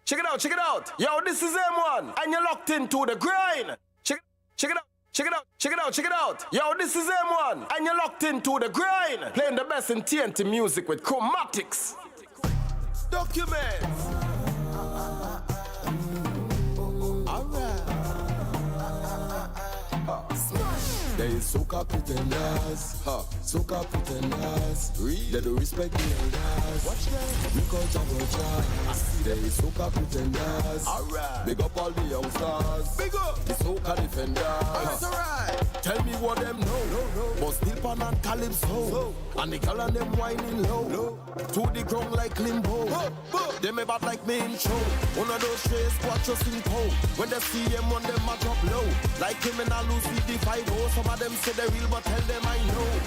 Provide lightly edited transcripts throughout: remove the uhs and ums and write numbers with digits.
Check it out, check it out. Yo, this is M1, and you're locked into the grind. Check it out, check it out, check it out, check it out. Yo, this is M1, and you're locked into the grind. Playing the best in TNT music with chromatics. Documents. There is soca pretenders, soca pretenders. They do respect the elders. Watch them. We call Jabba. There is soca pretenders. Alright. Big up all the youngsters. Big up the soca defenders. That's alright. Tell me what them know. But still pan and calypso. And the girl and them whining low. To the ground like limbo. They may bad like me in show. One of those strays watch us in cold. When they see them on them a drop low. Like criminal who see the 5-0. Some of them say they real but tell them I know.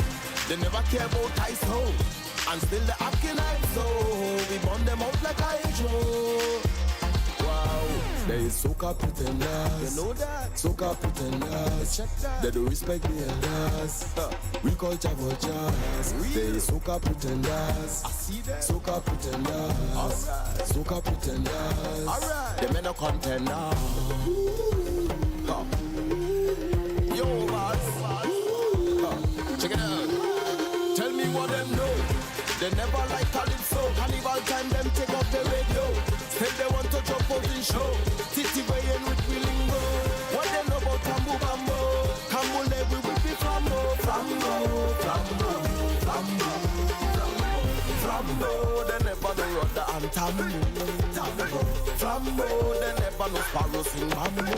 They never care about ISO. And still they acting like so. We burn them out like hydro. Wow, there is soca pretenders. You know that? Soca pretenders. Check that. They do respect the elders. We call Javojas. There is soca pretenders. I see that. Soca pretenders. Alright. Soca pretenders. Alright. They men a contender. Yo, boss. Check it out. Tell me what them know. They never like calypso. Carnival time, them take up the radio. Say they want to jump out in show. Titi Bayan with Willingo. What they know about Kambu Bambo? Kambule, we will be Flambo. Flambo, they never know you're the anthem. Flambo, they never know sparrows in bamboo.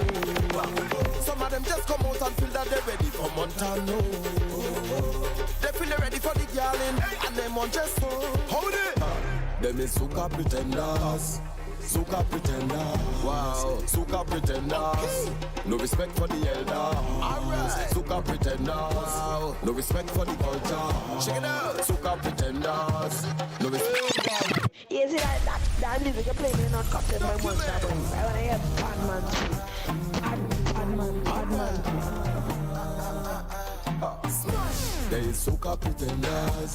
Some of them just come out and feel that they're ready for Montano. They feel they're ready for the girling, and them on just so. Hold it! Them is soca pretenders. Soca pretenders. Wow. Soca pretenders. No respect for the elder. Alright. Soca pretenders. Wow. No respect for the culture. Check it out. Soca pretenders. No respect. You see that music you're playing is not copied by Monster Boy. I wanna hear Badman. There is soca pretenders,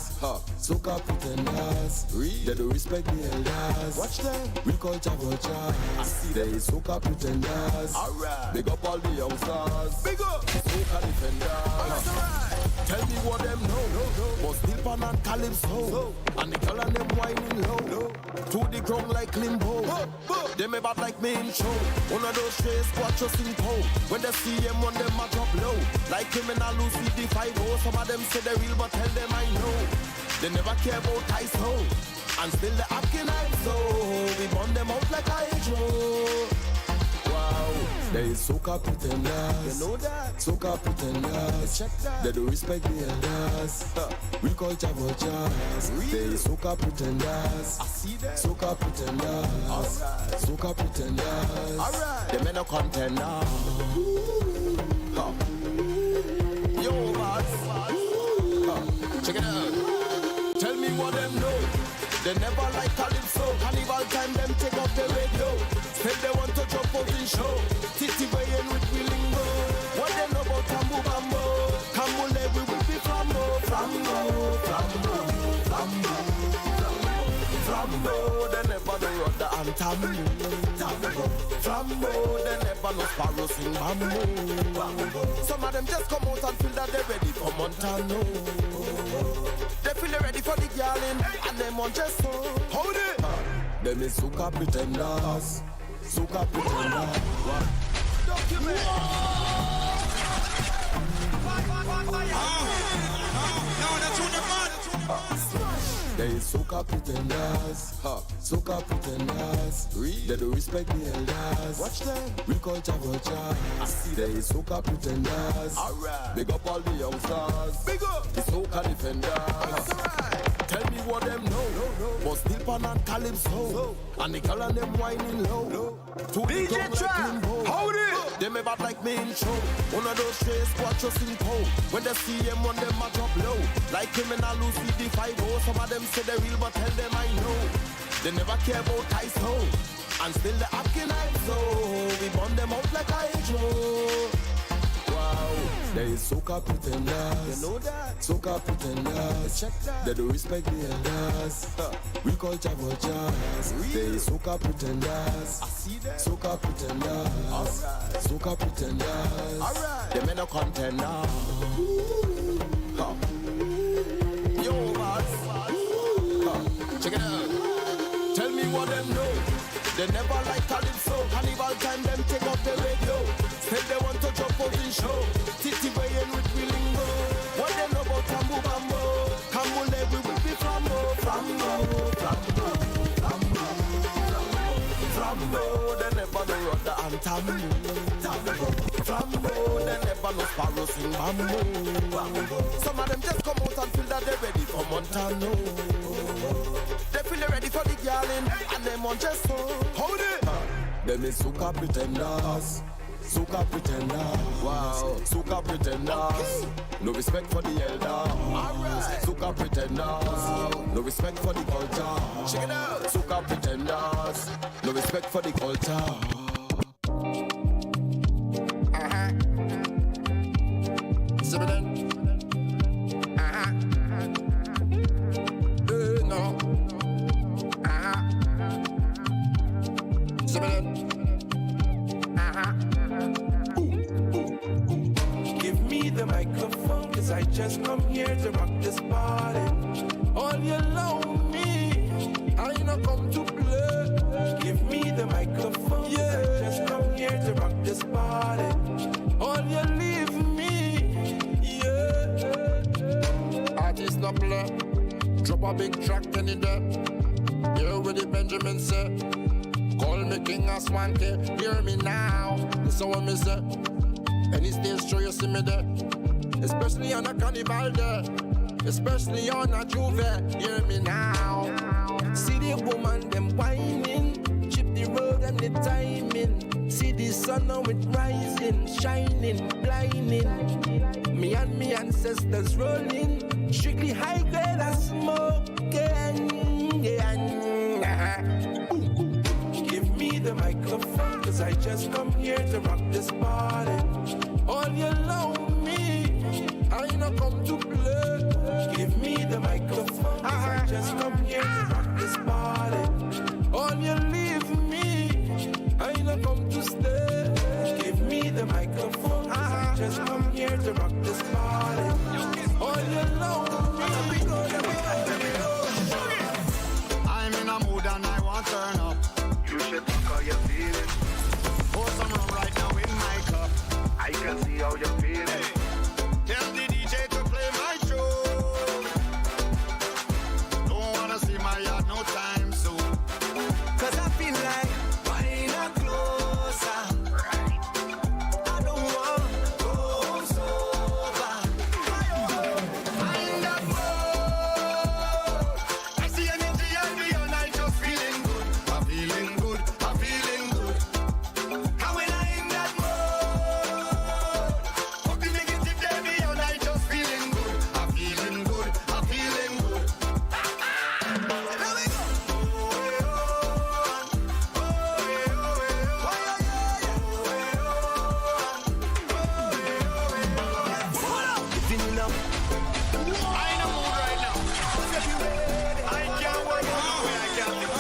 soca pretenders. They do respect the elders. Watch them. We call Javojas. There is soca pretenders. Alright. Big up all the youngsters. Big up soca defenders. Alright. Tell me what them know. But still pan and calypso. And the girl and them whining low. To the ground like limbo. They may bad like me in show. One of those strays watch us in cold. When they see them on them a drop low. Like criminal who see the 5-0. Some of them say they real but tell them I know. They never care about ISO. And still they acting like so. We burn them out like hydro. Wow, there is soca pretenders. You know that? Soca pretenders. Check that. They do respect the elders. We call Javojas. There is soca pretenders. I see that. Soca pretenders. Alright. Soca pretenders. Alright. The men are contender. Yo, boss. Check it out. Tell me what them know. They never like calypso. Carnival time, them take up the radio. Say they want to jump out in show. Titi Bayan with Willingo. What they know about Kambu Bambo? Kambule, we will be Flambo, they never know you're the anthem. Flambo, they never know sparrows in bamboo. Some of them just come out and feel that they're ready for Montano. They feel they're ready for the girling, and them on just so. Hold it! Them is soca pretenders. Soca pretenders. Document! No, that's what they're mad. There is soca pretenders, soca pretenders. They do respect the elders. Watch them. We call Javojas. There is soca pretenders. Alright. Big up all the youngsters. Big up the soca defenders. Alright. Tell me what them know. But still pan and calypso. And the girl and them whining low. To DJ Trap, hold it. They may bad like me in show. One of those strays watch us in cold. When they see them on them a drop low. Like criminal who see the 5-0. Some of them say they real but tell them I know. They never care about ISO. And still they acting like so. We burn them out like hydro. Wow. There is soca pretenders. You know that? Soca pretenders. Check that. They don't respect the elders. We culture vultures. There is soca pretenders. I see that. Soca pretenders. Alright. Soca pretenders. Alright. They men no content now. Huh. Yo, boss. Huh. Check it out. Tell me what them know. They never like calypso. Carnival time, them take off the radio. Say they want to jump out in show. Titty baying with willingo. What they know about Tambu Bambo? Kambule, we will be flambo. Flambo, flambo, flambo, flambo. They never know Rudder and Tambu. Flambo, they never know Sparrow sing bamboo. Some of them just come out and feel that they're ready for Montano. They feel they're ready for the girling, and them on just so. Hold it! Them is soca pretenders. Soca pretenders. Wow. Soca pretenders. No respect for the elder. Alright. Soca pretenders. No respect for the culture. Check it out. Soca pretenders. No respect for the culture. See me then? No. See me then? Give me the microphone, cause I just come here to rock this party. All you lonely, I not come to play. Give me the microphone, yeah. I just come here to rock this party. All you leave me, yeah. Artist no play. Drop a big track any day. Hear what the Benjamin say. Call me king of swanky. Hear me now. Listen what me say. Any stage show you see me there. Especially on a carnival day. Especially on a juve. Hear me now. See the woman, them whining. Chip the road and the timing. See the sun now it rising, shining, blinding. Me and me ancestors rolling. Strictly high grade and smoking. Give me the microphone, cause I just come here to rock this party. All you lonely, I not come to play. Give me the microphone, cause I just come here to rock this party. All you leave me, I not come to stay. Give me the microphone, cause I just come here to rock this party. All you lonely. I'm in a mood and I want to turn up. You should talk how you're feeling. Pour some rum right now in my cup. I can see how you're feeling. Tell the DJ to play my tune. Don't wanna see my yard no time soon. Cause I feel like buying a closer. I don't want to go sober. I'm that boy. I see energy and me and I just feeling good. I'm feeling good. I'm feeling good. And when I in that mode, fuck the negative day, me and I just feeling good. I'm feeling good. I'm feeling good. Here we go. Living up. I in a mood right now. I can't wait to know where I can't think.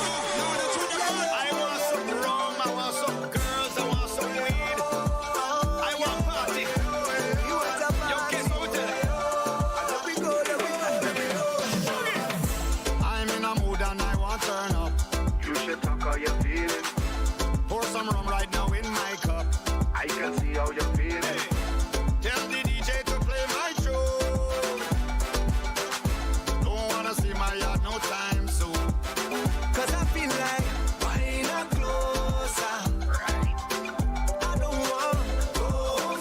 I want some rum, I want some girls, I want some weed. I want party. Yo, guess what we tell I'm in a mood and I want to turn up. You should talk how you're feeling. Pour some rum right now in my cup. I can see how you're feeling. Tell the DJ to play my tune. Don't wanna see my yard no time soon. Cause I feel like buying a closer. I don't want to go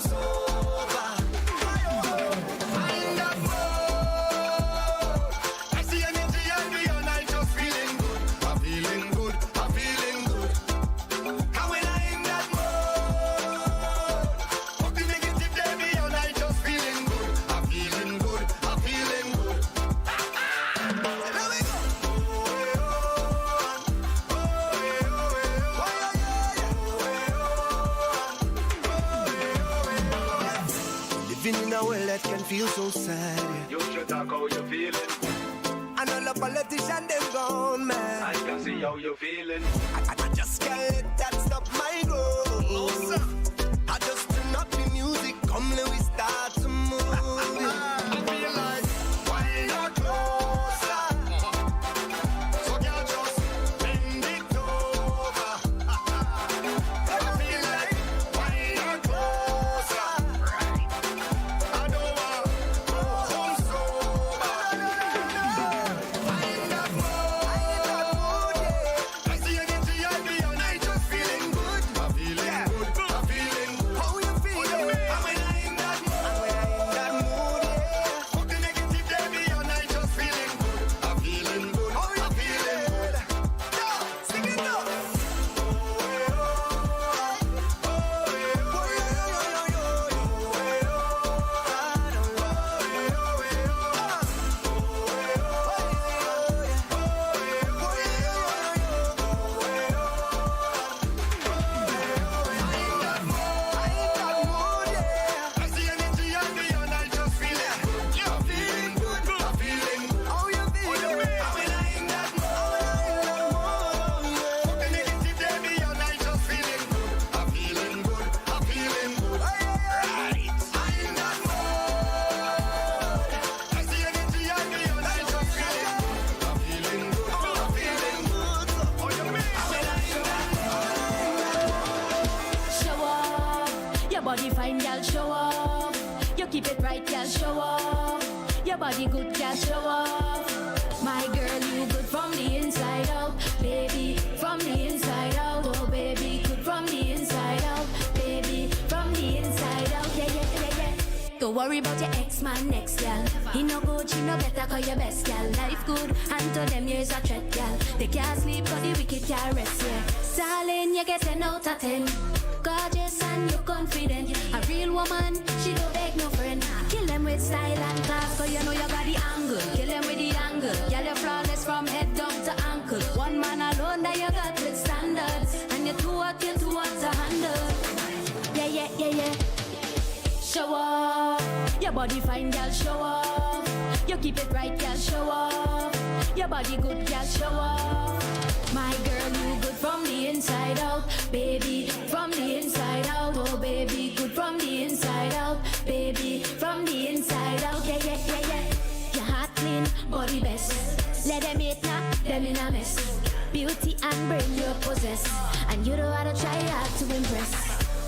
sober. I'm that boy. I see energy and me and I just feeling good. I'm feeling good. I'm feeling good. And when I Living in a world that can feel so sad. You should talk how you feeling. And all the politicians, them gone, man. I can see how you feeling. I just can't let that stop my growth. No, sir. I just turn up the music, come let we start to move. I feel like, why not closer? So girl, just bend it over. I feel like, why not closer? I don't want to go home sober. I'm that mood, yeah. I see you get to your body and I just feeling good. I'm feeling good, I'm feeling good. How you feeling? And when I in that mood, fuck the negative baby and I just feeling good. I'm feeling good, I'm feeling good. Yo, sing it up. I see you get to your body and I just feeling good. I'm feeling good, I'm feeling good. How you feeling? And when I in that mood, fuck the negative baby and I just feeling good. I'm feeling good, I'm feeling good. Right, I in that mood. I see you get to your body and I just feeling good. I'm feeling good, I'm feeling good. Oh, you mean? And when I in that Show off, your body fine, girl. Show off, you keep it right, girl. Show off, your body good, girl. Show off, my girl, you good from the inside out, baby. From the inside out, oh baby, good from the inside out, baby. From the inside out, yeah, yeah, yeah, yeah. Don't worry about your ex-man next, girl. He no good, she no better, call your best, girl. Life good, and to them years a threat, girl. They can't sleep, cause the wicked can't rest, yeah. Darling, you get 10 out of 10. Gorgeous and you're confident. A real woman, she don't beg no friend. Kill them with style and class, cause you know you got the angle. Kill them with the angle. Girl, you're flawless from head down to ankle. One man alone that you got with standards. And you're too hot to handle. Yeah, yeah, yeah, yeah. Show off, your body fine, girl. Show off, you keep it right, girl. Show off, your body good, girl. Show off, my girl, you good from the inside out, baby. From the inside out, oh baby, good from the inside out, baby. From the inside out, yeah, yeah, yeah, yeah. Your heart clean, body best. Let them eat now, them in a mess. Beauty and brain you possess, and you don't have to try hard to impress.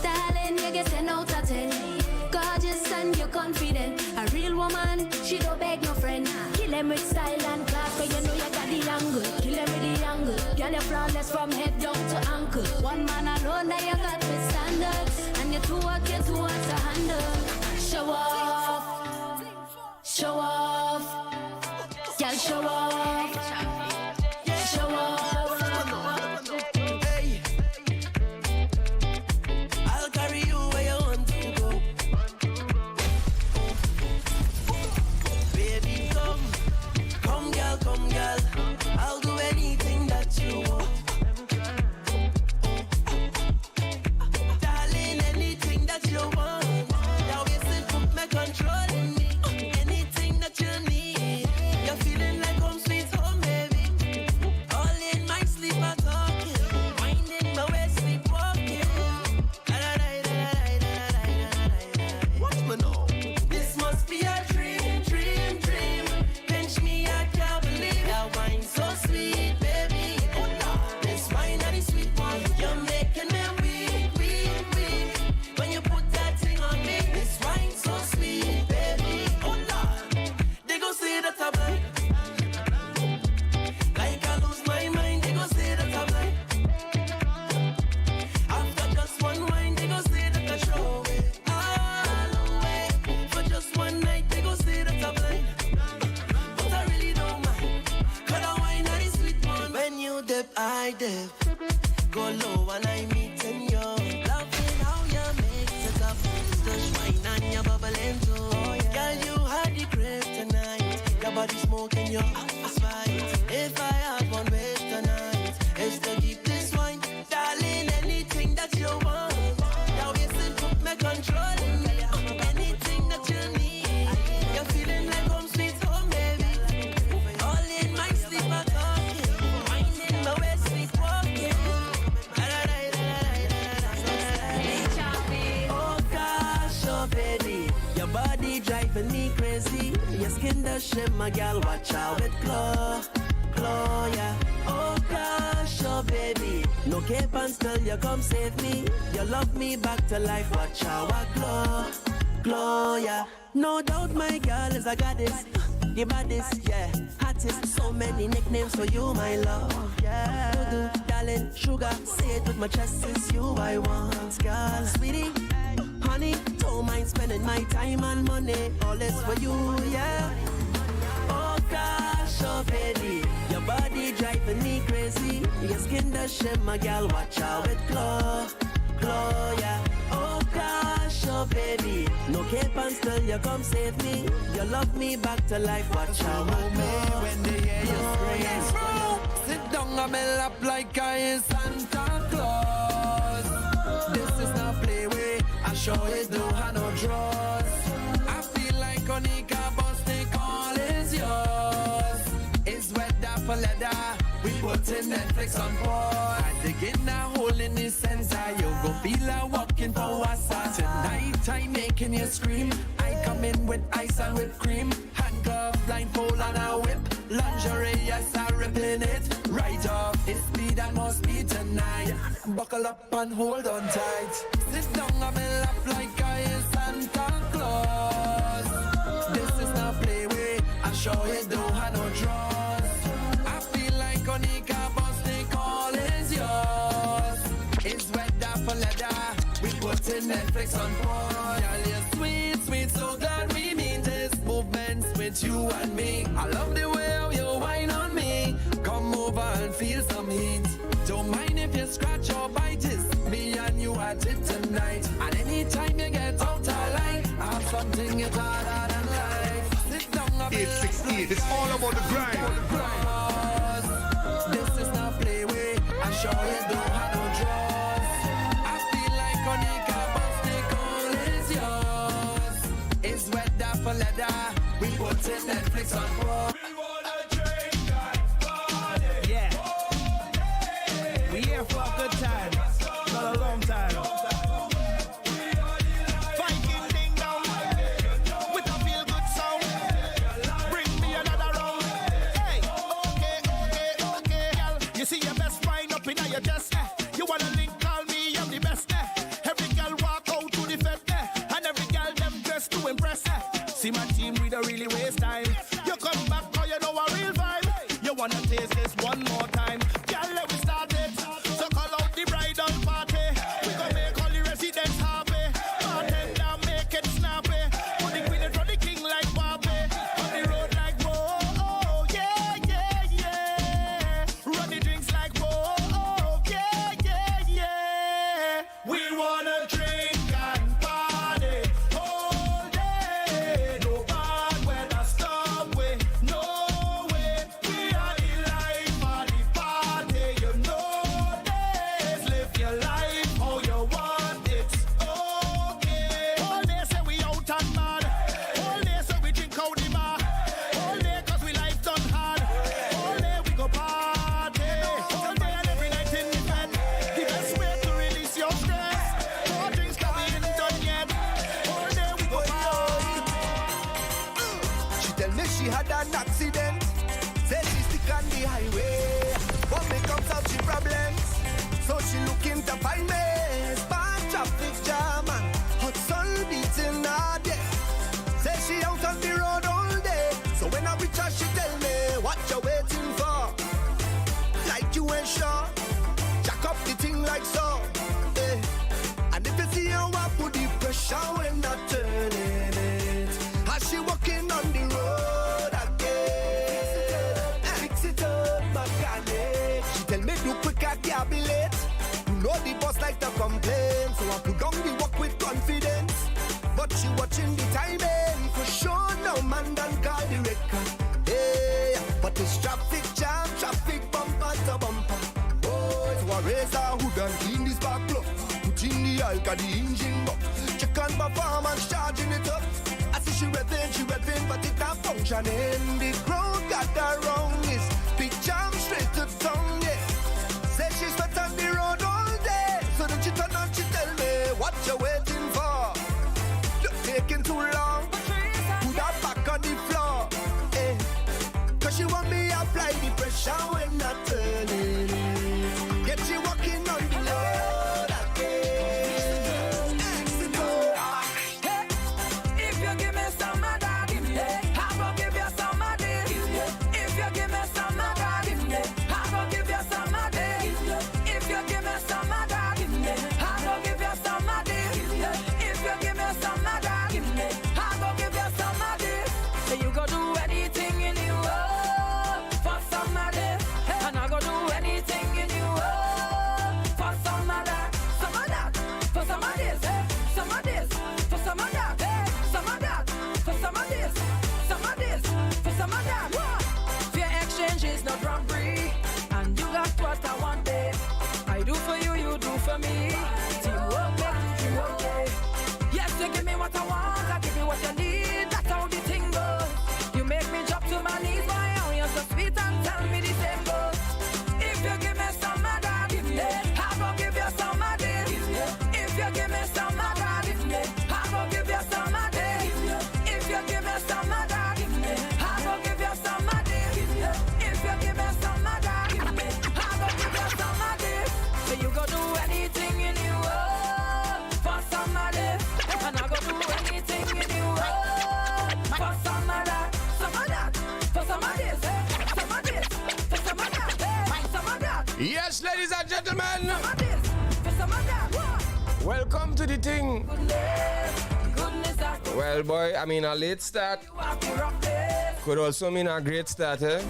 Darling, you get 10 out of 10. Gorgeous and you're confident. A real woman, she don't beg no friend. Kill them with style and class, cause you know you got the angle. Kill them with the angle. Girl, you're flawless from head down to ankle. One man alone that you got with standards. And you're too hot to handle. Show off, show off. Girl, show off, show off. Hey, I'll carry you where you want to go. Baby, come, girl. I'll do anything that you want. Darling, anything that you want. Now you still put my control in me. Anything that you need. You're feeling like home sweet home, baby. All in my sleep, I'm talking. Winding my way, sleepwalking. Watch me now. This must be a dream. Pinch me, I can't believe that wine so sweet, baby. This wine and the sweet one, you're making me weak. When you put that thing on me, this wine so sweet, baby. They gon' say that I'm blind. Like I lose my mind, they gon' say that I'm blind. After just one wine, they gon' say that I throw it all away. For just one night, they gon' say that I'm blind. But I really don't mind, 'cause the wine and the sweet one. When you dip, I dip. Go low and I meet in you. Loving how you mix it up. Slush wine and you bubbling too. Girl, you had the kryptonite. Your body smoking, your ass fight. If I had one wish tonight, it's to keep this wine. Darling, anything that you want. Now you still put my control in me. Anything that you body driving me crazy. Your skin does shimmer, girl, watch out with glow, glow, yeah. Oh gosh, oh baby, no cape and still you come save me. You love me back to life, watch how I glow, glow, yeah. No doubt my girl is a goddess, the baddest, yeah, hottest. So many nicknames for you, my love, yeah. Doodoo, darling, sugar, say it with my chest, it's you I want, girl. Sweetie, honey, don't mind spending my time and money, all is for you, yeah. Oh gosh, oh baby, your body driving me crazy. Your skin does shimmer, girl, watch out with glow, glow, yeah. Oh gosh, oh baby, no cape and still you come save me. You love me back to life, watch out with me when they hear you scream. Sit down and me lap like I is Santa Claus. This is not play way, I show it don't have no draws. I feel like Onika Bostic, all is yours. It's weather for leather, we put in Netflix on pause. I dig in a hole in the center, you go feel like walking for wassa. Tonight I'm making you scream, I come in with ice and whipped cream. Handcuff, blindfold and a whip, lingerie, yes I'm ripping it. Right off, it's speed and more speed tonight. Buckle up and hold on tight. Sit down and me lap like I is Santa Claus. This is not play way, I show it don't have no draws. I feel like Onika Bostic, all is yours. It's weather for leather, we put in Netflix on pause. Girl, you're sweet, sweet, so glad we meet this movements with you and me. I love the way how you whine on me. Come over and feel some heat. Don't mind if you scratch or bite it. Me and you at it tonight. And anytime you get out of line, I have something it's harder than life. Sit down and 868, it's all about the grind. This is not play way, I show it don't have no draws. I feel like Onika Bostic, all is yours. It's weather for leather, we put in Netflix on pause. Yeah, we here for a good time, not a long time. Viking ding dong, with a feel good sound. Bring me another round. Hey, okay, girl. You see your best wine up in your chest. You wanna link, call me, I'm the best. Every girl walk out to the fete, and every girl them dressed to impress. See my team, we don't really waste time. You come back, cause you know a real vibe. You wanna taste this one more time. Girl, let me start it. So call out the bridal party. We gon' make all the residents happy. Bartender, make it snappy. Put the queen in front of the king like Barbie. On the road like whoa, oh, yeah, yeah, yeah. Run the drinks like whoa, oh, yeah, yeah, yeah. We wanna drink and party all day. No bad weather, stop way, no way. We are the life of the party, you know this. Live your life how you want it, okay. All day say we out and mad. All day say we drink out the bar. All day cause we life done hard. All day we go party. All day and every night in the bed. The best way to release your stress. More drinks cause we ain't done yet. All day we go party. She tell me she had an accident. Said she stick on the highway. What make up such problems? So she looking to find me. Bad traffic jam and hot sun beating her day. Say she out on the road all day. So when I reach her, she tell me, what you waiting for? Like you ain't sure. Jack up the thing like so. Eh. And if you see her, I put the pressure when I turn it. As she walking on the road again. Fix it up, mechanic. She tell me do quick, I can't be late. You know the boss like to complain, so I put down the work with confidence. But she watching the timing, for sure no man done call the record. Hey, but it's traffic jam, traffic bumper to bumper. Oh, it's a razor hood and clean this back plug. Put in the alka, the engine up. Check on performance, charging it up. I see she revving, but it not functioning. The crowd got her wrong, it's big jam straight to tongue, yeah. Say she sweat on the road all day. So then she turn on, she tell me, what you waiting for? You're taking too long. pressure when not turning. Get you walking on the road again. Hey, if you give me some of that, I will give you some of this. If you give me some of that, I will give you some of this. If you give me some of that, I will give you some of this. If you give me some of that, I will give you some of this. So you go do anything in you for some of this, and I go do anything in you for some of that, for some of this, some of this, for some of that, some of that, for some of this, some of this, for some of that. What? Fair exchange is not robbery, and you got what I want, babe. I do for you, you do for me. Teamwork makes you okay. Yes, you give me what I want, I give you what you need. That's how the thing goes. You make me drop to my knees, boy. Oh, you're so sweet and tell me the same goes. If you give me some of that, I will give you some of this. If you give me some of that, I will give you some of this. If you give me some of that, I will give you some of this. If you give me some of that, I will give you some of this. So you go do anything in you for some of this, and I go do anything in you for some of that, for some of this, some of this, for some of that, some of that. Yes, ladies and gentlemen, Some of this, for some of that. What? welcome to the thing. Goodness, that's Well, boy, I mean a late start you have to rock this. could also mean a great start, eh?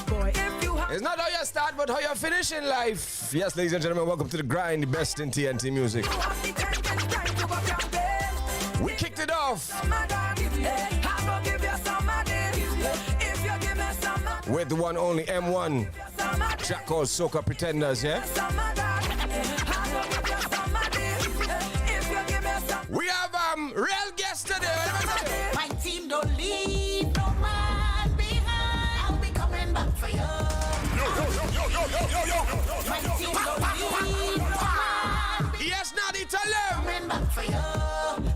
Boy, if you have It's not how you start, but how you finish in life. Yes, ladies and gentlemen, welcome to the grind, the best in TNT music. the time to go campaign, We kicked it off some of that, I will give you some of this. If you give me some of with the one only M1 some of track called Soca Pretenders, yeah? some of that, I will give you some of this. If you give me some We have real guests today. What am I saying? My team don't leave no man behind. I'll be coming back for you. My team don't leave no man Yes, Nadi, tell them. coming back for you.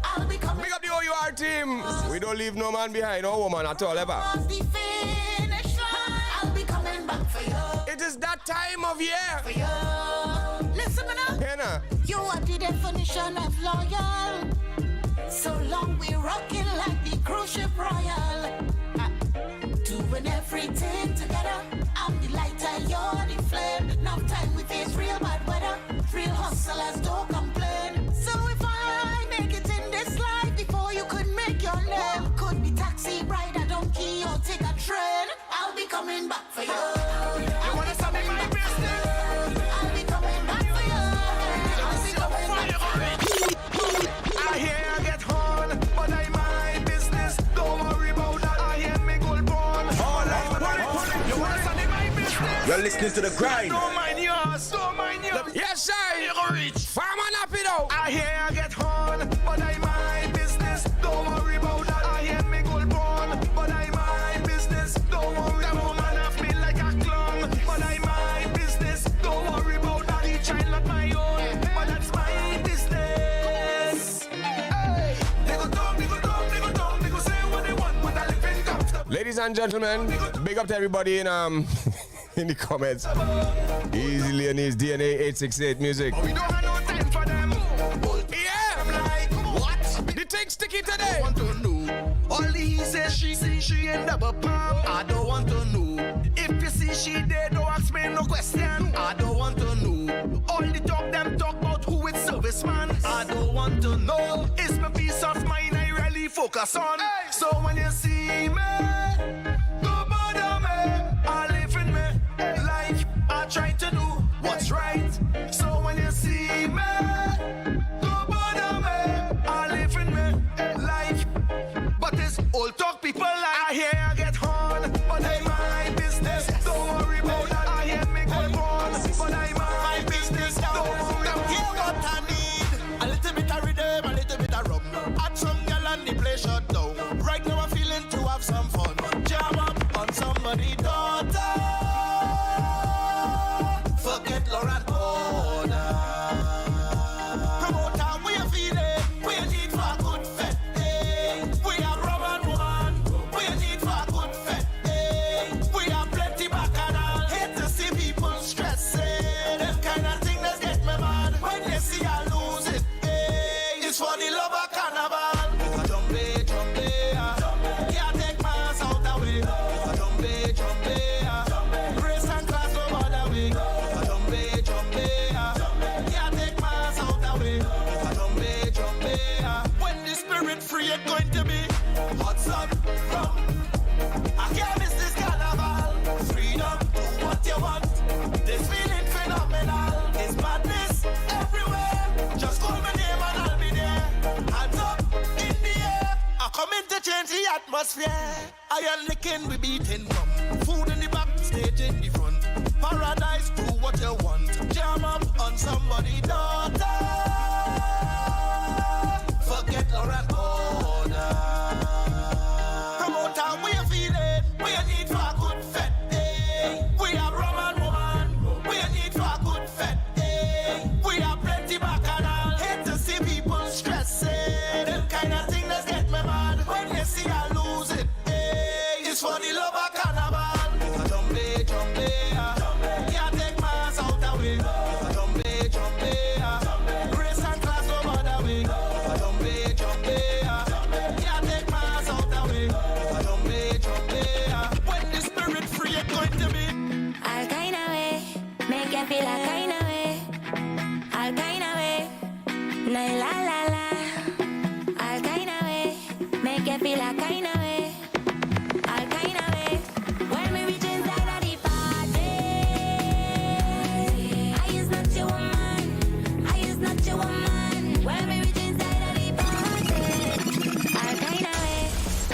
I'll be coming Big up the O.U.R team. We don't leave no man behind, no woman at all, ever. across the finish line. I'll be coming back for you. It is that time of year. For you. Listen me now. Yeah, nah. You are the definition of loyal. So long we rocking like the cruise ship royal. Doing everything together. I'm the lighter, you're the flame. Now time we face real bad weather. Real hustlers don't complain. So if I make it in this life before you could make your name, could be taxi, ride a donkey, or take a train. I'll be coming back for you. You wanna stop in my business? I'll be coming back for you. I'll be coming back for you. I hear I get on, but I mind business. Don't worry about that. I hear me gold born. All I want, you wanna stand in my business? You're listening to the grind. Don't mind yours, don't mind yours. Yes, sir. Reach. Farm and happy though. I hear I get on, but I mind business. Don't worry about that. I hear me gold born, but I mind business. Don't worry about woman have me like a clown, but I mind business. Don't worry about that. Each child not my own, but that's my business. Hey, they go down, they go down, they go down, they go say what they want, but I live in comfort. Ladies and gentlemen, big up to everybody in in the comments. Easily and his DNA 868 music. We don't have no time for them. Yeah. I'm like, what? The thing sticky today. Want to know all the he says she end up a palm. I don't want to know if you see she dead. Don't ask me no question. I don't want to know all the talk them talk about who it's serviceman. I don't want to know. It's my peace of mind I really focus on. So when you see me, don't bother me. I live in me life. I try to do what's right. So when you see me, don't bother me. I live in me life. But it's old talk people like I hear I get on, but I mind business. Don't worry about that. I hear me go on, but I mind business. Don't worry about what I need. A little bit of rhythm, a little bit of rum. Add some girl and the play shut down. Right now I'm feeling to have some fun. Jam up on somebody's daughter. Forget Laura. change the atmosphere. Iron licking, we beating rum. Food in the back, stage in the front. Paradise, do what you want. Jam up on somebody's daughter. Forget Laura order. Promoter, we are feeling. We are need for a good fete day. We are rum and woman. We are need for a good fete day. We are plenty bacchanal. Hate to see people stressing. Them kind of thing that's get me mad. When you see I lose it, hey, it's for the love of carnival. Jump, can't take my ass out the way. Jump, race and class over the way. Jump, can't take my ass out the way. Jump, when the spirit free, it's going to be all kind of way, make you feel a kind of way. All kind of way, na la la la. All kind of way, make you feel a kind of way. All kind of way, when we reach inside of the party. I is not your woman, I is not your woman. When we reach inside of the party. All kind of way,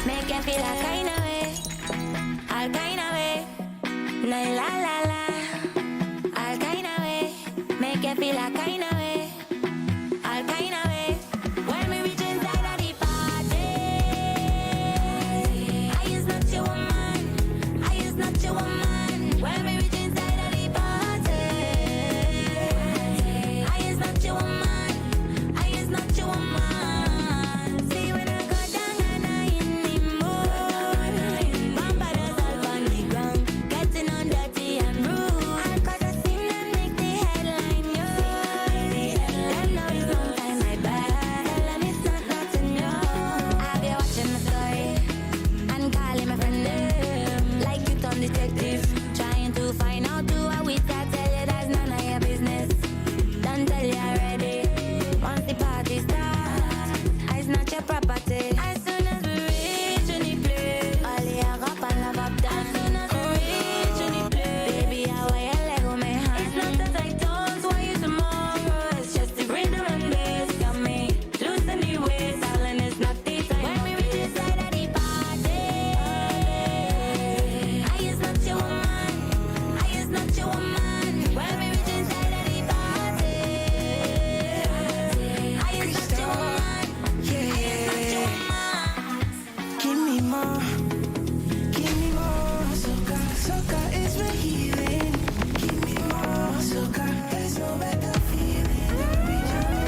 make you feel a kind of way. All kind of way, na la la la. All kind of way, make you feel a kind of way. All kind of way, when we reach inside of the party. I is not your woman, I is not your woman. When we reach inside of the party. I is not your woman, I is not your woman. See when I go down and I in the mood. Bamba does all on the ground, getting on dirty and rude. I got a scene that make the headline news. Them know it's long time I bad, tell them it's not nothing new. I'll be watching my story and calling my friend them like you done detective, trying to find out who I with. I tell you that's none of your business. Don't tell you already. Once the party starts, it's not your property. As soon as we reach in the place, all the up and love up down. As soon as we reach in the place, baby, I wear your leg on my hand. It's not that I don't want you tomorrow. It's just the rhythm and bass got me losing the waist. Darling, it's not the time. When we reach inside of the party, I is not your woman, I is not your woman. When we reach inside of the party, I is not your woman, I is not your woman. Give me more, soca, soca is my healing. Give me more, soca, there's no better feeling. Reach out,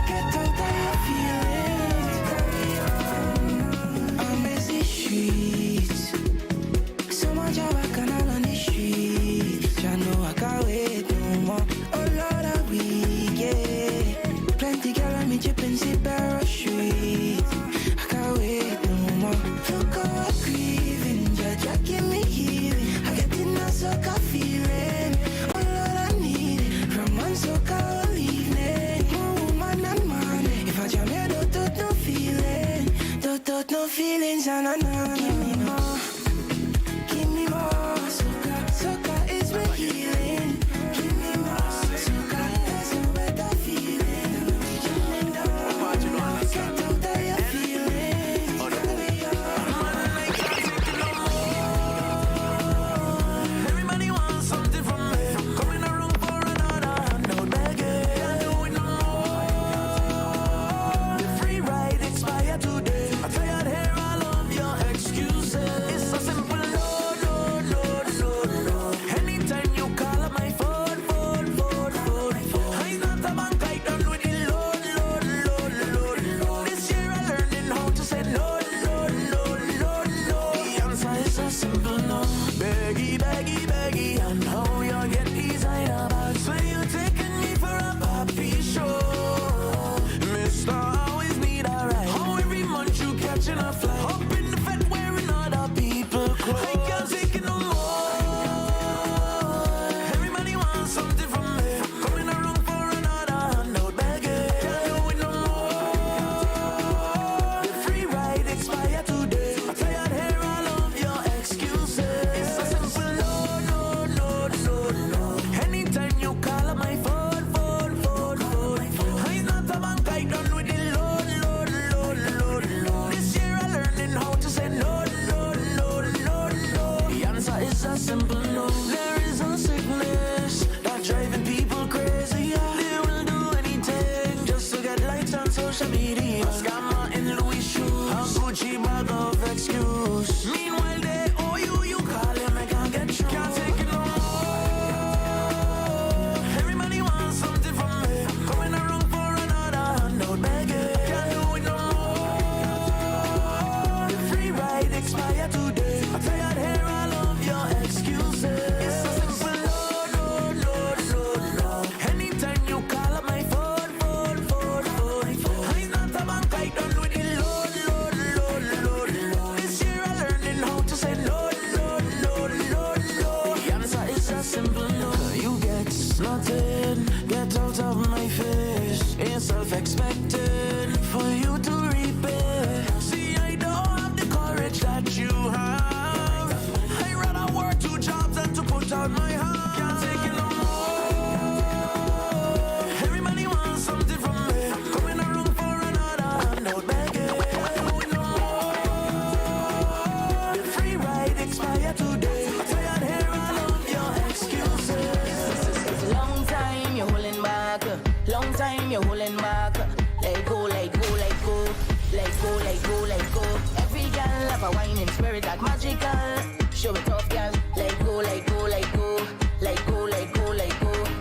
get out of your feelings. Carry on, I'm busy streets. So much of I can all on the streets. I know I can't wait no more. Oh Lord, I weak, yeah. Plenty girl on me chipping, sip parachute. I can't wait no more. Look how I'm grieving, Jaja give me healing. I get in a soca feeling. Oh Lord, I need it. From one soca all evening. Oh woman and man, if I jam here, don't no feeling. Don't no feelings, and give me more. Give me more, soca, soca is my healing. Give me more, soca, there's no better feeling. Get out of your feelings. Carry on. Everybody wants something from me. Come in the room for another, no begging. Can't do it no more. The free ride expire today. I'm tired here, I love your ex. Shabiri, scammer in Louis shoes, a Gucci bag of excuse. Meanwhile, they owe you, you call him, I can't get through. Can't take it no more. Everybody wants something from me. Coming around for another handout, begging. Can't do it no more. The free ride expire today. I'm tired here, all of your excuses. It's so simple, no. Anytime you call up my phone. I'm not a bank, I done with the load. This year I'm learning how to say no. The answer is a simple no. You get nothing, get out of my face. It's self-expected for you to reap it. See, I don't have the courage that you have. I'd rather work 2 jobs than to put out my hand. Can't take it no more. Everybody wants something from me. Coming around for another handout, begging. No more. The free ride expire today. I'm tired here, all of your excuses. Long time you're holding back. Long time you're holding back. Let go. Every girl have a whining spirit that magical. Show it off, girl. Let go.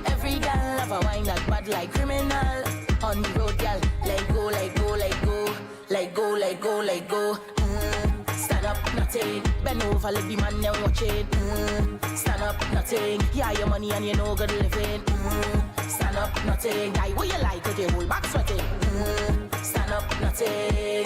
Every girl have a whine that bad like criminal. On the road, girl. Let go. Stand up, nothing. Bend over, let the man now watch it. Stand up, nothing. Yeah, your money and you know good living. Stand up, nothing. Guy, what you like? Okay, hold back sweating. Stand up, nothing.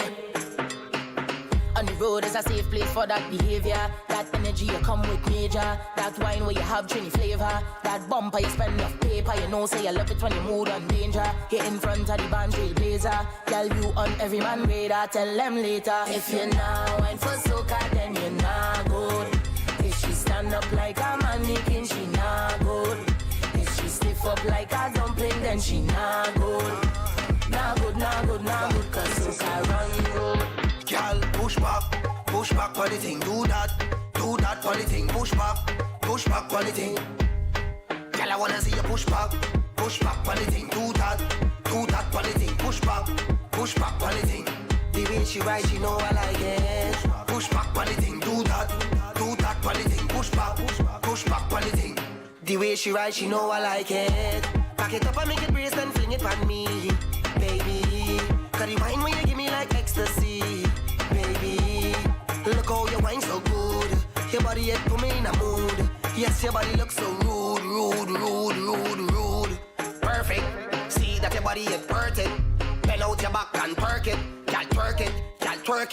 On the road is a safe place for that behavior. That energy you come with major. That wine where you have Trini flavor. That bumper you spend enough paper. You know say you love it when you move on danger. Get in front of the band trailblazer. Tell you on every man radar. Tell them later. If you now wine for soca, then you're not good. If she stand up like a mannequin, she not good. If she stiff up like a dumpling, then she not good. Not good, cause soca run road. Girl, push back for the thing. Do that for the thing. Push back for the thing. Girl, I wanna see you push back for the thing. Do that for the thing. Push back for the thing. The way she ride, she know I like it. Push back for the thing. Do that for the thing. Push back for the thing. The way she ride, she know I like it. Back it up and make it brace and fling it on me, baby. Cause the wine when you give me like ecstasy, baby. Look how your wine so good. Your body it put me in a mood. Yes, your body looks so rude. Perfect. See that your body is perfect. Bend out your back and perk it. Girl, twerk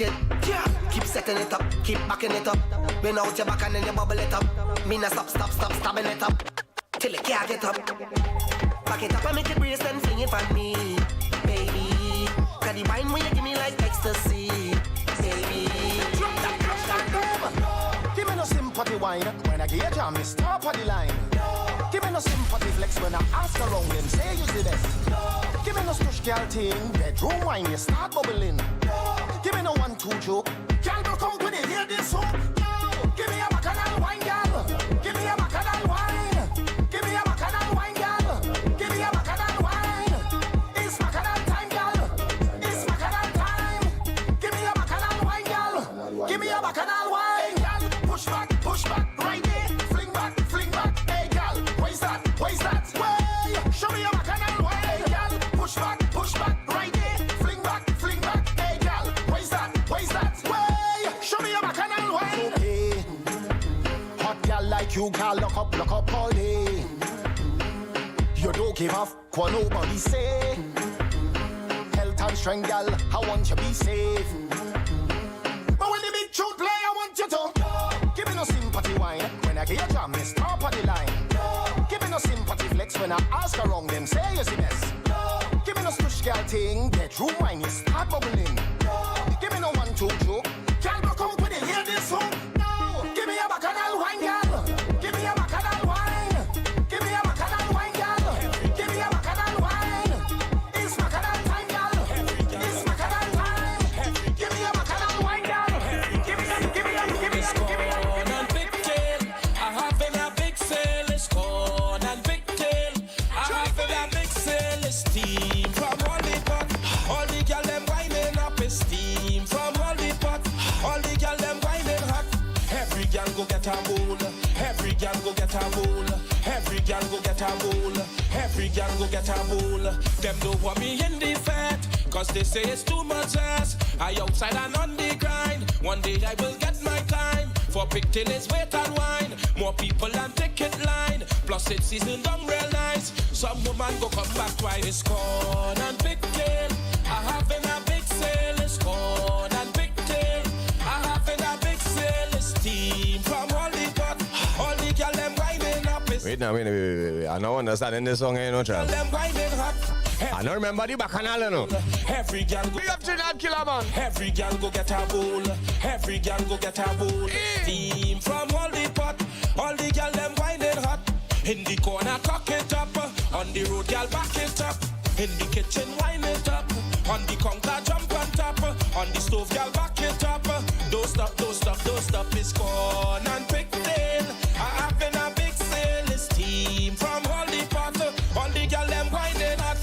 it. Yeah. Keep setting it up, keep backing it up. Bend out your back and then you bubble it up. Me nah stop stabbing it up till it can't get up. Back it up and make it brace and fling it for me, baby. Cause the wine when you give me like ecstasy, baby. Drop that. Give me no sympathy wine when I get a jam, me stop on the line. Give me no sympathy flex when I ask around them, say you the best. Give me no stush girl thing, bedroom wine, you start bubbling. Give me no 1-2 joke, girl go come with it, hear this hook. Give me a bacchanal wine, girl. Give me a bacchanal wine. Give me a bacchanal wine, girl. Give me a bacchanal wine. It's bacchanal time, girl. It's bacchanal time. Give me a bacchanal wine, girl. Give me a bacchanal wine, girl. Push back, right there. Fling back, hey, girl. Where's that? Way. Show me a bacchanal wine, girl. Push back, right there. Fling back, hey, girl. Where's that? Way. Show me a bacchanal wine. Okay. Hot girl like you can't lock up all day. You don't give off what nobody say. Health and strength, girl, I want you be safe. But when the big truth play, I want you to give me no sympathy wine when I get a jam, me stop on the line. Give me no sympathy flex when I ask around them, say you the best. Give me no stush girl thing, bedroom wine, you start bubbling. Give me no 1-2 joke, can't go come with it, hear this hook. Give me a bacchanal wine, girl. Give me a bacchanal wine. Give me a bacchanal wine, girl. Give me a bacchanal wine. It's bacchanal time, girl. It's bacchanal time. Give me a bacchanal wine, girl. Give me a. It's gone and big tail. I have in a big sale. It's gone and big tail. I have in a big sale. It's steam from all the pot. All the girl go get a bowl. Every gal go get a bowl. Every gal go get a bowl. Every gal go get a bowl. Them don't want me in the fat, cause they say it's too much ass. I outside and on the grind. One day I will get my time. For pigtails, wait and wine. More people and ticket line. Plus it's seasoned on real nice. Some woman go come back twice. It's corn and pigtail. I having a big sale. It's corn and pigtail. I having a big sale. It's steam from all the pot. All the girl them grinding up. Wait now, wait. I don't understand this song, ain't no child. Them grinding hot. I don't remember the bacchanal, you know. Every gal go Big up Trinidad Killer, man. Every gal go get a bowl. Every gal go get a bowl. Steam from all the pot. All the gal them grinding hot. In the corner, cock it up. On the road, gal back it up. In the kitchen, wind it up. On the counter, jump on top. On the stove, gal back it up. Don't stop, don't stop, don't stop. It's corn and pigtail. I having a big sale. It's steam from all the pot. All the gal them grinding hot.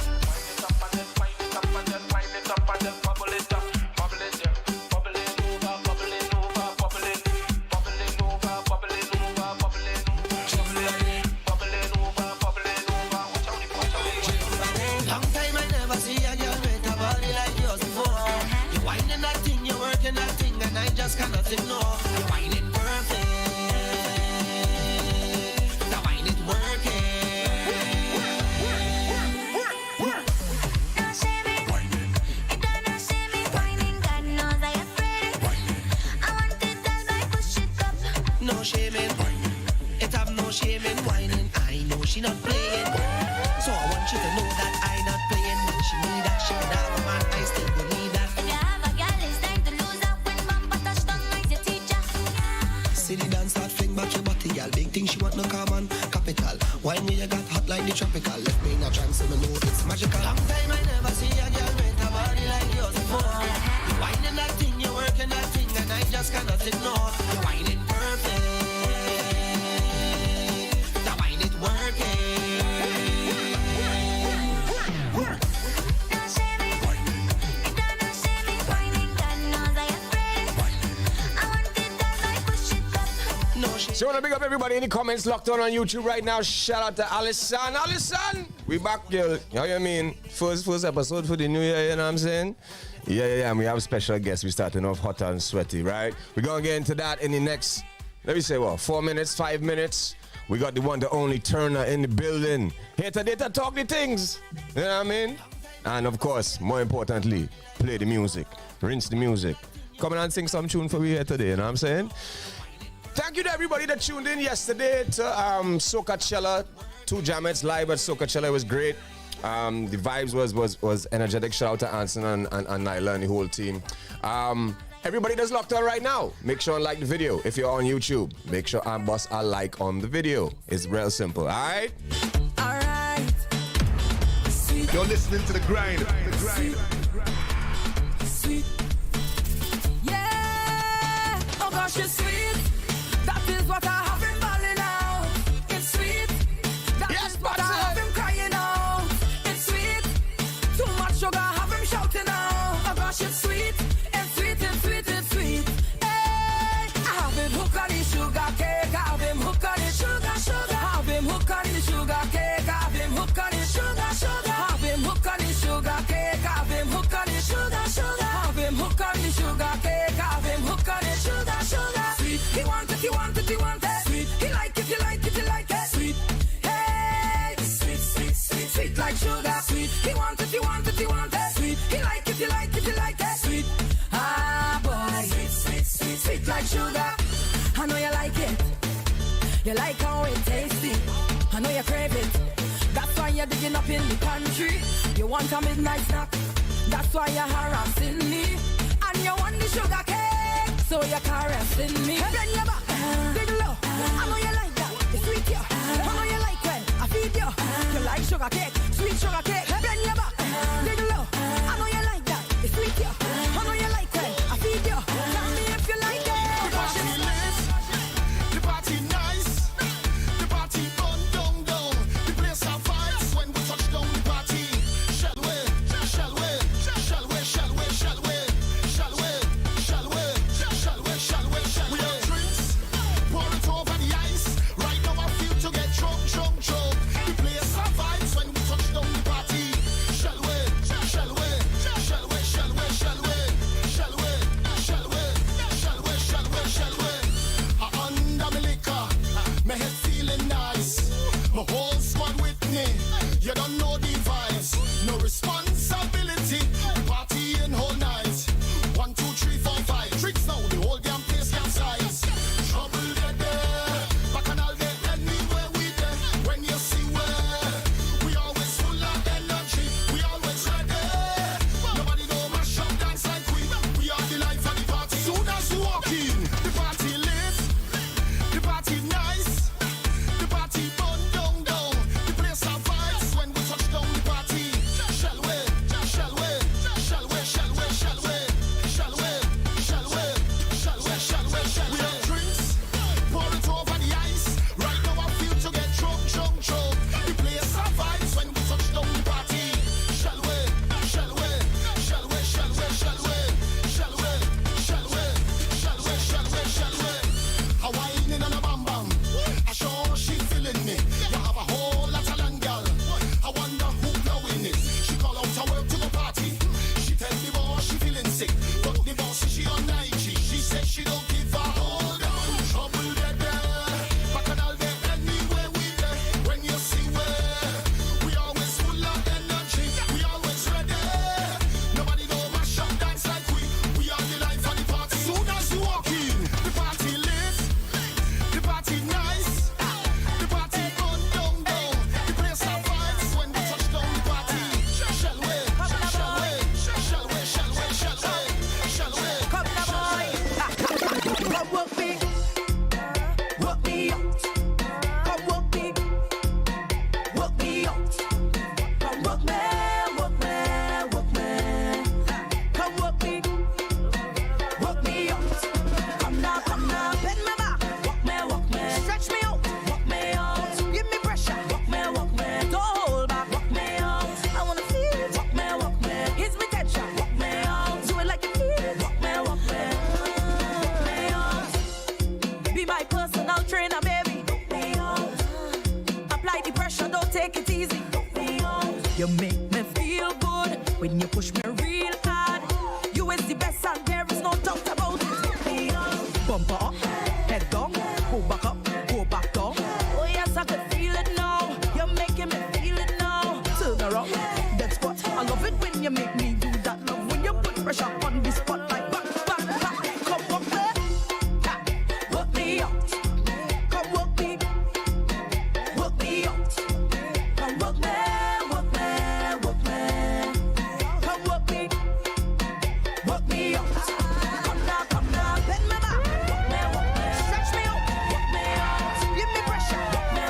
Cannot ignore. You wine it perfect. The wine it working. No shaming. It don't shaming. Whining. God knows I afraid. I want it all by push it up. No shaming. It have no shaming. Whining. I know she not playing. So I want you to know that I not playing. When she need that, she can have a man. I still believe that. If you have a girl, it's time to lose up. City dance start fling back your body, girl. Big thing she want no common capital. Wine me you got hot like the tropical. Left me in a trance, so me know it's magical. Long time I never see a girl with a body like yours before. You whining that thing, you working that thing, and I just cannot ignore. You whining perfect. The wine it working. So I want to big up everybody in the comments locked on YouTube right now. Shout out to Alison. Alison, we back, girl. How you mean? First episode for the new year, you know what I'm saying? Yeah. And we have a special guest. We're starting off hot and sweaty, right? We're going to get into that in the next, let me say what, 4 minutes, 5 minutes. We got the one, the only Turner in the building. Here today to talk the things. You know what I mean? And of course, more importantly, play the music. Rinse the music. Come on and sing some tune for me here today, you know what I'm saying? Thank you to everybody that tuned in yesterday to Socacella, 2 Jammets live at Socacella. It was great. The vibes was energetic. Shout out to Anson and Nyla and the whole team. Everybody that's locked on right now, make sure and like the video. If you're on YouTube, make sure and bust a like on the video. It's real simple, all right? All right. You're listening to The Grind. The Grind. Sweet. Yeah. Oh gosh, it's sweet. That is what I have been balling out. It's sweet. That is what I have been crying out. It's sweet. Too much sugar, have him shouting out. Oh gosh, it's sweet. It's sweet, it's sweet, it's sweet. Hey, I have him hooked on the sugar cake. I have him hooked on the sugar. I have him hooked on the sugar cake. I have him hooked on the sugar. I have him hooked on the sugar cake. I have him hooked on the sugar. I have him hooked on the sugar cake. I have him hooked on the sugar. Sweet. He want it, he want it, he want it. Sweet. He like it, he like it, he like it. Sweet. Hey, sweet, sweet, sweet, sweet like sugar. Sweet. He want it, he want it, he want it. Sweet. He like it, he like it, he like it. Sweet. Ah boy. Sweet, sweet, sweet, sweet like sugar. I know you like it. You like how it tasty. I know you crave it. That's why you're digging up in the country. You want a midnight snack. That's why you're harassing me. And you want the sugar cake. So you're caressing me. Bend your back, dig low. I know you like that. It's sweet, yeah. I know you like when I feed you. You like sugar cake, sweet sugar cake. Bend your back, dig low. I know you like that. It's sweet, yeah. I know you like when I feed you. Tell me if you like it. The party lit, the party nice, the party bun down. The place have vibes when we touch down the party. Shall we? Shall we? Shall we? Shall we? Shall we? Shall we? Shall we? Shall we? Shall we? Shall we? We have drinks, pour You make me feel good when you push me real hard. You is the best and there is no doubt about it. Bumper up, head down, go back up, go back down. Oh yes, I can feel it now. You're making me feel it now. Turn around, that's what I love it when you make me do that. Love when you put pressure on the spot like back, back, back. Come walk me, ha, work me out. Come walk me out. Come walk me, walk me, walk me. Come walk me out. Come now, bend me back. Walk me, stretch me out. Walk me out. Give me pressure. Walk me.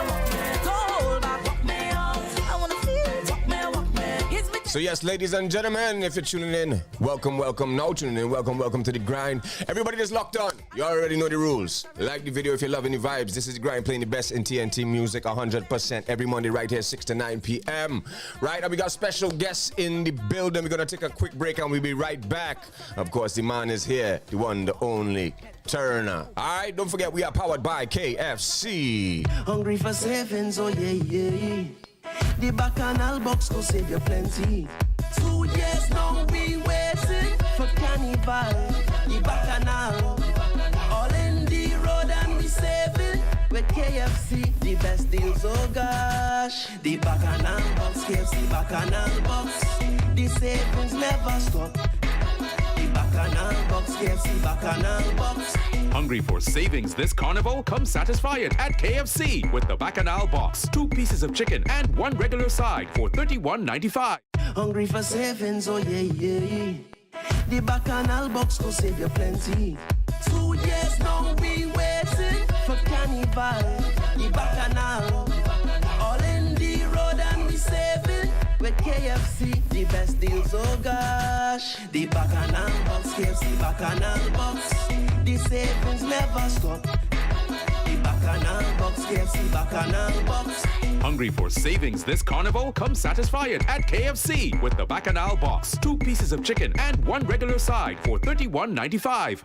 Don't hold back. Walk me out. I wanna feel it. Walk me. Gives me. So yes, ladies and gentlemen, if you're tuning in, welcome. Now tuning in, welcome to the grind. Everybody that's locked on, you already know the rules. Like the video if you're loving the vibes. This is the grind, playing the best in TNT music 100% every Monday right here, 6 to 9 p.m. Right, and we got special guests in the building. We're gonna take a quick break and we'll be right back. Of course, the man is here, the one, the only, Turner. All right, don't forget we are powered by KFC. Hungry for savings, oh yeah. The bacchanal box will save you plenty. 2 years now we waiting for carnival. The bacchanal, all in the road and we saving with KFC. The best deals, oh gosh. The bacchanal box, KFC bacchanal box. The savings never stop. The bacchanal box, KFC bacchanal box. Hungry for savings this carnival? Come satisfy it at KFC with the Bacchanal Box. 2 pieces of chicken and 1 regular side for $31.95. Hungry for savings, oh yeah. The bacchanal box will save you plenty. 2 years now we waiting for carnival. The bacchanal, all in the road and we saving with KFC. The best deals, oh gosh. The bacchanal box, KFC bacchanal box. The savings never stop. The bacchanal box, KFC bacchanal box. Hungry for savings this carnival? Come satisfy it at KFC with the Bacchanal Box. 2 pieces of chicken and 1 regular side for $31.95.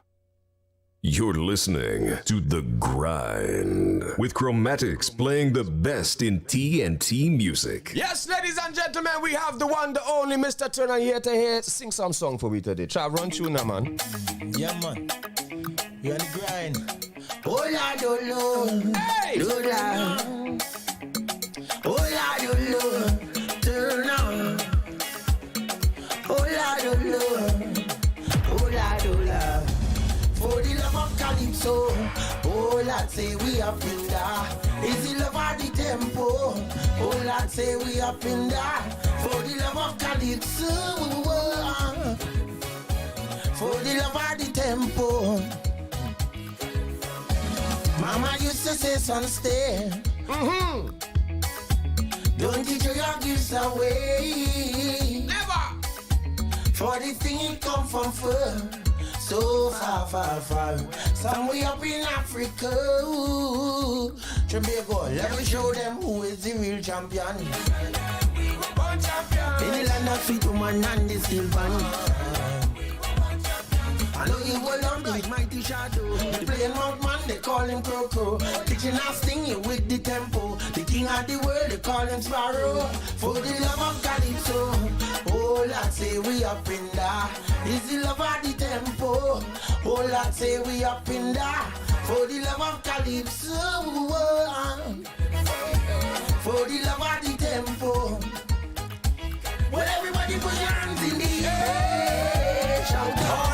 You're listening to The Grind with Chromatics playing the best in TNT music. Yes, ladies and gentlemen, we have the one, the only Mr. Turner here to sing some song for me today. Try run tune now, man. Yeah, man. You're on the grind. Oh Lord, oh Lord, Hey! Lord. Oh Lord, oh Lord, turn on. Oh Lord, oh Lord, oh Lord, oh Lord. For the love of Calypso, oh Lord, say we up in there. Is the love of the tempo? Oh Lord, say we up in there. For the love of Calypso, for the love of the tempo. Mama used to say, son, stay. Don't teach your gifts away. Never! For the thing come from far. So far, far, far. Somewhere up in Africa. Tobago, let me show them who is the real champion. In the land of sweet woman and the steel band. I know you will on like mighty shadow. The plain mount man, they call him Croco. Kitchen and sting you with the tempo. The king of the world, they call him Sparrow. For the love of Calypso, oh Lord, say we up in there. Is the love of the tempo. Oh Lord, say we up in there. For the love of Calypso, for the love of the tempo. Well, everybody put your hands in the air. Shout out.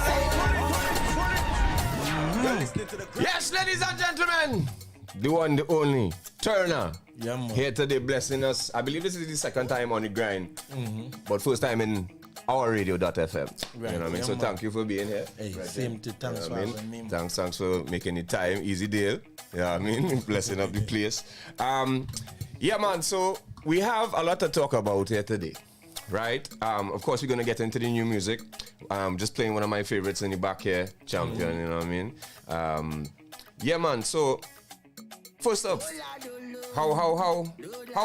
Yes, ladies and gentlemen, the one, the only, Turner. Yeah, man. Here today blessing us. I believe this is the second time on the grind, but first time in our radio.fm. Right, you know what I mean? yeah, So man. thank you for being here. Hey, Right same there. to thanks You for know what I having me, man. Thanks for making the time. Easy deal. You know what I mean? Blessing up the place. Yeah, man, so we have a lot to talk about here today. Right? Of course, we're going to get into the new music. Just playing one of my favorites in the back here, Champion, you know what I mean? Yeah, man, so first up, how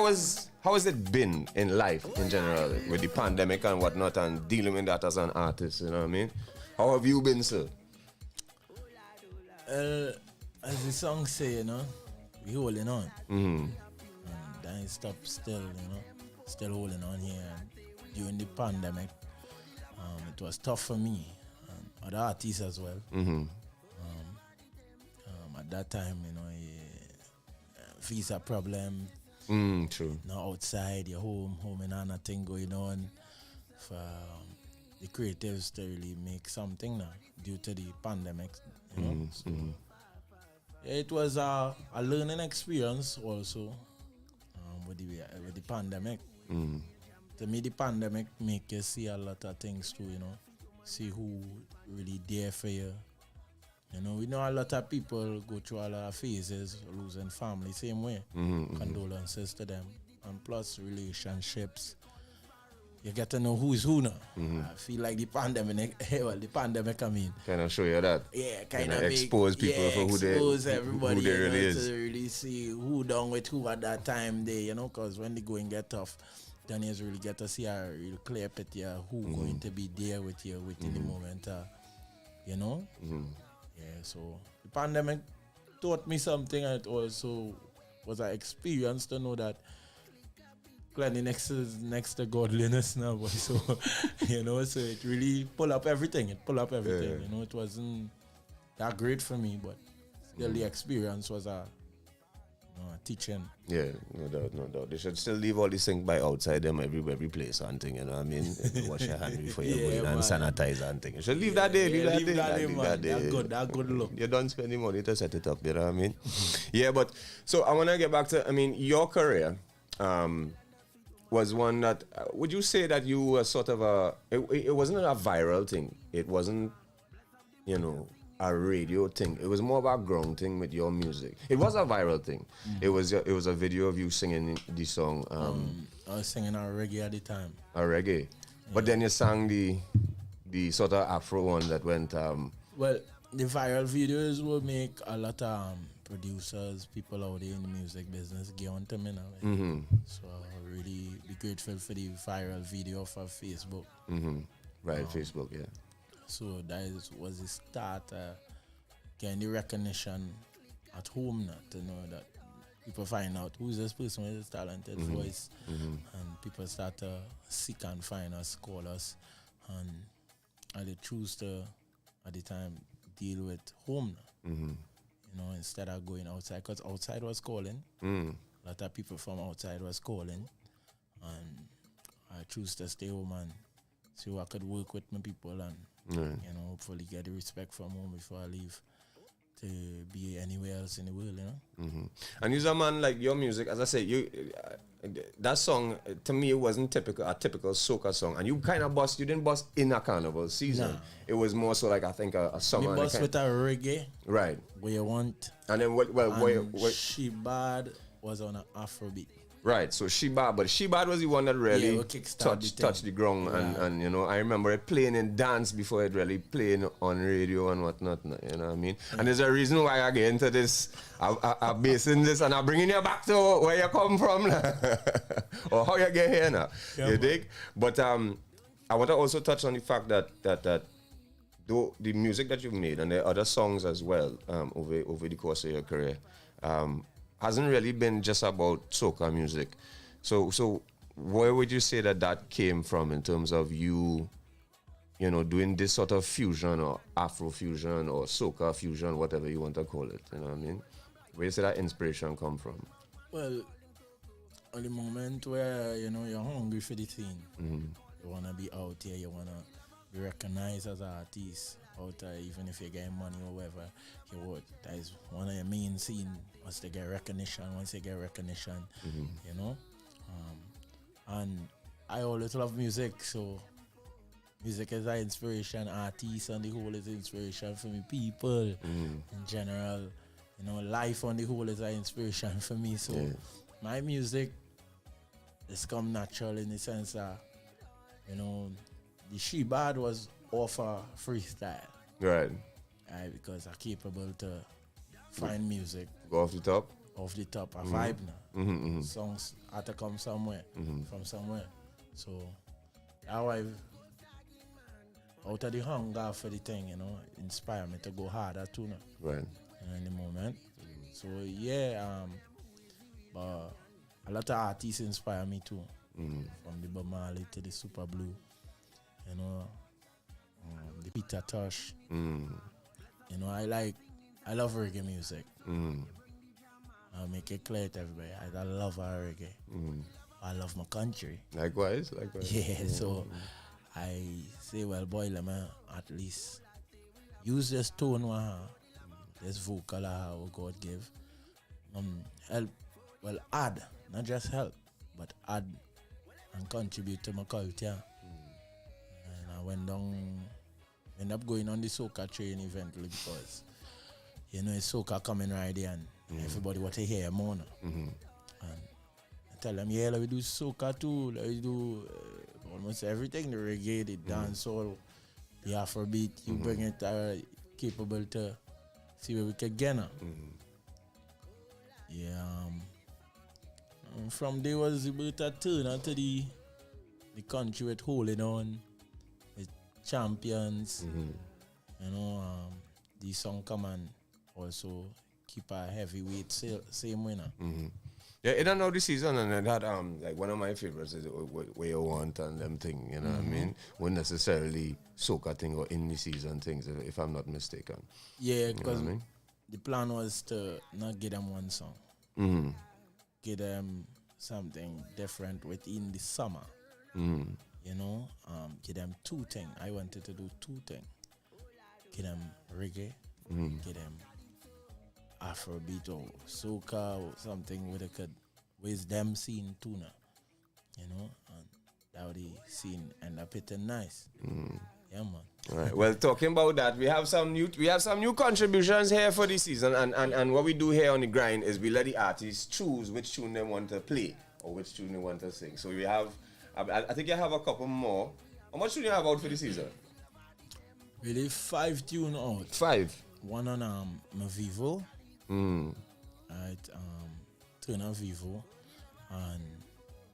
has it been in life in general with the pandemic and whatnot and dealing with that as an artist, you know what I mean? How have you been, sir? As the song say, you know, we holding on. Mm-hmm. And don't stop still, you know. still holding on here. And during the pandemic, it was tough for me and other artists as well. At that time, visa problem. True. Now outside, your home and nothing going on for the creatives to really make something now due to the pandemic. It was a learning experience also with the pandemic. To me, the pandemic make you see a lot of things too, see who really there for you. We know a lot of people go through a lot of phases, losing family, same way. Condolences to them. And plus relationships. You get to know who is who now. I feel like the pandemic, kind of show you that. Yeah, kind of expose people for who everybody, who they really is. To really see who done with who at that time there, because when the going get tough, then you really get to see a real clear picture who going to be there with you within the moment, Yeah, so the pandemic taught me something, and it also was an experience to know that cleanliness is next to godliness now, boy. So, so it really pull up everything. Yeah. It wasn't that great for me, but still the experience was a teaching. Yeah, no doubt. They should still leave all these things by outside them every place and thing, wash your hands before you go in and sanitize and thing. You should leave that day, leave that day. That good look. You don't spend the money to set it up, you know what I mean? Yeah, but so I want to get back to, your career was one that, would you say that you were sort of it wasn't a viral thing. It wasn't, a radio thing. It was more of a ground thing with your music. It was a viral thing. It was a video of you singing the song. I was singing a reggae at the time. A reggae, yeah. But then you sang the sort of Afro one that went. Well, the viral videos will make a lot of producers, people out there in the music business get on to me now. So I really be grateful for the viral video for Facebook. Right, Facebook, yeah. So that was the start, getting the recognition at home now, to know that people find out who's this person with this talented voice, and people start to seek and find us, call us, and they choose to, at the time, deal with home now, instead of going outside, because outside was calling. A lot of people from outside was calling, and I choose to stay home and see how I could work with my people and hopefully get the respect from home before I leave to be anywhere else in the world, And you're a man, like your music, as I say, that song to me it wasn't a typical soca song, and you kind of you didn't bust in a carnival season. Nah. It was more so like I think a summer. You bust with a reggae, right? Where you want, and then what? She Bad was on an Afrobeat. Right, so She Bad was the one that really touched the ground, and I remember it playing in dance before it really playing on radio and whatnot, you know what I mean? And there's a reason why I get into this, I'm basing this and I'm bringing you back to where you come from, or how you get here now, you dig? But I want to also touch on the fact that though the music that you've made and the other songs as well over the course of your career, hasn't really been just about soca music. So where would you say that came from in terms of you doing this sort of fusion or Afro fusion or soca fusion, whatever you want to call it, you know what I mean? Where do you say that inspiration come from? Well, at the moment where, you're hungry for the thing, you want to be out here, you want to be recognized as an artist out there, even if you get money or whatever, that is one of the main scene. Once you get recognition, and I always love music, so music is an inspiration, artists on the whole is inspiration for me, people in general, life on the whole is an inspiration for me, so my music has come natural in the sense that, the She Bad was off a freestyle. Right. Because I'm capable to find music. Go off the top? Off the top, a vibe now. Songs had to come somewhere, from somewhere. So, how out of the hunger for the thing, inspire me to go harder too now. Right. In the moment. So, but a lot of artists inspire me too. from the Bob Marley to the Super Blue, you know, the Peter Tosh. You know, I love reggae music. I'll make it clear to everybody. I love our reggae. I love my country. Likewise. Yeah, so I say, well, boy, let me at least use this tone, this vocal how God give. Help, well, add, not just help, but add and contribute to my culture. And I end up going on the soca train eventually because, you know, it's soca coming right there and everybody want to hear more now. And I tell them, yeah, let me do soca too, let me do almost everything, the reggae, the dancehall, the Afrobeat, you bring it capable to see where we can get now. Yeah, from there was about a turn onto the country with holding on, with champions, you know, the song come and also keep a heavyweight same winner. Yeah, it don't know the season, and that like one of my favorites is Where You Want and them thing, you know what I mean? Wouldn't necessarily soca thing or in the season things, if I'm not mistaken. Yeah, because the plan was to not give them one song, give them something different within the summer. You know, give them two things. I wanted to do two things. Give them reggae, give them Afrobeat or soca or something where they could with them scene tuna, you know, and that would the scene end up hitting nice. Yeah, man. All right. Well, talking about that, we have some new contributions here for this season, and what we do here on the grind is we let the artists choose which tune they want to play or which tune they want to sing. So we have, I think you have a couple more. How much tune you have out for the season? Really, 5 tune out. 5. One on my Vivo. Right, Turner Vivo, and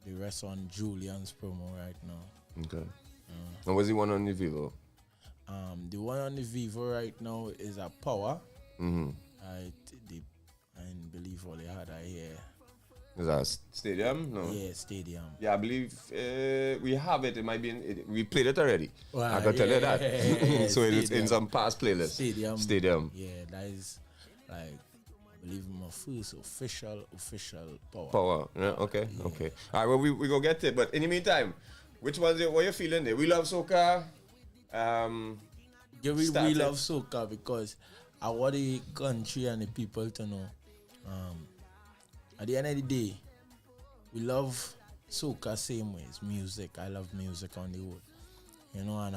the rest on Julian's promo right now. Okay. And what's the one on the Vivo? The one on the Vivo right now is a Power. I believe all they had here. Is that Stadium? No. Yeah, Stadium. Yeah, I believe we have it. It might be we played it already. Well, I can tell you that. Yeah, so it's in some past playlists. Stadium. Yeah, that is like, I believe my first official Power. Power. Yeah, okay. All right, well, we go get it. But in the meantime, which ones, what you feeling there? We Love Soca. Yeah, we love soca because I want the country and the people to know. At the end of the day, we love soca same way. It's music. I love music on the whole. You know, and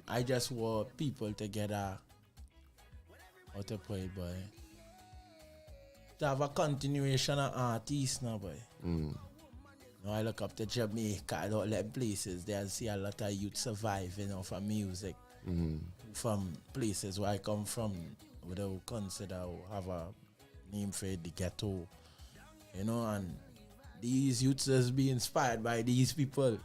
I just want people together. How to put it, boy? To have a continuation of artists now, boy. Now I look up to Jamaica, all them places. There I see a lot of youth surviving off of music. From places where I come from, where they consider have a name for the ghetto. You know, and these youths just be inspired by these people.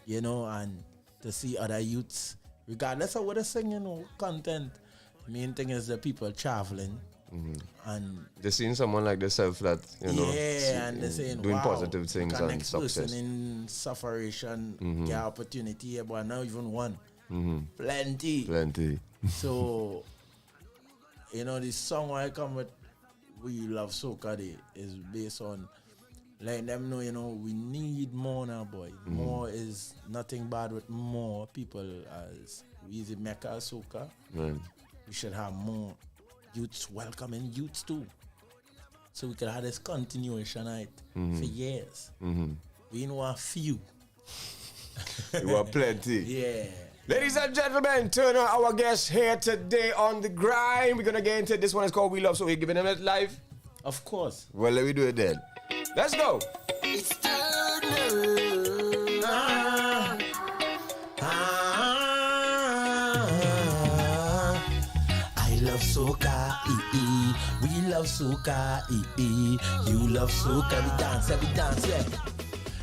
You know, and to see other youths, regardless of what they're singing or content, the main thing is the people traveling. And they're seeing someone like themselves that, you know, and they're saying, doing wow, positive things and next success. Person in sufferation get opportunity here, but not even one. Plenty. So, you know, this song I come with, We Love Soca Day, is based on letting them know, you know, we need more now, boy. More is nothing bad with more people, as we use the Mecca Soca. We should have more youths, welcoming youths too. So we could have this continuation night for years. We know a few. You want plenty. Yeah. Ladies and gentlemen, turn on our guest here today on the grind. We're gonna get into this one. It's called We Love, so we're giving them it live. Of course. Well, let me do it then. Let's go. It's Turner. I love soca, we love soca, you love soca, we dance, yeah.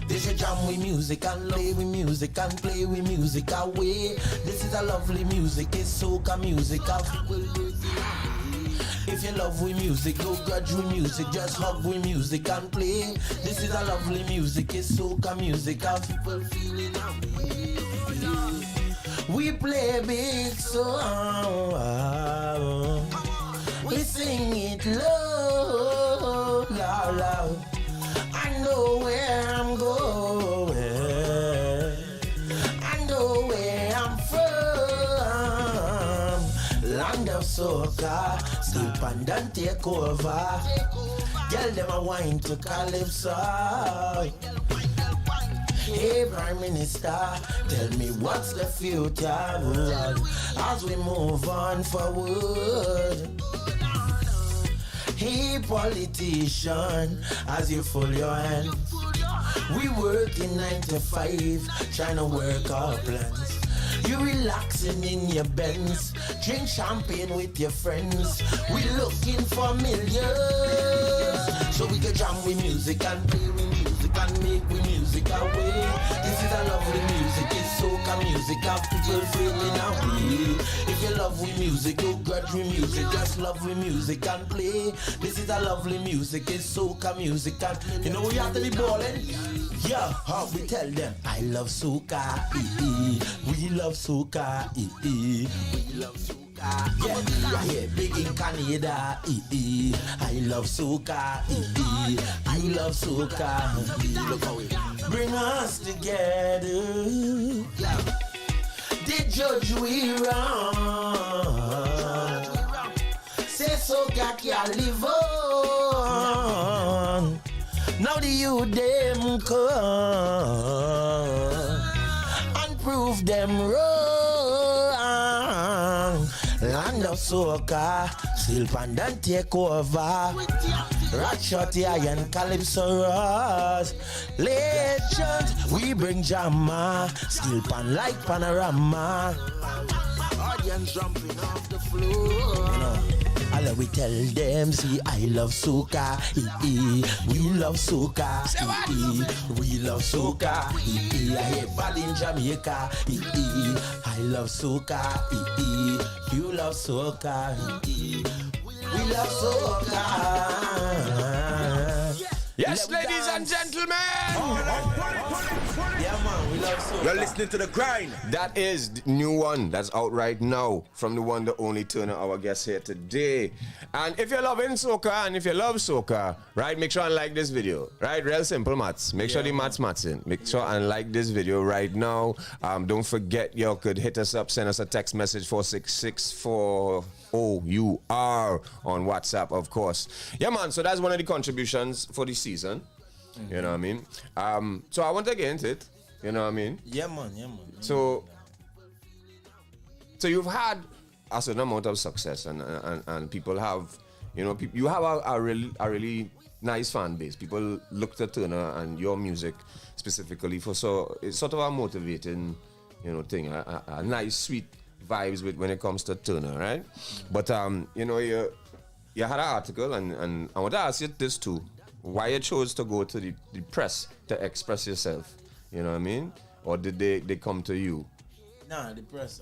This is jam with music and play with music and play with music away. This is a lovely music, it's soca music. If you love with music, no grudge with music, just hug with music and play. This is a lovely music, it's soca music, how people feeling happy. We play big song, we sing it low, loud, loud. I know where I'm going, I know where I'm from. Land of soca, sleep and then take over. Girl, them a wine to calypso. Hey, Prime Minister, tell me what's the future as we move on forward. Hey, politician, as you fold your hand, we working 9 to 5, trying to work our plans. You relaxing in your Benz, drink champagne with your friends. We looking for millions, so we can jam with music and play with music and make with music away. This is a lovely music, it's soca music, have people feeling happy. If you love with music, you grudge with music, just love with music and play. This is a lovely music, it's soca music, and you know we have to be ballin'. Yeah, how we tell them, I love soca, we love soca, we love soca. Yeah, yeah, big in Canada, I love soca, you love soca. Look how it bring us together. They judge we wrong, say soca can't live on. Now the youth them come and prove them wrong. Land of soca, still pan and take over. Rock shorty and calypso Ross. Legends, we bring drama, still pan like panorama. Audience jumping off the floor. You know. All we tell them, see, I love soca, we love soca, we love soca, I hear bad in Jamaica, I love soca, you love soca, we love soca. Yes, ladies and gentlemen. Yeah, man, we love soca. You're listening to The Grind. That is the new one that's out right now from the one, the only Turner, our guest here today. And if you're loving soca and if you love soca, right, make sure and like this video, right? Real simple maths. Make sure the maths in. Make sure and like this video right now. Don't forget, you could hit us up, send us a text message 4664 O.U.R. on WhatsApp, of course. Yeah, man, so that's one of the contributions for the season. Mm-hmm. You know what I mean? So I want to get into it. You know what I mean? Yeah, man. So you've had a certain amount of success and people have, you know, you have a really nice fan base. People look to Turner and your music specifically so it's sort of a motivating, you know, thing, a nice, sweet vibes with when it comes to Turner, right? But you know, you had an article and I want to ask you this too. Why you chose to go to the press to express yourself? You know what I mean? Or did they come to you? Nah, the press,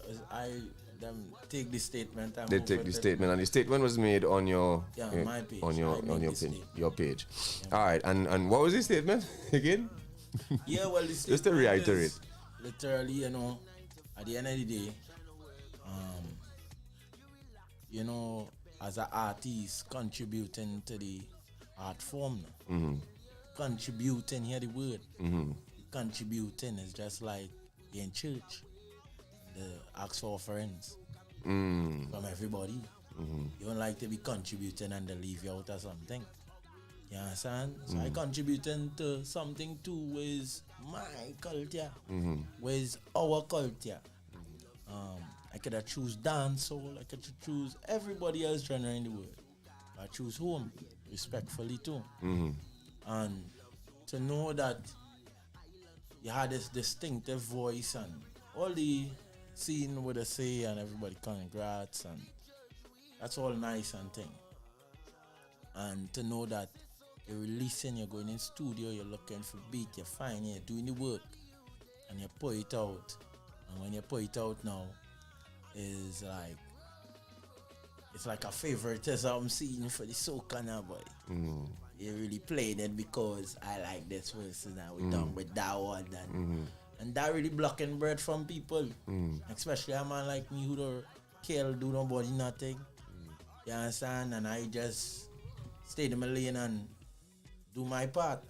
them take the statement. They take the statement, and the statement was made on your my page. On your page. Yeah. All right, and what was the statement again? Yeah, well, the just to reiterate. Literally, you know, at the end of the day, you know, as an artist contributing to the art form, contributing, hear the word. Contributing is just like you're in church. They ask for offerings from everybody. You don't like to be contributing and they leave you out of something. You understand? So I contributing to something too with my culture, with our culture. I could have choose dancehall, I could choose everybody else genre in the world. I choose home, respectfully too. And to know that you had this distinctive voice and all the scene what they say and everybody congrats and that's all nice and thing. And to know that you're releasing, you're going in studio, you're looking for beat, you're fine, you're doing the work and you put it out. And when you put it out now, is like it's like a favoritism scene for the soca now, boy. You really playing it because I like this person now. We done with that one and that really blocking bread from people. Especially a man like me who don't kill, do nobody nothing. You understand? And I just stay in my lane and do my part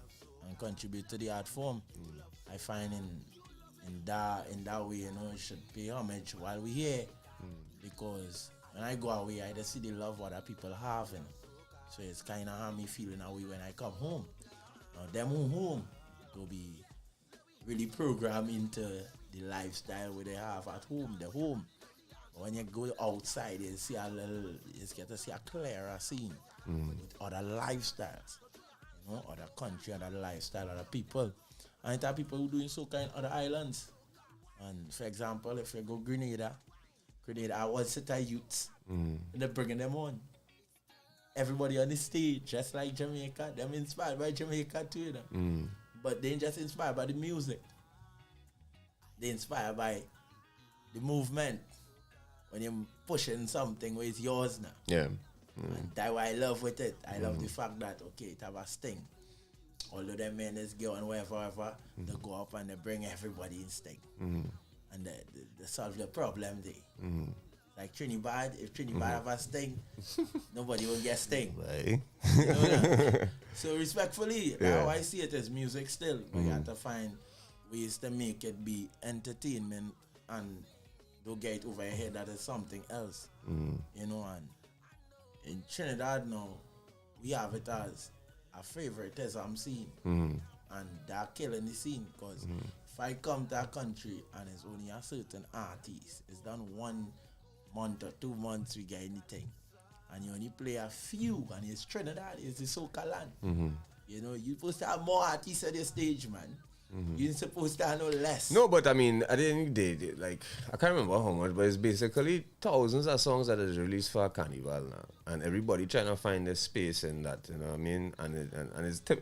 and contribute to the art form. I find in that way, you know, it should pay homage while we're here. Because when I go away, I just see the love other people have, and so it's kind of how me feeling away when I come home. Now them who home go be really programmed into the lifestyle where they have at home, the home. But when you go outside, you see you get to see a clearer scene with other lifestyles, you know, other country, other lifestyle, other people. And there are people who doing soca in other islands. And for example, if you go Grenada, I was set of youths, and they're bringing them on. Everybody on the stage, just like Jamaica, them inspired by Jamaica too, you know. But they ain't just inspired by the music. They inspired by the movement. When you're pushing something where it's yours now. Yeah. And that's what I love with it. I love the fact that, okay, it have a sting. Although them men is girl and whatever, they go up and they bring everybody in sting. And they solve the problem there. Like Trinidad, if Trinidad have a sting, nobody will get sting. Right. You know that? So respectfully, how I see it is music still, but you have to find ways to make it be entertainment and don't get it over your head that is something else. You know, and in Trinidad now, we have it as a favoritism scene. And they're killing the scene because if I come to a country and it's only a certain artist, it's done 1 month or 2 months we get anything. And you only play a few, and it's Trinidad, it's the soca land. You know, you're supposed to have more artists on the stage, man. You're supposed to have no less. No, but I mean, at the end of the day, like, I can't remember how much, but it's basically thousands of songs that is released for a carnival now. And everybody trying to find their space in that, you know what I mean? And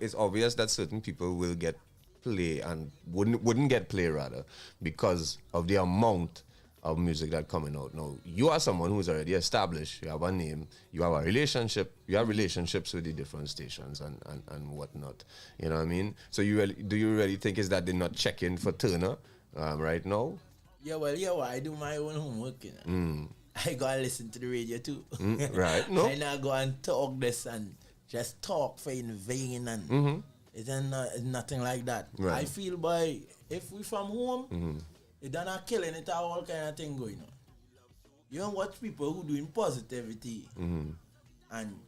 it's obvious that certain people will get play and wouldn't get play rather because of the amount of music that coming out. Now, you are someone who's already established, you have a name, you have a relationship, you have relationships with the different stations and whatnot. You know what I mean? So do you really think is that they're not checking for Turner right now? Yeah, I do my own homework, you know. I go and listen to the radio too. Right. No. I now go and talk this and just talk for in vain and it's nothing like that. Right. I feel by if we from home, it done not killing it all kind of thing going on. You don't watch people who doing positivity and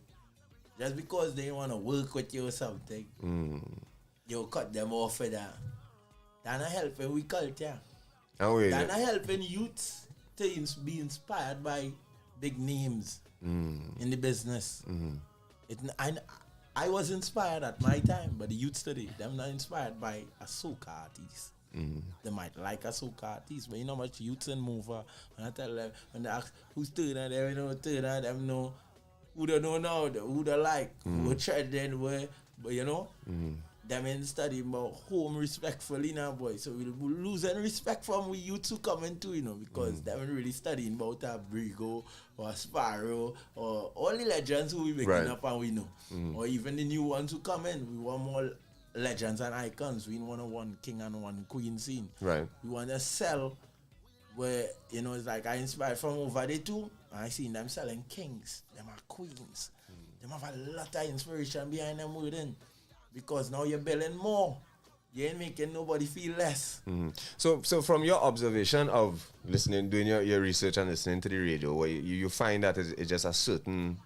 just because they want to work with you or something, you cut them off for that. That's not helping we culture. That's not helping youths to be inspired by big names in the business. I was inspired at my time, but the youths today, them not inspired by a soca artist. They might like a soca artist, but you know much youths and mover. And I tell them, when they ask who's Turner, they know Turner, them know who they know now, who they like, who tread then where, but you know, them in study about home respectfully now, boy. So we'll losing respect from we youths who come into, you know, because they haven't really studying about a Brigo or a Sparrow or all the legends who we waking up and we know. Or even the new ones who come in, we want more legends and icons. We want a one king and one queen scene. Right. We want to sell where, you know, it's like I inspired from over there too. And I seen them selling kings. Them are queens. Them have a lot of inspiration behind them within. Because now you're building more. You ain't making nobody feel less. So from your observation of listening, doing your research and listening to the radio, where you find that it's just a certain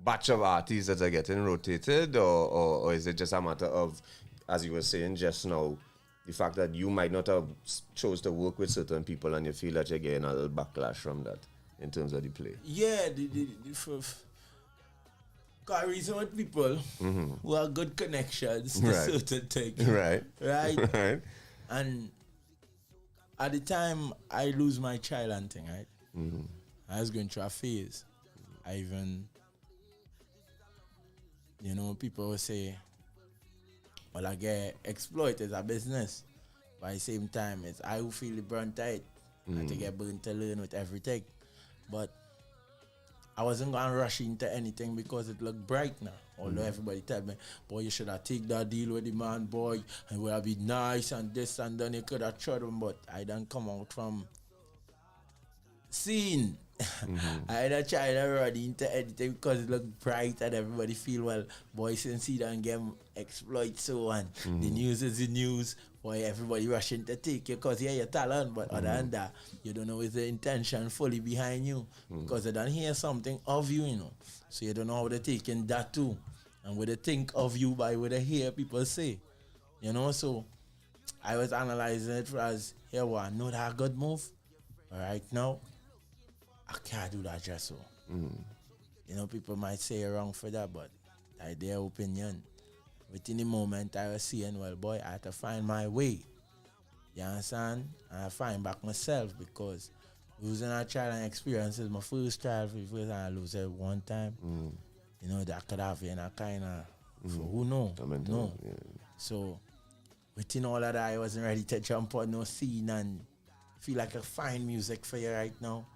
batch of artists that are getting rotated, or is it just a matter of, as you were saying just now, the fact that you might not have chose to work with certain people and you feel that you're getting a little backlash from that in terms of the play? Yeah, got reason with people who have good connections to certain things. Right. And at the time I lose my child and thing, right? I was going through a phase. I even, you know, people will say, well, I get exploited as a business. But at the same time, it's I who feel the burnt out. I to get burnt to learn with everything. But I wasn't going to rush into anything because it looked bright now. Although everybody tell me, boy, you should have take that deal with the man, boy, and we'll be nice and this and then you could have tried him, but I don't come out from scene. I don't try to run into anything because it looked bright and everybody feel, well, boy, since he don't get exploit so on. The news is the news. Boy, everybody rushing to take you because you're talent, but other than that, you don't know if the intention fully behind you because they don't hear something of you, you know. So you don't know how they're taking that too. And what they think of you by what they hear people say. You know, so I was analyzing it as, here, I know that a good move. But right now, I can't do that just so. You know, people might say you're wrong for that, but that's their opinion. Within the moment, I was saying, well, boy, I had to find my way. You understand? And I find back myself because losing a child and experience is my first child. For the first time I lose it one time. You know, that could have been a kind of, who know? No. Yeah. So, within all of that, I wasn't ready to jump on no scene and feel like I find music for you right now.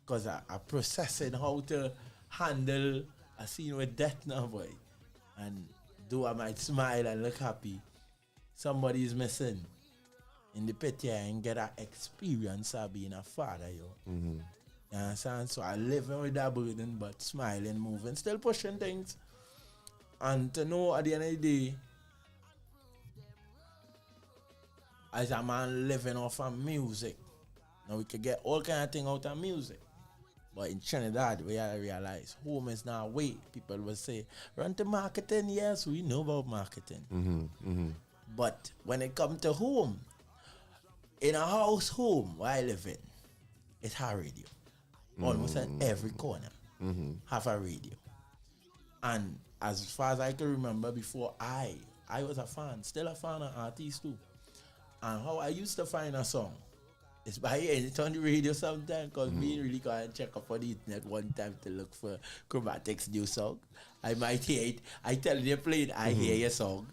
Because I processing how to handle a scene with death now, boy. And though I might smile and look happy, somebody is missing. In the pit here, and get that experience of being a father, yo. You understand? So I live with that burden, but smiling, moving, still pushing things. And to know at the end of the day, as a man living off of music, now we can get all kind of things out of music. But in Trinidad, we have to realize home is not way. People will say, run to marketing. Yes, we know about marketing. But when it comes to home, in a house home where I live in, it's a radio. Almost at every corner have a radio. And as far as I can remember, before I was a fan, still a fan of artists too. And how I used to find a song, it's by hearing it on the radio sometimes, because me really can't check up on the internet one time to look for Chromatic's new song. I might hear it. I tell you, play it, I hear your song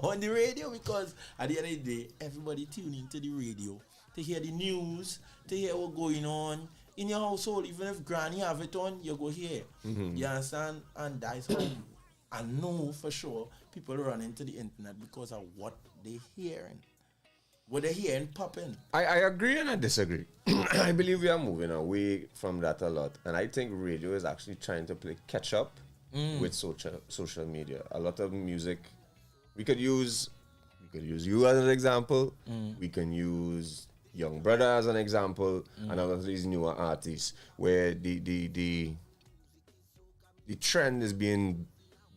on the radio, because at the end of the day, everybody tune into the radio to hear the news, to hear what's going on in your household. Even if granny have it on, you go hear. You understand? And that's how I know for sure people run into the internet because of what they're hearing. What they're hearing popping. I agree and I disagree. I believe we are moving away from that a lot. And I think radio is actually trying to play catch up with social media. A lot of music, we could use you as an example. We can use Young Brother as an example, and a lot of these newer artists where the trend is being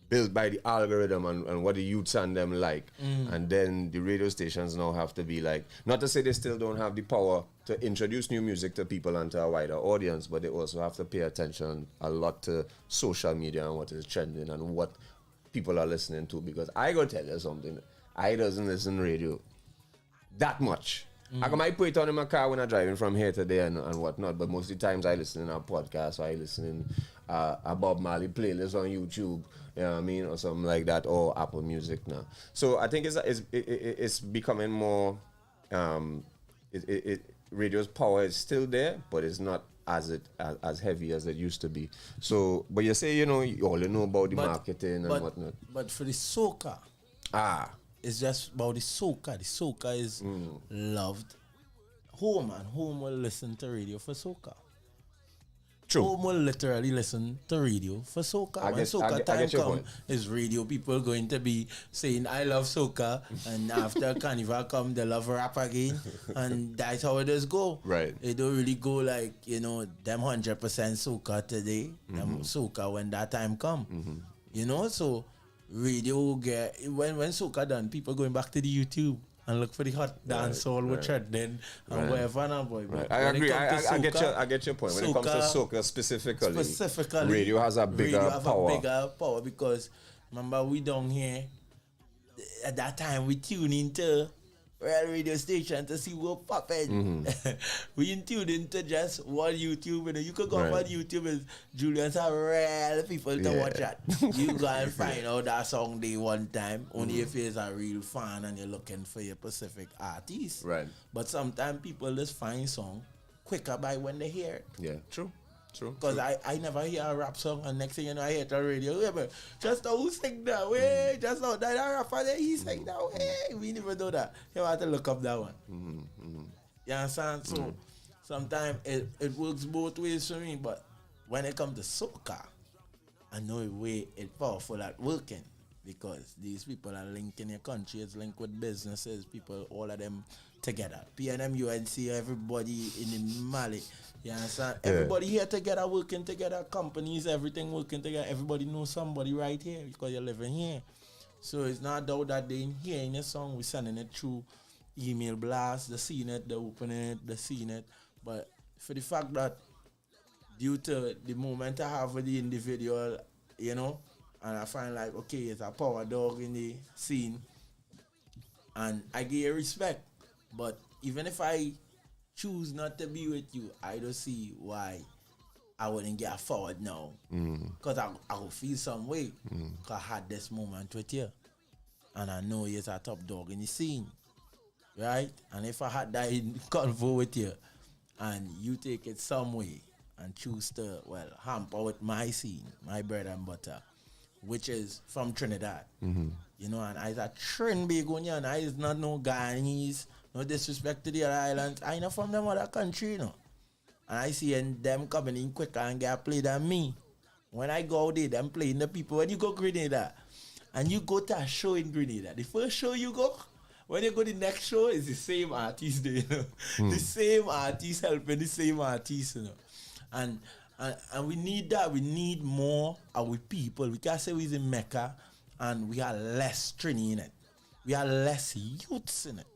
built by the algorithm and what the youths and them like. And then the radio stations now have to be like, not to say they still don't have the power to introduce new music to people and to a wider audience, but they also have to pay attention a lot to social media and what is trending and what people are listening to. Because I gotta tell you something, I doesn't listen radio that much. I might put it on in my car when I'm driving from here to there and whatnot, but most of the times I listen in a podcast or I listen in a Bob Marley playlist on YouTube, you know what I mean, or something like that, or Apple Music now. So I think it's becoming more, radio's power is still there, but it's not as heavy as it used to be. So, but you say, you know about the marketing and whatnot. But for the soca, it's just about the soca. The soca is loved. Home will listen to radio for soca. True. Home will literally listen to radio for soca. When soca time comes, is radio people going to be saying, I love soca, and after Carnival come, they love rap again, and that's how it does go. Right. It don't really go like, them 100% soca today, them soca when that time come. So radio get, when soca done, people going back to the YouTube and look for the hot dance hall with trending and whatever now, boy. Right. I agree. I get your point. When it comes to soca specifically, radio has a bigger power. Because remember we down here at that time we tune into real radio station to see what popping. We ain't tuned into just one YouTube. You could go on YouTube and Julian's have real people to watch that. You go and find out that song day one time. Only if you're a real fan and you're looking for your specific artist. Right. But sometimes people just find song quicker by when they hear it. Yeah, true. True. Because I never hear a rap song, and next thing you know, I hear it on radio. Yeah, but just now who sing that way? Just now that rapper there, he sing that way. We never know that. You have to look up that one. You understand? So sometimes it works both ways for me, but when it comes to soca, I know a way it's powerful at working, because these people are linked in your country, it's linked with businesses, people, all of them together. PNM, UNC, everybody in the Mali. You understand? Yeah. Everybody here together, working together, companies, everything working together. Everybody knows somebody right here because you're living here. So it's not doubt that they hearing a song, we're sending it through email blast, they seeing it, they opening it, they seeing it. But for the fact that due to the moment I have with the individual, you know, and I find like, okay, it's a power dog in the scene, and I give you respect. But even if I choose not to be with you, I don't see why I wouldn't get forward now. Because I will feel some way. Because I had this moment with you. And I know you're a top dog in the scene. Right? And if I had that convo with you, and you take it some way, and choose to, well, hamper with my scene, my bread and butter, which is from Trinidad. You know, and I's a Trin Begonian, I is not no Guyanese. No disrespect to the other islands. I know from them other country, you know. And I see them coming in quicker and get played than me. When I go out there, them playing the people. When you go Grenada, and you go to a show in Grenada, the first show you go, when you go to the next show, it's the same artist there, you know. The same artist helping the same artist, you know. And we need that. We need more our people. We can't say we're in Mecca and we are less Trini in it. We are less youths in it.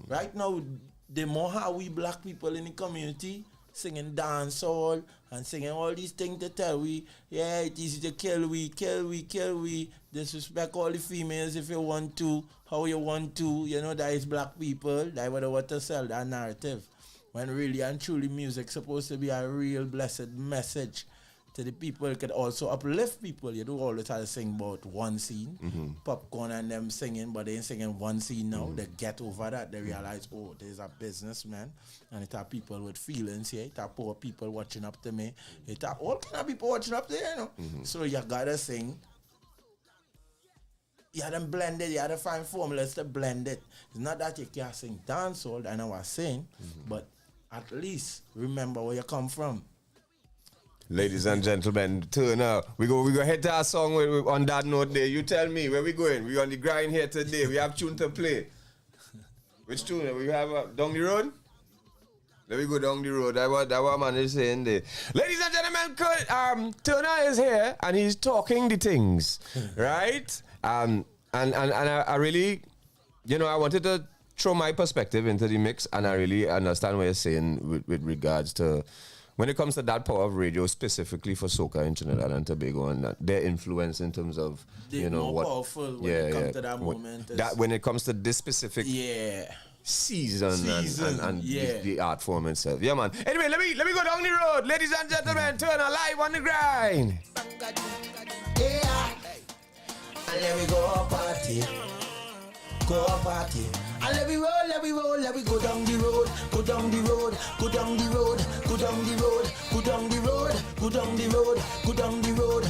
Right now, the more how we black people in the community singing dancehall and singing all these things to tell we, yeah, it is to kill we, disrespect all the females if you want to, how you want to, you know, that is black people, that what they want to sell, that narrative. When really and truly music supposed to be a real blessed message to the people. It could also uplift people. You do always have to sing about one scene. Popcorn and them singing, but they ain't singing one scene now. They get over that. They realize, oh, there's a businessman, and it have people with feelings here. It have poor people watching up to me. It have all kind of people watching up there, you know. So you gotta sing. You have them blended. You have to find formulas to blend it. It's not that you can't sing dancehall, I know what I'm saying, but at least remember where you come from. Ladies and gentlemen, turn up. We go head to our song on that note there. You tell me where we going. We on the grind here today. We have tune to play. Which tune? We have down the road? Let me go down the road. That what man is saying there. Ladies and gentlemen, Turner is here and he's talking the things, right? And I really, you know, I wanted to throw my perspective into the mix, and I really understand what you're saying with regards to when it comes to that power of radio, specifically for soca in Trinidad and Tobago, and their influence in terms of, you know, more powerful when it comes to that moment. That when it comes to this specific season and the art form itself. Yeah, man. Anyway, let me go down the road. Ladies and gentlemen, turn alive on the grind. Yeah. And let me go party. Go party. And let me roll, let me go down the road, go down the road, go down the road, go down the road, go down the road, go down the road, go down the road.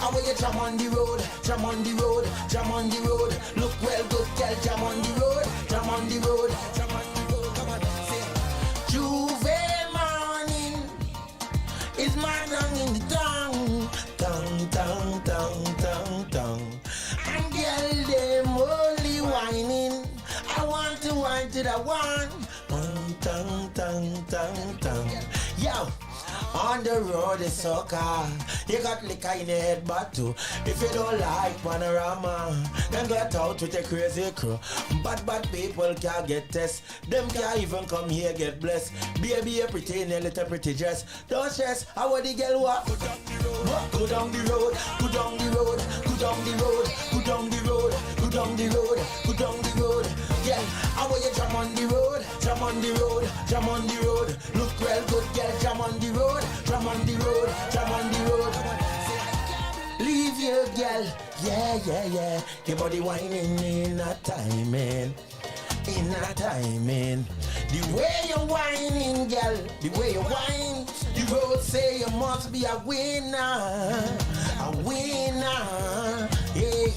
How will you jam on the road, jam on the road, jam on the road. Look well good, girl, jam on the road, jam on the road, jam on the road. Come on, say. Juve morning is my song in the tongue, tongue, tongue, tongue, tongue, tongue. And girl, them only whining. I want to wine to the one. Tongue, tongue, tongue, tongue. Yo, on the road is soca. You got liquor in your head, but too. If you don't like panorama, then get out with a crazy crew. Bad people can't get test. Them can't even come here get blessed. Baby, a pretty in a little pretty dress. Don't stress, how would the girl walk? Go down the road, go down the road, go down the road, go down the road, go down the road, go down the road, go down the road. Yeah, how will you jam on the road, jam on the road, jam on the road. Look well good, girl, jam on the road, jam on the road, jam on the road. Leave your girl, yeah. Your body whining in a timing. in a timing. The way you're whining, girl, the way you whine, the road say you must be a winner, yeah.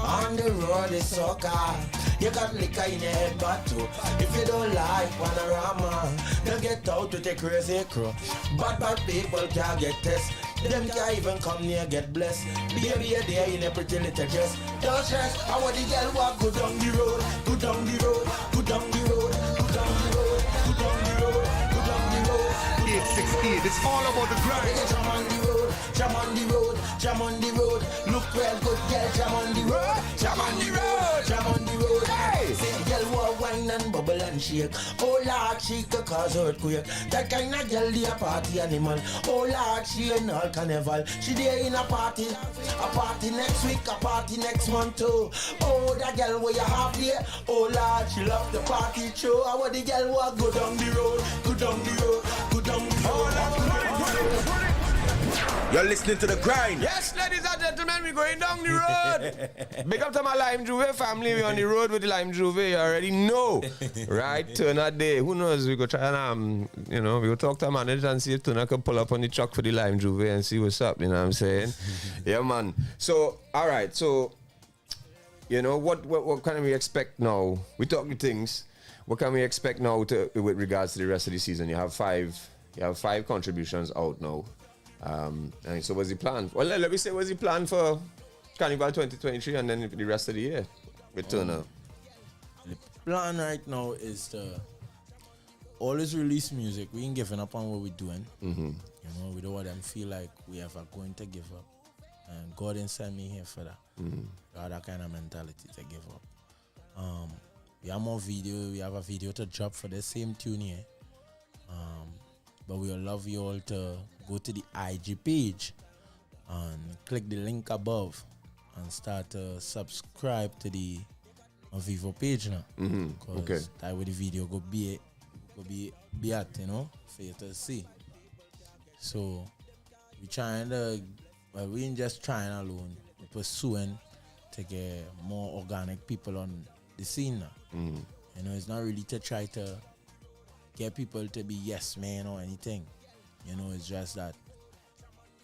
On the road is soccer. You got liquor in your head, but too. If you don't like panorama, don't get out to take crazy crow. Bad people can't get test. Them can't even come near get blessed. Baby, you're there in a pretty little dress. Don't stress, I want the girl walk go down the road, go down the road, go down the road, go down the road, go down the road, go down the road. 868, it's all about the grind. Jam on the road, jam on the road, jam on the road. Look well, good girl, jam on the road, jam on the road, jam on the road. Hey, say girl will wine and bubble and shake. Oh Lord, she could cause earthquake. That kind of girl, the a party animal. Oh Lord, she ain't all carnival. She there in a party next week, a party next month too. Oh, that girl where you have there. Oh Lord, she love the party show. I want the girl walk go down the road, go down the road, go down the road. You're listening to the grind. Yes, ladies and gentlemen, we're going down the road. Big up to my Lime Juve family. We're on the road with the Lime Juve. You already know. Right? Turner Day. Who knows? We go try and, we go talk to our manager and see if Turner can pull up on the truck for the Lime Juve and see what's up. You know what I'm saying? Yeah, man. So, all right. So, what can we expect now? We talking things. What can we expect now with regards to the rest of the season? You have five contributions out now. And so what's the plan? Well, let me say what's the plan for Carnival 2023 and then the rest of the year with Turner? The plan right now is to always release music. We ain't giving up on what we're doing. Mm-hmm. We don't want them feel like we ever going to give up. And God didn't send me here for that. Mm-hmm. Got that kind of mentality to give up. We have more video. We have a video to drop for the same tune here. But we will love you all to go to the IG page and click the link above and start to subscribe to the Vivo page now. Mm-hmm. Okay. That way the video go be at, for you to see. So we ain't just trying alone. We're pursuing to get more organic people on the scene now. Mm-hmm. It's not really to try to get people to be yes man or anything. It's just that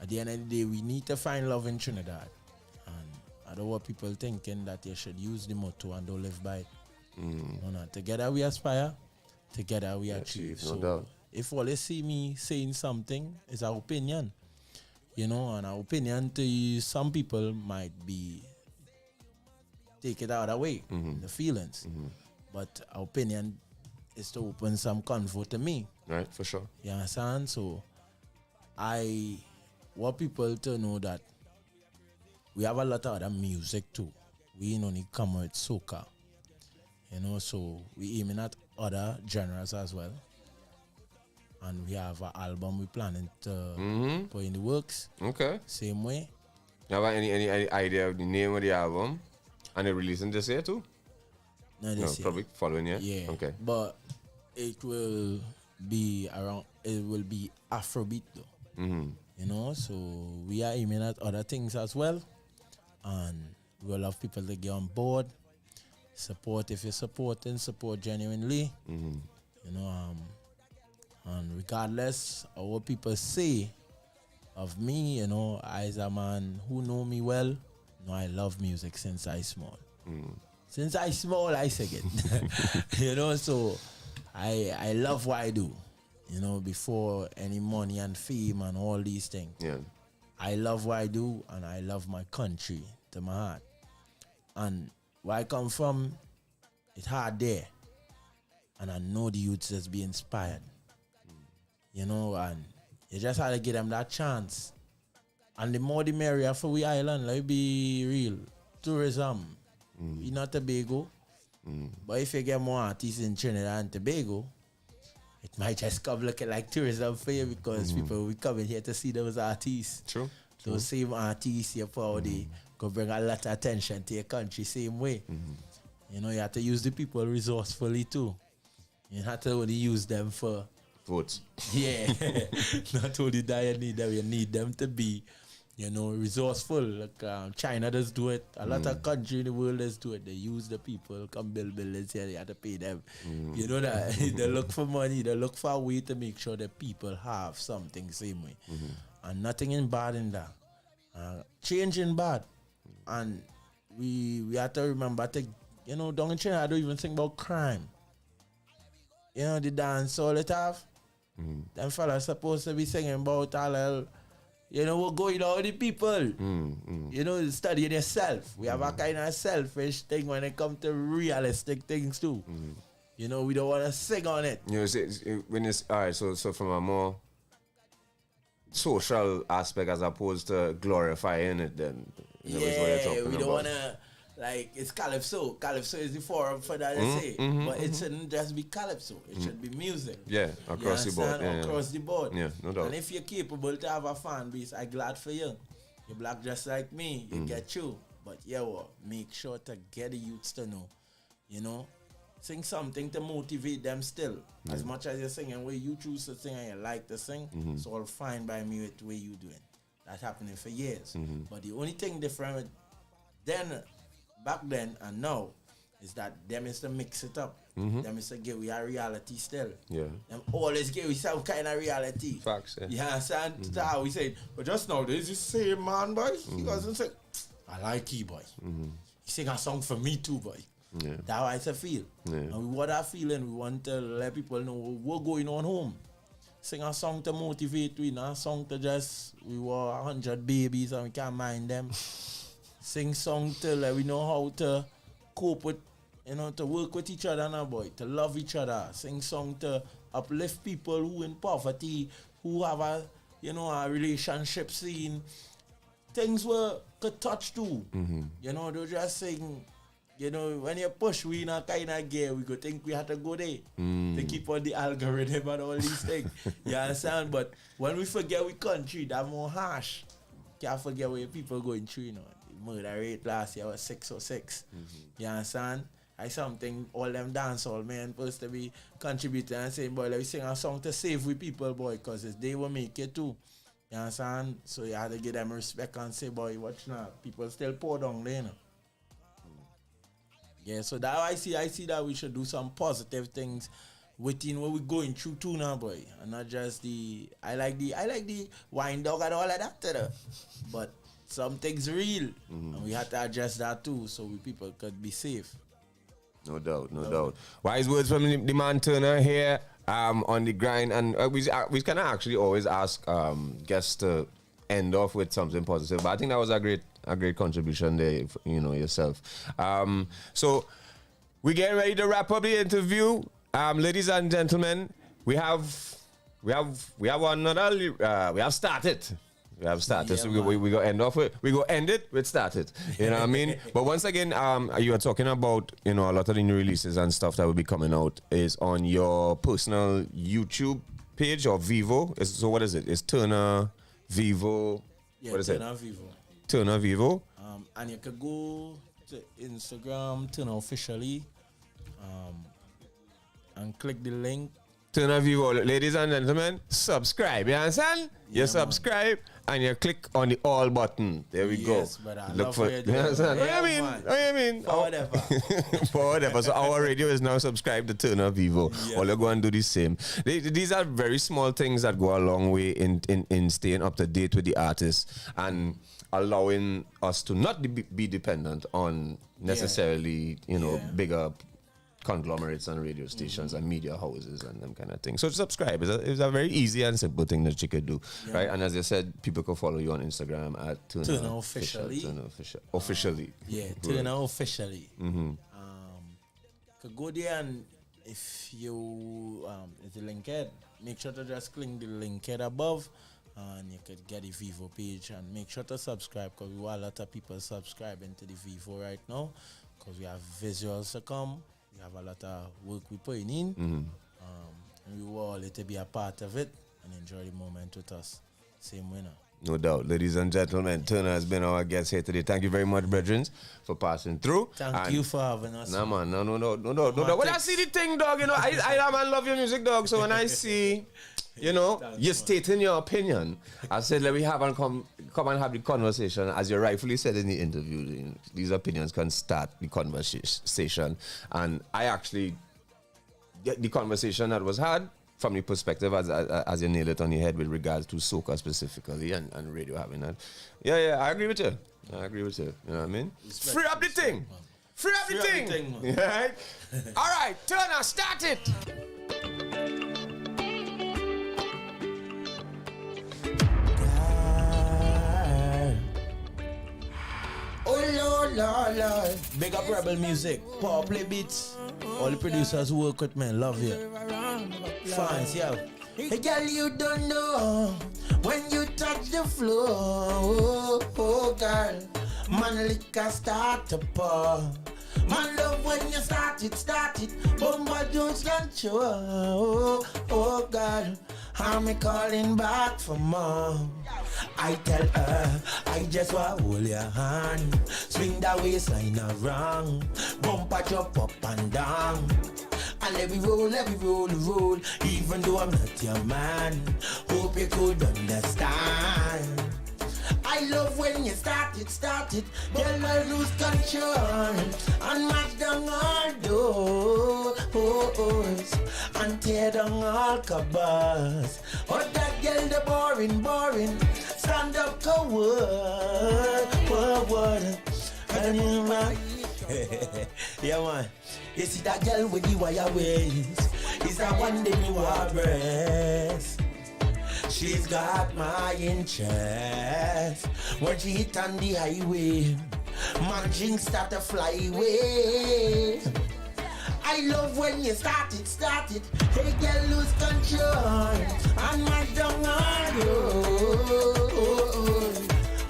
at the end of the day, we need to find love in Trinidad. And I don't want people thinking that they should use the motto and don't live by it. No. Together we aspire, together we achieve. No so doubt. if all they see me saying something, it's our opinion. And our opinion to some people might be take it out of the way, the feelings. Mm-hmm. But our opinion is to open some convo to me. Right, for sure. You understand? So I want people to know that we have a lot of other music too. We ain't only come with soca. So we aiming at other genres as well. And we have an album we planning to put in the works. Okay. Same way. You have any idea of the name of the album? And the releasing this year too? No, this year. Probably following year? Yeah. Okay. But it will be Afrobeat though. Mm-hmm. So we are aiming at other things as well. And we will love people to get on board. Support if you're supporting, support genuinely. Mm-hmm. And regardless of what people say of me, I as a man who know me well, I love music since I small. Since I small, I sing it. So I love what I do. Before any money and fame and all these things. Yeah. I love what I do and I love my country to my heart. And where I come from, it's hard there. And I know the youths just be inspired. And you just have to give them that chance. And the more the merrier for we island, let's be real. Tourism, we not Tobago. But if you get more artists in Trinidad and Tobago, it might just come looking like tourism for you because people will come in here to see those artists. True. Those same artists here for they could bring a lot of attention to your country same way. You have to use the people resourcefully too. You have to only use them for votes. Yeah. Not only that you need them to be you know, resourceful. Like China does do it. A lot of countries in the world does do it. They use the people, come build buildings here, they have to pay them. You know that they look for money, they look for a way to make sure that people have something same way. And nothing in bad in that. Change in bad. And we have to remember to, you know, down in China, I don't even think about crime. You know, the dance all it have. Them fellas supposed to be singing about all, you know, what going on with the people. You know, studying yourself. We have a kind of selfish thing when it comes to realistic things too. You know, we don't want to sing on it. You know, when it's all right. So from a more social aspect as opposed to glorifying it, then you know, is what you're talking we don't about. want to. Like, it's Calypso. Calypso is the forum for that to say. But it shouldn't just be Calypso. It should be music. Yeah, across the board. Across the board. Yeah, no doubt. And if you're capable to have a fan base, I'm glad for you. You're black just like me. You get you. But yeah, well, make sure to get the youths to know. You know? Sing something to motivate them still. As much as you're singing where you choose to sing and you like to sing, it's all fine by me with the way you doing. That's happening for years. But the only thing different with back then and now is that them is to mix it up. Them is to give we a reality still. Yeah. Them always give we some kind of reality. Facts. Yeah. You understand? That's how we say, but just now there's the same man, boy. He doesn't say, I like he, boy. He sing a song for me too, boy. Yeah. That's how I feel. Yeah. And what I feeling, we want to let people know what's going on home. Sing a song to motivate we, not a song to just, we were 100 babies and we can't mind them. Sing song till we know how to cope with, you know, to work with each other now, boy, to love each other. Sing song to uplift people who in poverty, who have a, you know, a relationship scene. Things we could touch too. You know, don't just sing, you know, when you push we in a kind of gear, we go think we have to go there to keep on the algorithm and all these things. You understand? But when we forget we country, that's more harsh. Can't forget where people going through, you know. Murder rate last year was 606. You understand? I something all them dancehall men supposed to be contributing and saying, boy, let me sing a song to save we people, boy, because they will make it too. You understand? So you have to give them respect and say, boy, watch now. People still pour down there, you know. Yeah, so that I see that we should do some positive things within what we're going through too now, boy. And not just I like the wine dog and all of that, you know. But something's real, and we have to adjust that too, so we people could be safe. No doubt. Wise words from the man Turner here on the grind, and we can actually always ask guests to end off with something positive. But I think that was a great contribution there, you know, yourself. So we're getting ready to wrap up the interview, ladies and gentlemen. We have started. We have started, Yeah, so we go end it with started. You know what I mean? But once again, you were talking about, you know, a lot of the new releases and stuff that will be coming out is on your personal YouTube page or Vivo. So what is it? It's Turner Vivo. Yeah, what is Turner it? Vivo. Turner Vivo. And you could go to Instagram, Turner Officially, and click the link. Turner Vivo, ladies and gentlemen, subscribe. You understand? You subscribe and you click on the all button. There we go. Yes, but I Look love for it. you understand? Yeah, What do you mean? For whatever. For whatever. So our radio is now subscribed to Turner Vivo. Yeah. All you go and do the same. These are very small things that go a long way in staying up to date with the artists and allowing us to not be dependent on necessarily, you know, bigger conglomerates and radio stations and media houses and them kind of things. So subscribe. It's a very easy and simple thing that you could do, right? And as I said, people can follow you on Instagram at Turner Officially. Turner Officially. Turner Officially. Could go there, and if you it's the link head, make sure to just click the link head above, and you could get the Vivo page, and make sure to subscribe, because we want a lot of people subscribing to the Vivo right now, because we have visuals to come. We have a lot of work we're putting in. And we want all to be a part of it and enjoy the moment with us. Same winner. No doubt. Ladies and gentlemen, Turner has been our guest here today. Thank you very much, brethren, for passing through. Thank you for having us. Nah, man. No. When I see the thing, dog, you know, I man love your music, dog. So when I see you know, you're stating your opinion. I said, let me have and come and have the conversation. As you rightfully said in the interview, you know, these opinions can start the conversation. And I actually get the conversation that was had from the perspective as you nailed it on your head with regards to soca specifically and radio having that. Yeah, I agree with you. You know what I mean? Free up the thing. Free up the thing. Yeah. All right, Turner, start it. Oh Lord. Big up Rebel Music, Power Play Beats. All the producers who work with me, love you. Fans, yo. Hey girl, you don't know when you touch the floor, oh girl, man liquor start to pour. Man love when you start it, bumper don't control, oh girl, I'm calling back for more. I tell her, I just want to hold your hand, swing that waistline around, bumper jump up and down. And let me roll, even though I'm not your man. Hope you could understand. I love when you start it. Girl, I lose control and match down all doors and tear down all cupboards. Oh, that girl, the boring. Stand up, what? And you man, yeah man. You see that girl with the wire waist, is that one day you are breast. She's got my interest. When she hit on the highway, man drinks start to fly away. I love when you start it. Hey girl, lose control and match down all road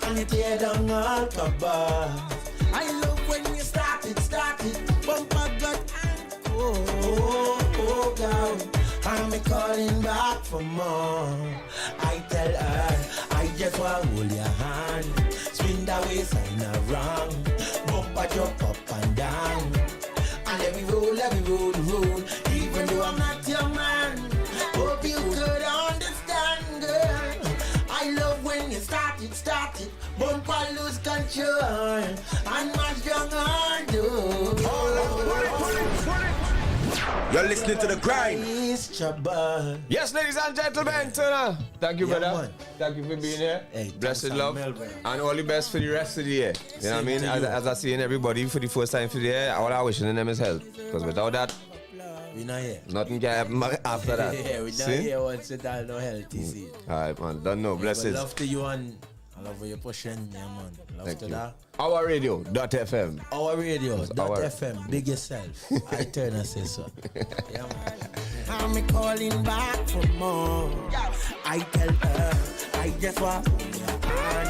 and you tear down all cupboards. I love when you start it. Bumper got oh girl, I'm calling back for more. I tell her, I just want to hold your hand, swing that waistline around, bumper jump up and down, and let me roll, even though I'm not your man. Hope you could understand, girl. I love when you start it, bumper lose control, and match down all doors. You're listening to The Grind. Yes, ladies and gentlemen, Turner. Thank you, brother. Man. Thank you for being here. Hey, blessed love. And all the best for the rest of the year. You know what I mean? As I see in everybody for the first time for the year, all I wish in them is health. Because without that, we not here. Nothing can happen after that. Yeah, we not here once it's all no health, you see. Alright, man. Don't know. Blessings. Love to you and I love where you're pushing, yeah, man. Love Thank to you. that. Our radio.fm. Our radio.fm. Big yourself. I turn and say so. Yeah, man. I'm calling back for more. I tell her, I just want to hold your hand,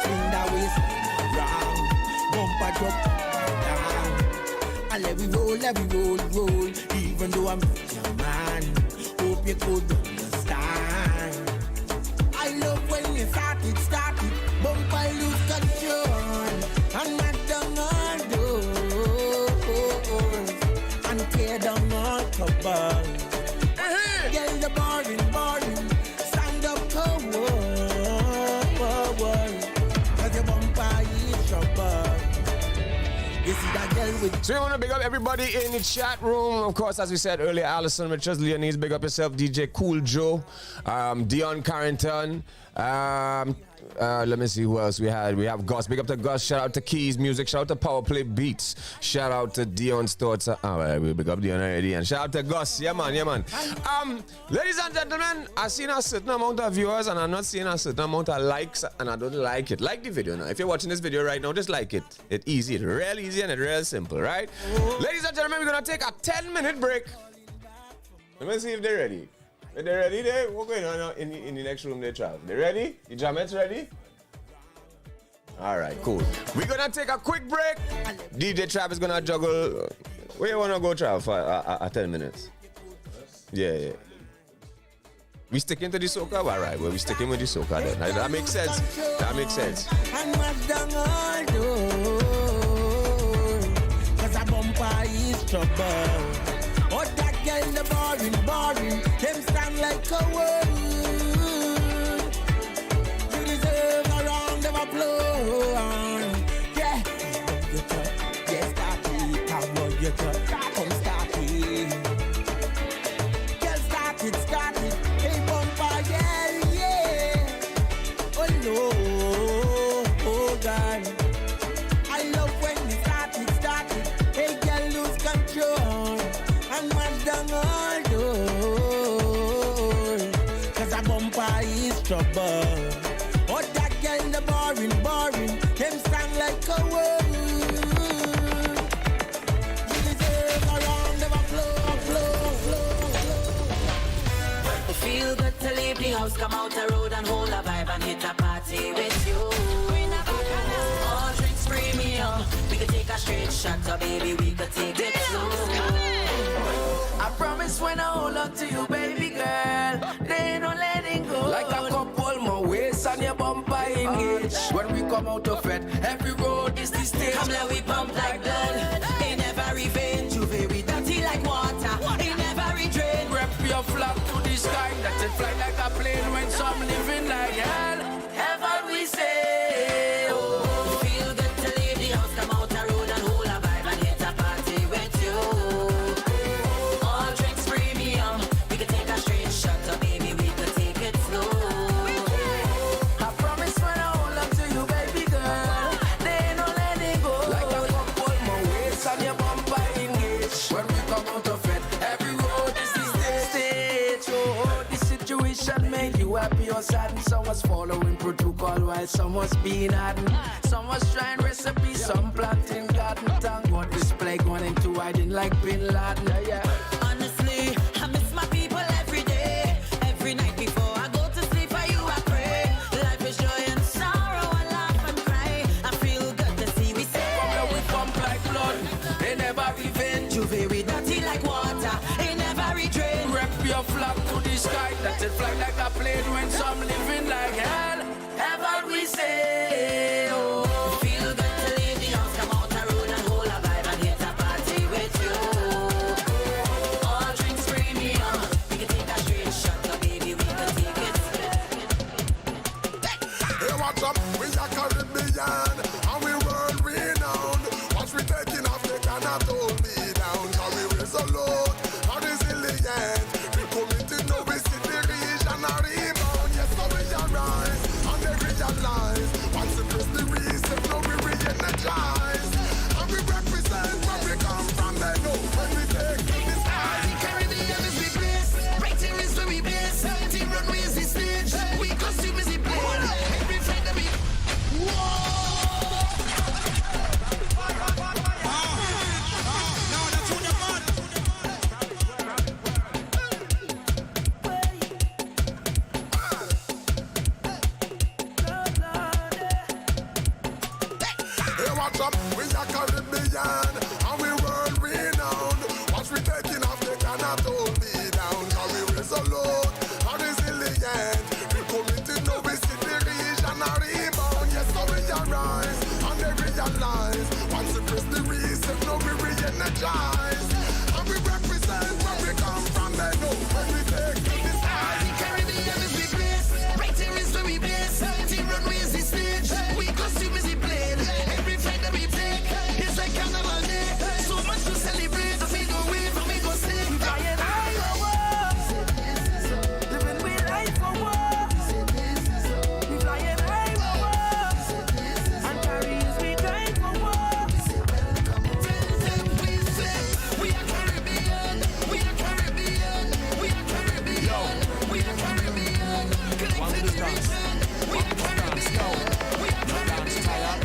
swing that waistline around, bumper drop down, and let me roll, even though I'm not your man. Hope you could understand. I love when you start it, bumper lose control, and knock down all doors, and tear down all cupboards. Girl, the boring, stand up, cause your bumper is trouble. You see that girl with... So we want to big up everybody in the chat room. Of course, as we said earlier, Allison, Richards, Leonese, big up yourself, DJ Cool Joe, Dion Carrington, let me see who else we had. We have Gus. Big up to Gus. Shout out to Keys Music. Shout out to Power Play Beats. Shout out to Dion's Thoughts. Alright, we big up Dion already. And shout out to Gus. Yeah, man. Ladies and gentlemen, I've seen a certain amount of viewers and I'm not seeing a certain amount of likes and I don't like it. Like the video now. If you're watching this video right now, just like it. It's easy. It's real easy and it's real simple, right? Ladies and gentlemen, we're going to take a 10-minute break. Let me see if they're ready. If they're ready, what's going on in the next room they travel? They ready? The Jamettes ready? Alright, cool. We're gonna take a quick break. DJ Trav is gonna juggle. Where you wanna go, Trav, for 10 minutes? Yeah. We sticking to the soca? Alright, well, we sticking with the soca then. That makes sense. Cause a bumper is trouble. Oh, that girl, the boring. Them stand like a wall. trouble. Oh, that girl in the boring, them stand like a word. You deserve a round of applause. It feel good to leave the house, come out the road and hold a vibe and hit a party with you. All drinks premium, we could take a straight shot, so baby we could take it slow. I promise when I hold on to you, baby girl, there ain't no letting go. Like a couple my waist and your bumper engage. When we come out of it, every road is the stage. Come let we pump like blood, in every vein. Juve we dirty like water, in every drain. Rep your flag to the sky, let it fly like a plane when some living like hell. Heaven we say, oh. Feel good to leave the house, come out the road and hold a vibe and hit a party with you. All drinks premium, we could take a straight shot, so baby we could take it slow. I promise when I hold up to you, baby girl, there ain't no letting go. Like a couple my waist and your bumper engage. When we come out of it, every road is the stage. Oh, the situation make you happy or sad, and someone's following protocol while someone's being hardened. Someone's trying recipes, some planting garden. Thank God this plague went into hiding like Bin Laden. Yeah. Honestly, I miss my people every day. Every night before I go to sleep for you I pray. Life is joy and sorrow, I laugh and cry. I feel good to see we say. We pump like blood, they never revenge. Juve we dirty like water, in every drain. Rep your flag to the sky, let it fly like a plane when some living like hell. Heaven we say, oh. Feel good to leave the house, come out the road and hold a vibe and hit a party with you. All drinks premium, we can take a straight shot, so baby we can take it. Hey, what's up? We are Caribbean and we world renowned. Once we taking off, they cannot hold me down. Cause we resolute and resilient. We committed no we see the region and rebound. Yes, so we arise and they realize. Once we press the reset, now we re-energize. And we represent where we come from. They know when we take to the sky. Caribbean is the place, right here is where we base. Team runway is the stage, we costume is the plane. Every flight that we Hey, what's up? We are Caribbean and we world renowned. Once we taking off, they cannot hold me down. Cause we resolute and resilient. We committed no we see the region and rebound. Yes, so we arise and they realize. Once we press the reset, now we re-energize. And we represent where we come from. They know when we take to the sky. Caribbean is the place, right here is where we base. Team runway is the stage, we costume is the plane. Every flight that we take is like carnival day. So much to celebrate, we go wave and we go sing. Flying high over, living we life for war. We flying high over, and carries we die for war. We are Caribbean, we are Caribbean, we are Caribbean, we are Caribbean. Connected to the region, we are Caribbean, we are Caribbean.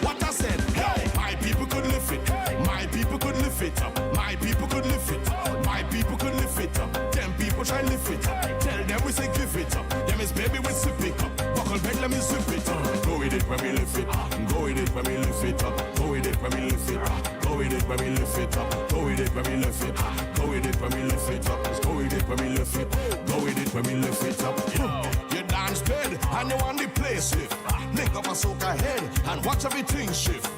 What I said, hey, my people could lift it. My people could lift it up. My people could lift it up. My people could lift it up. Them people try lift it up. Tell them we say give it up. Them is baby we sip it up. Buckle back, let me zip it up. Go with it when we lift it. Go with it when we lift it up. Go with it when we lift it. Go with it when we lift it up. Go with it when we lift it. Go with it when we lift it up. Go with it when we lift it. Go with it when we lift it up. You dance bed and you want the place lift. Link up a soca head and watch everything shift.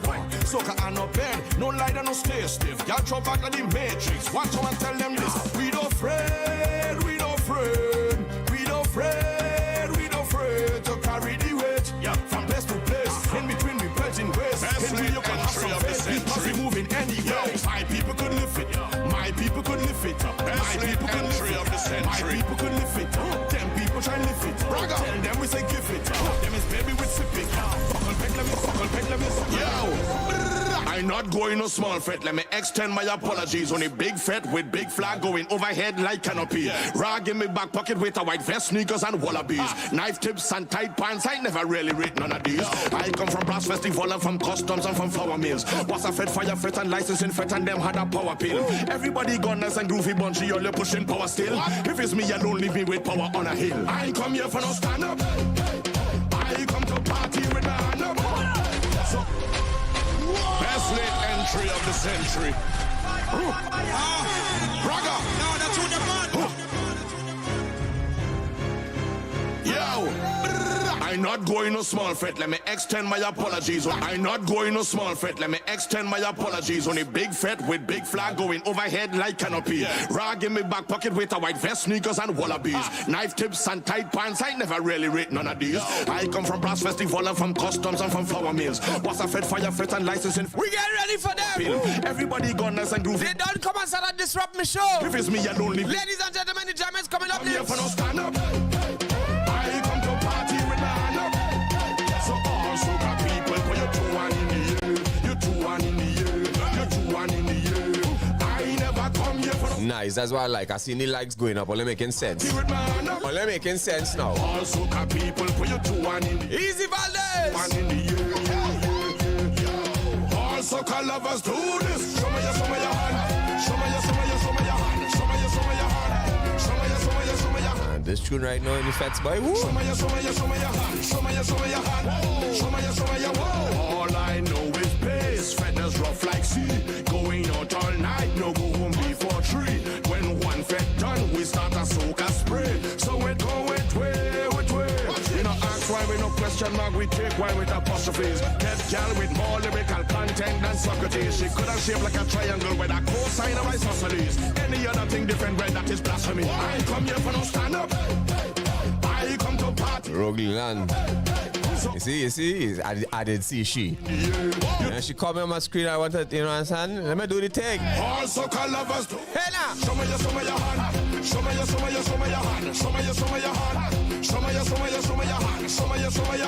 Soca and no bed, no light and no stay stiff. Y'all throw back to the matrix. Watch out and tell them this. We don't afraid, we don't afraid, we don't afraid, we don't afraid to carry the weight. Yeah, from place to place, in between we pledging ways. In you can have some faith because we moving anyway. My people could lift it, my people could lift it up. My people could lift it up. My people could lift it up. Them people try lift it up. Tell them we say give it up. Them is baby with sip it up. Buckle back, let me, yo. I I not going no small fret. Let me extend my apologies. Only big fret with big flag going overhead like canopy. Rag in my back pocket with a white vest, sneakers and wallabies. Knife tips and tight pants. I never really read none of these. I come from brass festival and from customs and from flour mills. Was a fed fire fret and licensing fret and them had a power pill. Everybody gunners and groovy bunchy, all pushing power still. If it's me alone, leave me with power on a hill. I ain't come here for no stand up. I come to party with my hand up. So, best late entry of the century. Braga. No, that's who the man. Yo. I not going no small fret. Let me extend my apologies. I not going no small fret. Let me extend my apologies. Only big fret with big flag going overhead like canopy. Rag in my back pocket with a white vest, sneakers and wallabies. Knife tips and tight pants. I never really read none of these. I come from brass festival and from customs and from flour mills. Was a fed fire fret and licensing. We get ready for them. Everybody gunners and groovy. They don't come and start and disrupt my show. If it's me alone, leave. Ladies and gentlemen, the jam is coming up. Here for no stand up. I come to party with my hand up. So all soca people, put your 2 1 in the air. You 2 1 in the air. You 2 1 in the air. I never come here for no. Nice, that's what I like. I see the likes going up. Only making sense. Only making sense now. All soca people, put your 2 1 in the air. Easy Valdez. 1 in the air. All soca lovers do this. Show me your hand. Show me your hand. Show me your hand. Show me your hand. And this tune right now in the Fats Boy. Woo. Show me your hand. Show me your hand. Show me your hand. All I know is bass. Feathers rough like sea. Going out all night. No go home before 3. When one fet done, we start a soca spray. So we go with way. You know, ask why we no question mark. We take why with apostrophes. Get gal with more lyrical content than Socrates. She could have shaped like a triangle with a cosine of isosceles. Any other thing different, red, that is blasphemy. I ain't come here for no stand up. I come to party. Rogue Land. You see, I did see she. And she come on my screen, I wanted, you know what I'm saying? Let me do the thing. All soca lovers do. Hey now. Show me your hand. Show me your hand. Show me your hand. Show me your hand. Show me your hand. Show me your hand.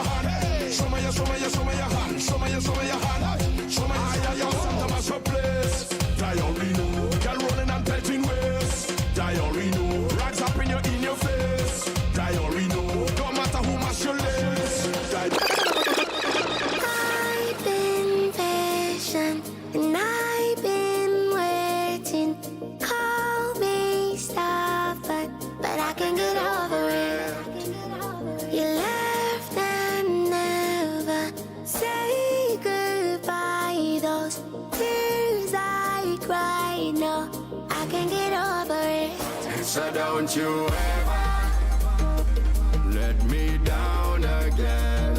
Show me your hand. Show me your hand. Show me your Santa Maria place. Diarrhea. Girl rolling and pelting waist. Diarrhea. Rags up in your face. Diarrhea. Don't matter who mash your legs. I've been patient and I've been waiting. Call me stubborn, but I can get over it. You left and never say goodbye. Those tears I cried, no, I can get over it. So don't you ever let me down again.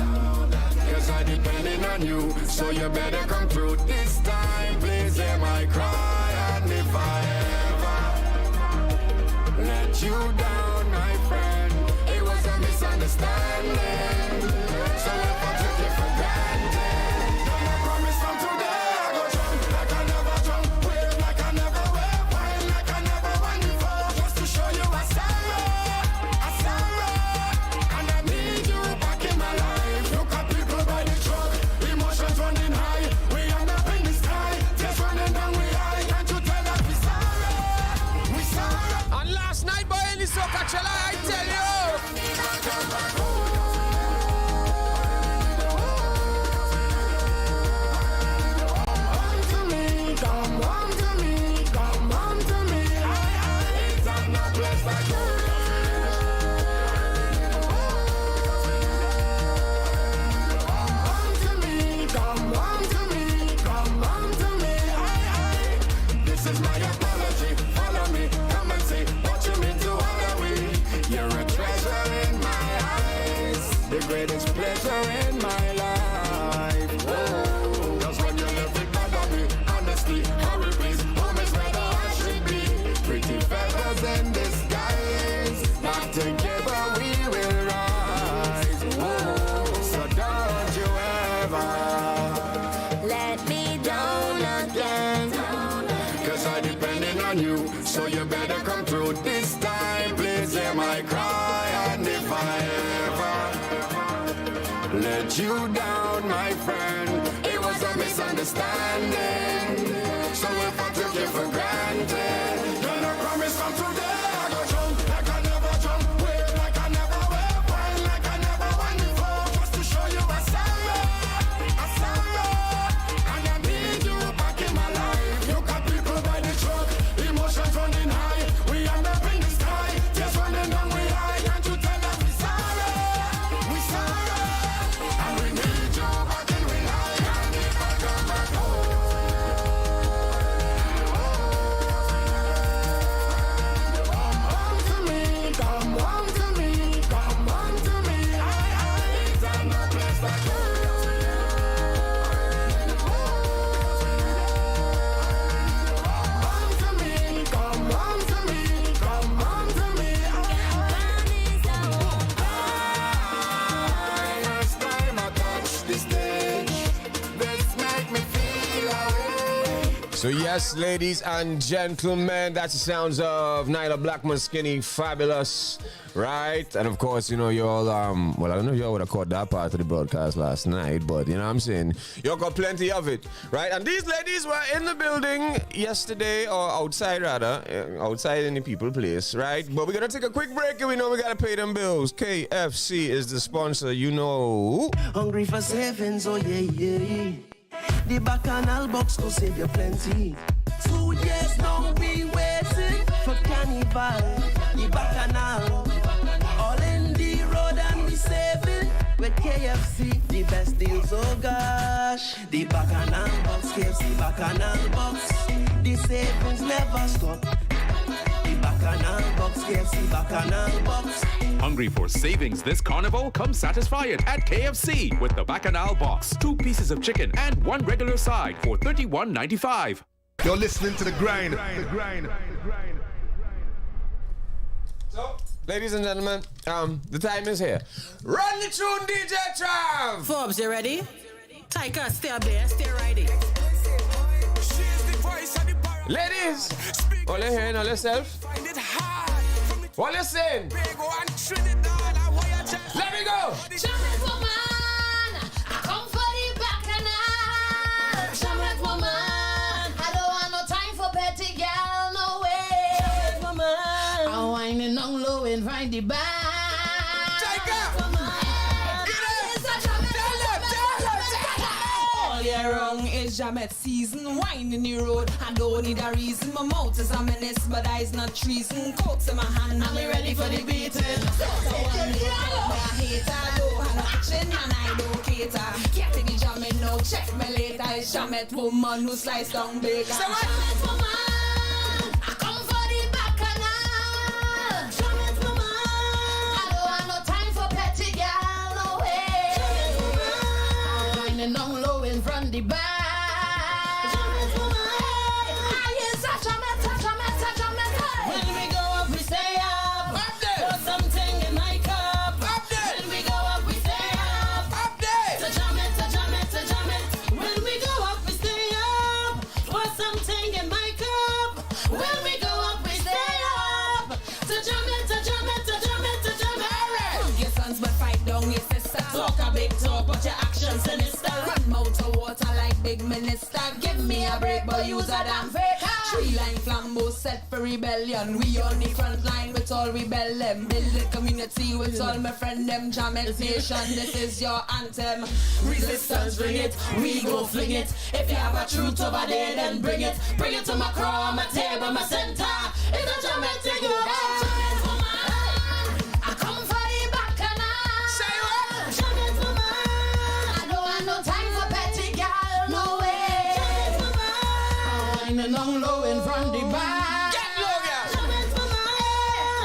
Cause I'm depending on you, so you better come through this time. Please hear my cry. And if I ever let you down, my friend, it was a misunderstanding. So if I took it for granted, then I promise from today I go drunk like I never drunk, wave like I never wave, wine like I never won before, just to show you I'm sorry. And I need you back in my life. Look at people by the truck, emotions running high. We end up in the sky, tears running down we high. Can't you tell that we sorry? We sorry. And last night, boy, in the soca chela, I tell you. Come home to me. It's not no place like home. This is my apology. Follow me, come and see what you mean to all of we. You're a treasure in my eyes, the greatest pleasure in my life. Whoa. That's when you left it bother me. Honestly, hurry please, home is where the heart should be. Pretty feathers in disguise, not together we will rise. Whoa. So don't you ever Let me down again. Cause I'm depending on you, so you better come through this time. Please hear my cry. And if I ever let you down, my friend, it was a misunderstanding. understanding. So if I took you for granted, then I promise from today I go jump like I never jump, wave like I never wave, wine like I never wine before, just to show you I'm sorry, and I need you back in my life. You got people by the truck, emotions running high, we end up in the sky, just running down we high, can't you tell us we sorry, and we need you back in we life, and if I come back home. Come home to me, come home to me. It's a no place like home to me, come home to me, come home to me. Last time I touched the stage, this make me feel away. So yes, ladies and gentlemen, that's the sounds of Nyla Blackman, Skinny, Fabulous, right? And of course, you know, you all, well, I don't know if you all would have caught that part of the broadcast last night, but you know what I'm saying? You all got plenty of it, right? And these ladies were in the building yesterday, or outside rather, outside in the people place, right? But we're gonna take a quick break and we know we gotta pay them bills. KFC is the sponsor, you know. Hungry for savings, oh yeah. The bacchanal box to save you plenty. 2 years now we waiting for carnival. The bacchanal, all in the road and we saving with KFC. The best deals, oh gosh. The bacchanal box, KFC bacchanal box. The savings never stop. The bacchanal box, KFC bacchanal box. Hungry for savings this carnival? Come satisfy it at KFC with the Bacchanal Box. 2 pieces of chicken and 1 regular side for $31.95. You're listening to The Grind. So, ladies and gentlemen, the time is here. Run the tune, DJ Trav! Forbes, you ready? Tyka, stay up there, stay ready. Ladies, all you hearing all yourself? What you saying? Let me go! Chocolate woman, I come for the bacchanal. Chocolate woman, I don't want no time for petty girl, no way. Chocolate woman, I'm whining on low and find the back. All year round is Jamet season. Wine in the road, I don't need a reason. My mouth is a menace, but eyes not treason. Coats in my hand, I'm ready for the beating. So one look at my hater, don't have no action and I don't cater. Can't take the jamming, no check me later. It's Jamet woman who slice down bacon. So Chocolate woman, I come for the bacchanal. Chocolate woman, I don't want no time for petty girl, no way. Chocolate woman, I'm whining on low in front the back. When we go up, we stay up. Put something in my cup. When we go up, we stay up. To jam it, to jam it, to jam it. When we go up, we stay up. Put something in my cup. When we go up, we stay up. To jam it, to jam it, to jam it, to jam it. Your sons but fight down your sister. Talk a big talk, but your actions sinister. Run mouth of water like big minister. Give me a break, but use a damn faker. 3-line flambeau set for rebellion. We on the front line with all rebel them. Build the community with all my friend them. Jamet Nation, this is your anthem. Resistance, bring it, we go fling it. If you have a truth over there, then bring it. Bring it to my crown, my table, my center. It's a Jamet thing, you Chocolate woman, I come for the bacchanal. Say what? Chocolate woman, I don't want no time for petty girl, no way. Chocolate woman, I'm whining on low in front the back. Get low, girl! Chocolate woman,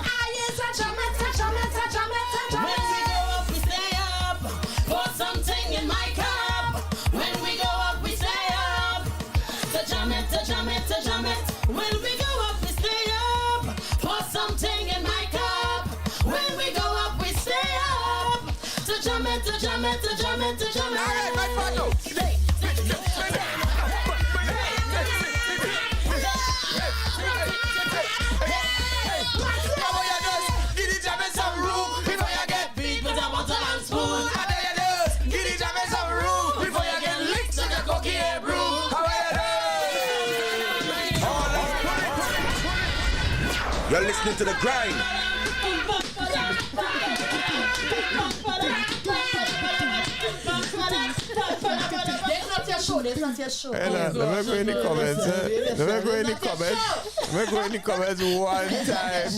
I is a Jamet, a Jamet, a Jamet, a Jamet. When we go up, we stay up. Pour something in my cup. When we go up, we stay up. To jam it, to jam it, to jam it. When we go up, we stay up. Pour something in my cup. When we go up, we stay up. To jam it, to jam it, to jam it, to jam it. All right, my partner. Before you get licked like a cocky hair broom. You're listening to the grind. That's not your show. Let me go in the comments. Let me go in the comments one time.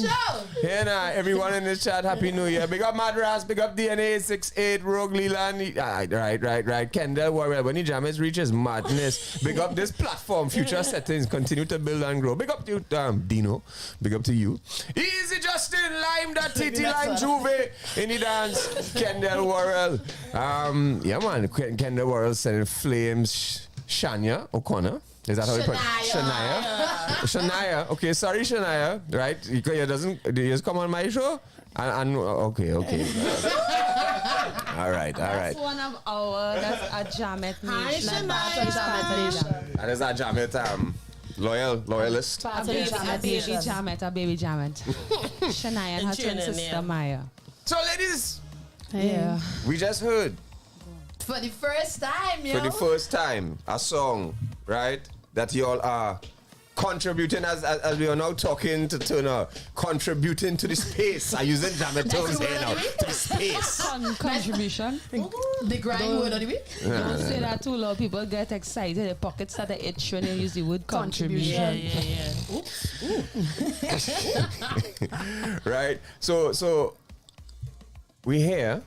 Everyone in the chat, Happy New Year. Big up Madras, big up DNA 68, Rogue Leland. Right. Kendall Warrell, when the jammers reaches madness. Big up this platform, future settings, continue to build and grow. Big up to you, Dino. Big up to you. Easy Justin, Lime, that TT Lime Juve in the dance. Kendall Warrell. Yeah, man. Kendall Warrell sending flames. Shania O'Connor. Is that how you put it? Shania. Okay, sorry, Shania. Right? You just come on my show? And okay. All right. That's one of our, that's a Jamet nation. That is a Jamet loyalist. A baby Jamet. Shania and her twin sister Maya. So ladies, yeah, we just heard for the first time, a song, right, that you all are contributing as we are now talking to contributing to the space. I use the Jamet terms here now. To the space. Contribution. The grind word of the week. Don't say that too loud. People get excited. Their pockets start to itch when they use the word contribution. Yeah. Right. So we here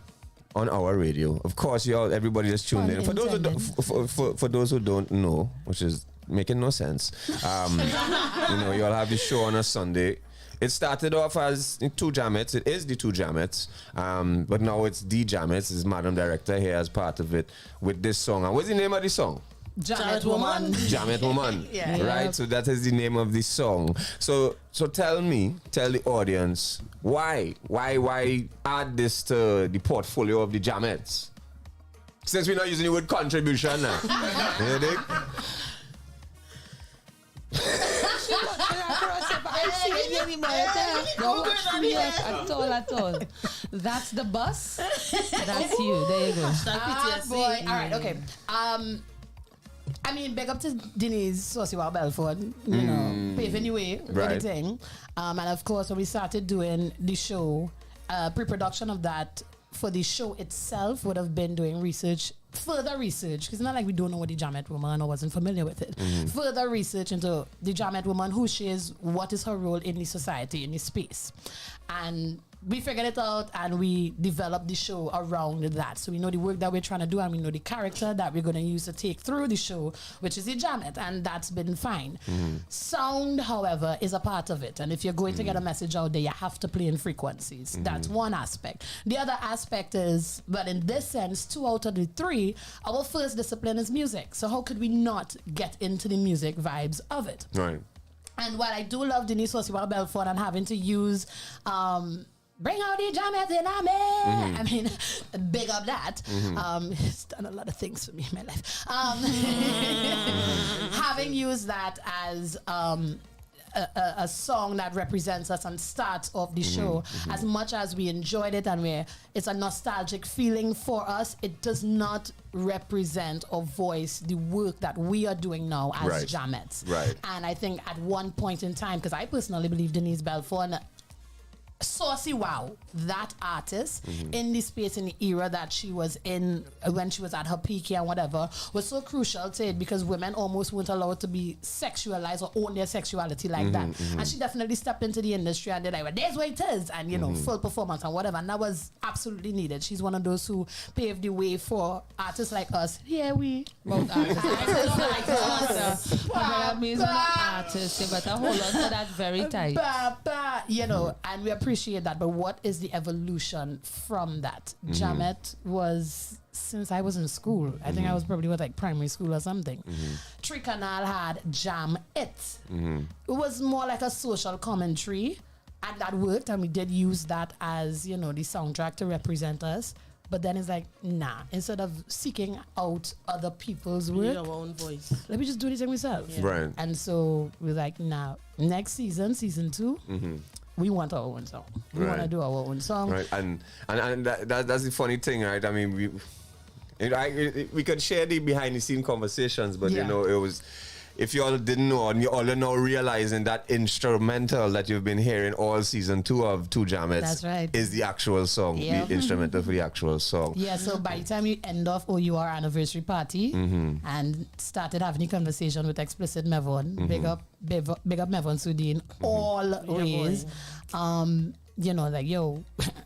on our radio. Of course, everybody just tuned in. For those who don't know, which is making no sense, you all have the show on a Sunday. It started off as two Jamets. It is the two Jamets, but now it's the Jamets. Is Madam Director here as part of it with this song. And what's the name of the song? Jamet Woman. Jamet Woman. Yeah. Right? So that is the name of the song. So tell the audience, why add this to the portfolio of the Jamets? Since we're not using the word contribution now. You dig? At all. That's the bus. That's you. There you go. Boy. All right. Okay. I mean, big up to Denise Saucy-Wow Belford, paving the way with the thing. And of course, when we started doing the show, pre-production of that for the show itself would have been doing further research, because it's not like we don't know what the Jamet Woman or wasn't familiar with it. Further research into the Jamet Woman, who she is, what is her role in the society, in the space. And we figured it out and we developed the show around that. So we know the work that we're trying to do and we know the character that we're going to use to take through the show, which is the Jamet, and that's been fine. Sound, however, is a part of it. And if you're going to get a message out there, you have to play in frequencies. That's one aspect. The other aspect is, but in this sense, 2 out of the 3, our first discipline is music. So how could we not get into the music vibes of it? Right. And while I do love Denise Saucy-Wow Belford and having to use bring out the Jamet in me. I mean, big up that. It's done a lot of things for me in my life. Having used that as a song that represents us and starts off the show, as much as we enjoyed it and it's a nostalgic feeling for us, it does not represent or voice the work that we are doing now as Jamets. Right. And I think at one point in time, because I personally believe Denise Belford, Saucy-Wow, that artist in the space, in the era that she was in when she was at her peak and whatever, was so crucial to it, because women almost weren't allowed to be sexualized or own their sexuality like that. And she definitely stepped into the industry and they're like, well, there's what it is, and full performance and whatever, and that was absolutely needed. She's one of those who paved the way for artists like us. Yeah, we both artists. You better hold on to that very tight. And we appreciate that, but what is the evolution from that? Jamet was, since I was in school, I think I was probably like primary school or something. Tricanal had Jam It. It was more like a social commentary, and that worked, and we did use that as, the soundtrack to represent us. But then it's like, nah, instead of seeking out other people's work, our own voice, let me just do this myself. Right. And so we're like, nah, next season 2, we want our own song. We want to do our own song. Right. And that's the funny thing, right? I mean, we could share the behind the scene conversations, but it was if you all didn't know, and you all are now realizing that instrumental that you've been hearing all season 2 of Two Jammets That's right. is the actual song, Yeah. the instrumental for the actual song. Yeah, so by the time you end off O.U.R. anniversary party Mm-hmm. and started having a conversation with Explicit Mevon, Mm-hmm. big up Mevon Sudin, all ways. You know, like, yo,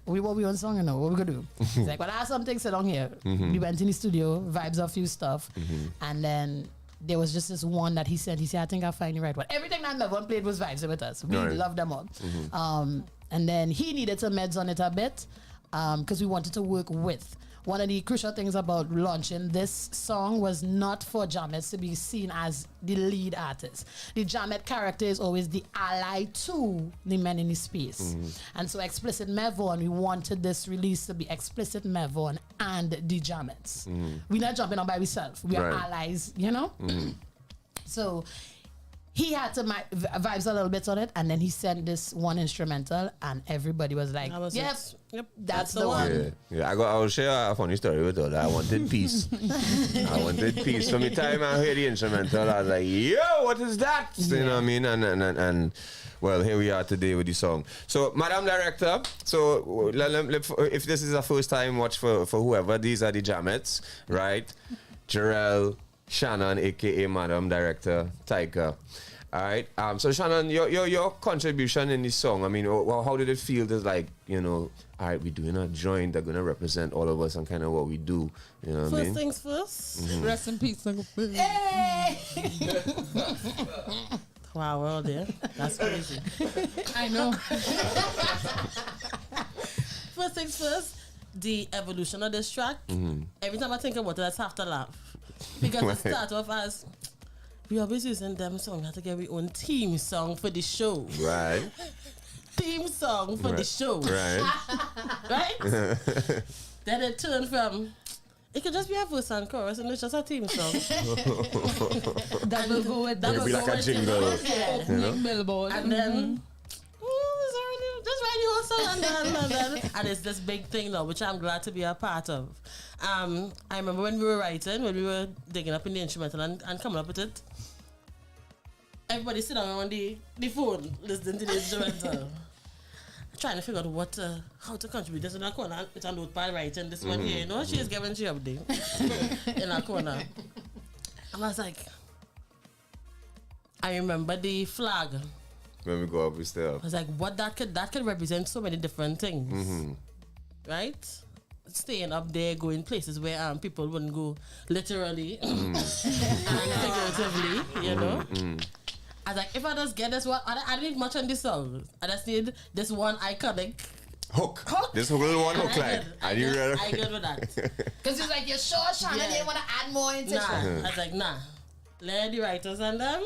we on song, you know, what we gonna do? He's like, well, I have something sit on here. Mm-hmm. We went in the studio, vibes a few stuff, and then there was just this one that he said, I think I'll find the right one. Everything that Mevon played was vibes with us. We Right. loved them all. And then he needed some meds on it a bit because we wanted to work with. One of the crucial things about launching this song was not for Jamet to be seen as the lead artist. The Jamet character is always the ally to the men in the space. And so Explicit Mevon, we wanted this release to be Explicit Mevon and the Jamets. We're not jumping on by ourselves. We are Right. allies, you know? So he had to vibes a little bit on it, and then he sent this one instrumental, and everybody was like, That was yep, it. Yep, that's the one. Yeah. I'll share a funny story with her. I wanted peace. I wanted peace. From the time I heard the instrumental, I was like, yo, what is that? You know what I mean? And well, here we are today with the song. So, Madam Director, so if this is a first time watch for whoever, these are the Jamets, right? Jarrell, Shannon, aka Madam Director, Taika. All right. So Shannon, your contribution in this song. I mean, how did it feel? To like, you know, all right, we're doing a joint that's gonna represent all of us and kind of what we do. You know what I mean? First things first. Rest in peace, Uncle Phil. Hey! Wow, we're all there. That's crazy. I know. First things first, the evolution of this track. Every time I think about it, I have to laugh. Because it starts off as, we always using them song, we have to get our own theme song for the show. Right. Theme song for the show. Right. Right? Then it turned from, it could just be a verse and chorus and it's just a theme song. That will go with It'll be like a jingle. Yeah. You know? Billboard. And then, just write the whole song and it's this big thing now, which I'm glad to be a part of. I remember when we were writing, when we were digging up in the instrumental and coming up with it, everybody sit down on the phone listening to the instrumental, trying to figure out how to contribute this in a corner. It's a notepad writing this one here, you know, she's giving she up there in a corner. And I was like, I remember the flag. When we go up, we stay I up. was like, what that could represent so many different things, right? Staying up there, going places where people wouldn't go literally and figuratively, you know. I was like, if I just get this one, I don't need much on this song. I just need this one iconic hook. This little one hook line. I good with that. Because he's like, you're sure, Shannon, Yeah. they want to add more into it? I was like, nah. Let the writers and them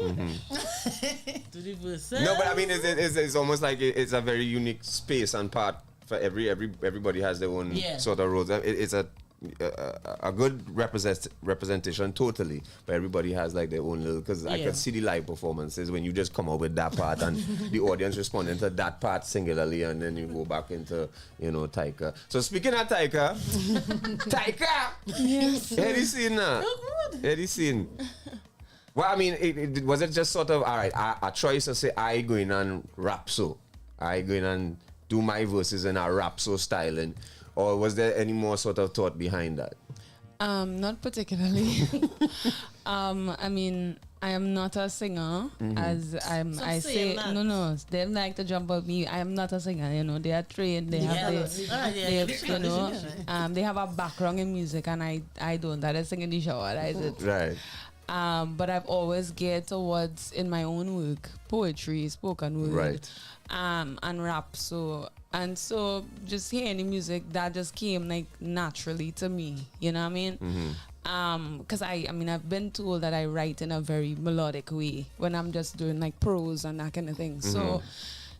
do the verse. No, but I mean, it's almost like it's a very unique space and part for everybody has their own sort of roles. It's a good representation totally, but everybody has like their own little. Because I could see the live performances when you just come out with that part and the audience responding to that part singularly, and then you go back into Taika. So speaking of Taika, Taika, yes, Eddie scene now. Eddie scene. Well, I mean, was it just sort of, all right, a choice to say, I go in and rap so. I go in and do my verses in a rap so styling. Or was there any more sort of thought behind that? Not particularly. I mean, I am not a singer, as I say. that. No, they like to jump at me. I am not a singer. You know, they are trained. They have they have a background in music, and I don't. I just sing in the shower. That is it. Right. But I've always geared towards in my own work, poetry, spoken word, right, and rap. So just hearing the music that just came like naturally to me. You know what I mean? Because I mean I've been told that I write in a very melodic way when I'm just doing like prose and that kind of thing. So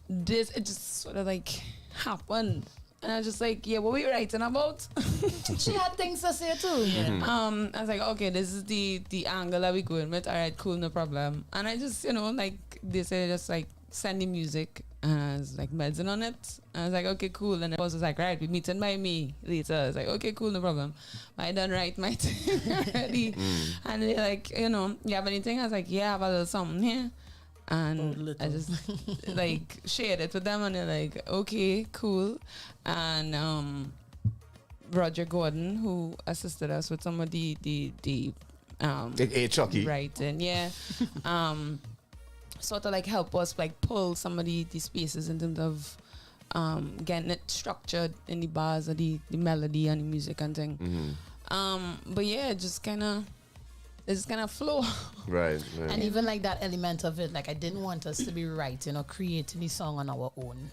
it just sort of like happened. And I was just like, yeah, what were you writing about? She had things to say too. I was like, okay, this is the angle that we going with. All right, cool, no problem. And I just, like they say, just like send the music, and I was like meddling on it. I was like, okay, cool. And the boss was like, right, we meeting by me later. I was like, okay, cool, no problem. I done write my thing already. And they're like, you have anything? I was like, yeah, I have a little something here. And I just like shared it with them, and they're like, okay, cool. And Roger Gordon, who assisted us with some of the Chucky writing, sort of like help us like pull some of the spaces in terms of getting it structured in the bars or the melody and the music and thing. But yeah, just kind of flow. Right. And even like that element of it, like I didn't want us to be writing or creating the song on our own.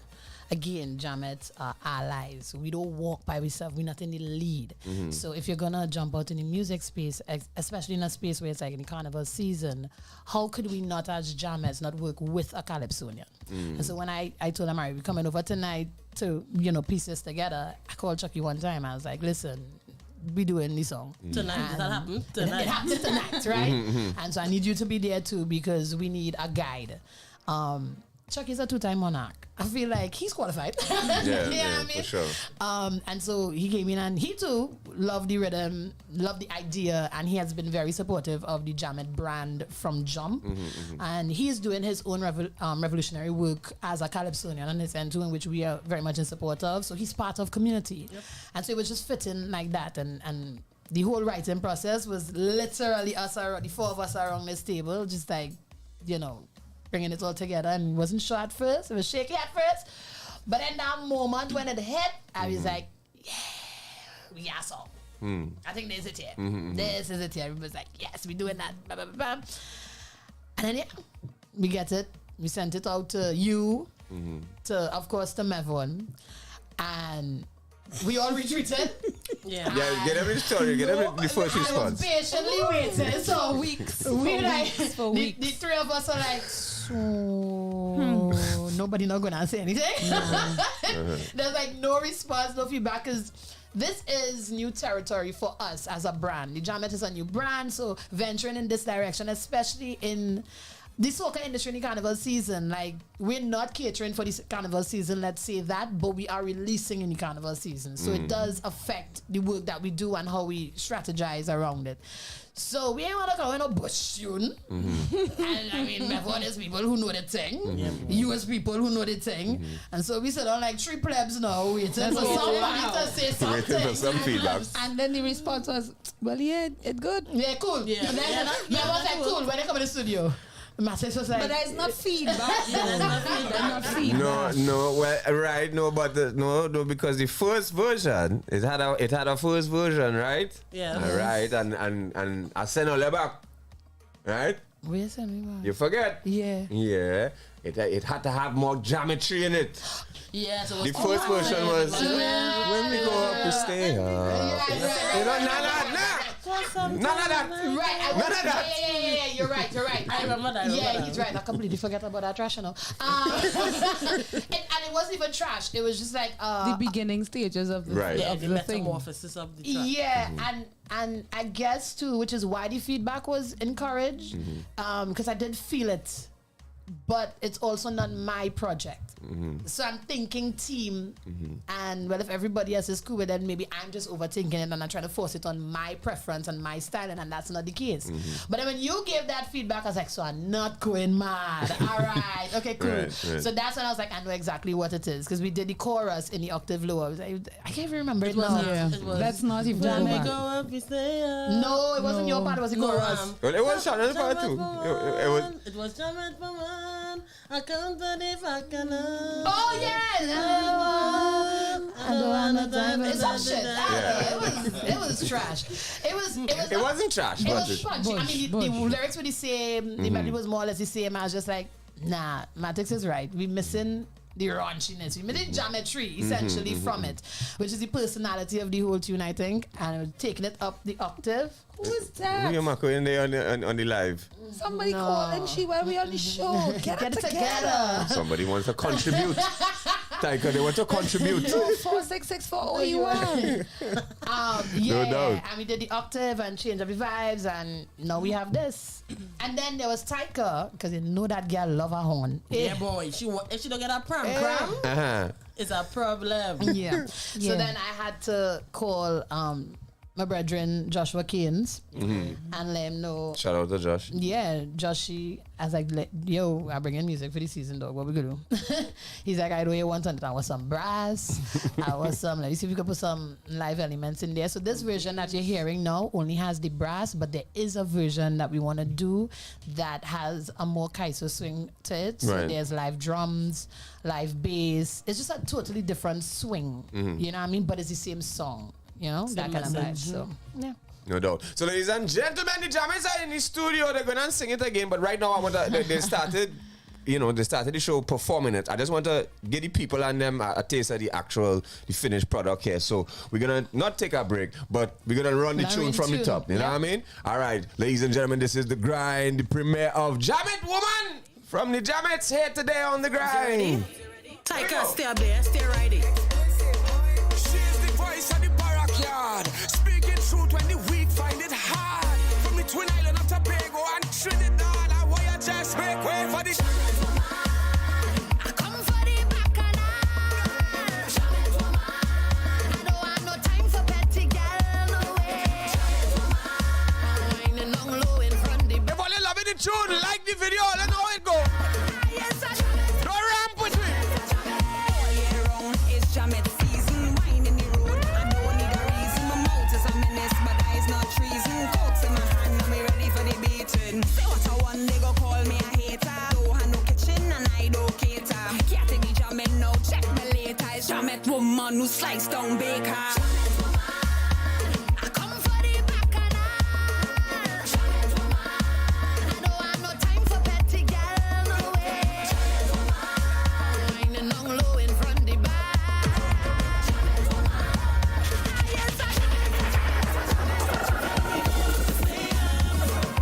Again, Jamet are allies. We don't walk by ourselves. We're not in the lead. So if you're gonna jump out in the music space, especially in a space where it's like in the carnival season, how could we not, as Jamets, not work with a Calypsonian? And so when I told him, all right, we're coming over tonight to piece this together, I called Chucky one time. I was like, listen, we doing this song tonight. That happened tonight. It happened tonight, right? And so I need you to be there too, because we need a guide. Chuck is a 2-time monarch. I feel like he's qualified. Yeah, for sure. And so he came in, and he too loved the rhythm, loved the idea, and he has been very supportive of the Jamet brand from jump. And he's doing his own revolutionary work as a Calypsonian on his end too, in which we are very much in support of. So he's part of community. And so it was just fitting like that. And the whole writing process was literally the 4 of us around this table, just like, bringing it all together. And it wasn't sure at first. It was shaky at first. But in that moment when it hit, I was like, yeah, we got song. I think this is it here. This is it here. Everybody's like, yes, we're doing that. Blah, blah, blah, blah. And then, we get it. We sent it out to you, to, of course, to Mevon. And we all retweeted. Yeah, get every story, get every the first response. I was patiently waiting. So weeks. The 3 of us are like, so nobody not gonna say anything. There's like no response, no feedback, because this is new territory for us as a brand. The Jamet is a new brand, so venturing in this direction, especially in the soca industry in the carnival season, like we're not catering for the carnival season, let's say that, but we are releasing in the carnival season. So it does affect the work that we do and how we strategize around it. So we ain't want to go in a bush tune. And I mean, Mevon is people who know the thing. US people who know the thing. And so we sit on like 3 plebs now waiting for somebody to say something. Waiting for some feedback. And then the response was, well, yeah, it's good. Yeah, cool. And then Mevon's like, cool, when they come in the studio. But there's not feedback. There's not feedback. No, well, right, no, but no, because the first version, it had a first version, right? Yeah. Right, and I sent all back, right? Where you send me back? You forget? Yeah. Yeah. It had to have more geometry in it. Yeah, so the first version was when we go up, we stay up. None of that. Right. None of that. Yeah. You're right. I remember that. He's right. I completely forgot about that trash now. And it wasn't even trash. It was just like the beginning stages of the of the metamorphosis of the track. Yeah, and I guess too, which is why the feedback was encouraged, because I did feel it, but it's also not my project. So I'm thinking team, and well, if everybody else is cool with it, maybe I'm just overthinking it and I'm trying to force it on my preference and my style, and that's not the case. But then when you gave that feedback, I was like, so I'm not going mad. All right, okay, cool. Right. So that's when I was like, I know exactly what it is, because we did the chorus in the octave lower. I can't even remember it now. That's not even go up, we stay up. No, it wasn't your part, it was the chorus. Well, it was Shannon's part too. It was Jamet for one. I can't believe I can. Oh yeah! I don't want no time. It's some shit. It was trash. It wasn't trash. It was punchy. I mean, the lyrics were the same. The melody was more or less the same. I was just like, nah, Matix is right. We're missing the raunchiness. We made geometry essentially from it, which is the personality of the whole tune, I think, and we're taking it up the octave. Who is that? You're Marco in there on the live. Somebody call and she while we on the show. Get it together. Somebody wants to contribute. Taika, they want to contribute. 4664 O.U.R. Yeah, No doubt. and we did the octave and change up the vibes, and now we have this. And then there was Taika, because you know that girl love her horn. Yeah, boy. If she don't get a pram, it's a problem. Yeah. So then I had to call my brethren Joshua Keynes and let him know. Shout out to Josh. Yeah, Joshy, I was like, yo, I bring in music for the season, dog. What we gonna do? He's like, I know you want something. I want some brass. I want some, let me see if we can put some live elements in there. So this version that you're hearing now only has the brass, but there is a version that we want to do that has a more Kaiso swing to it. So there's live drums, live bass. It's just a totally different swing. You know what I mean? But it's the same song. You know, that kind of vibe. So, yeah. No doubt. So, ladies and gentlemen, the Jammers are in the studio. They're going to sing it again. But right now, I want to, they started, they started the show performing it. I just want to get the people and them a taste of the finished product here. So, we're going to not take a break, but we're going to run the tune from the top. You know what I mean? All right, ladies and gentlemen, this is The Grind, the premiere of Jam It Woman from the Jammets here today on The Grind. Taika, stay up there. Stay ready. She's the voice of the backyard, speaking truth when the weak find it hard. From the Twin Island of Tobago and Trinidad, I want you just make way for the. I come for the bacchanal. I don't have no time for petty girl, no way. I'm winding down low in front of the. If all you loving the tune, like the video, let know how it go. Don't ramp with me. All year round is Jam It season, winding the road. I don't need a reason. My mouth is a menace, but eyes not treason. Cokes in my hand, I'm ready for the beating. Say what I want, they go call me a hater. Don't have no kitchen and I don't cater. Can't take the Jam It now, check me later. It's Jam It woman who slice down baker. I come for the bacchanal. I don't have no time for petty girl, no way. I'm winding down low in front of the bar.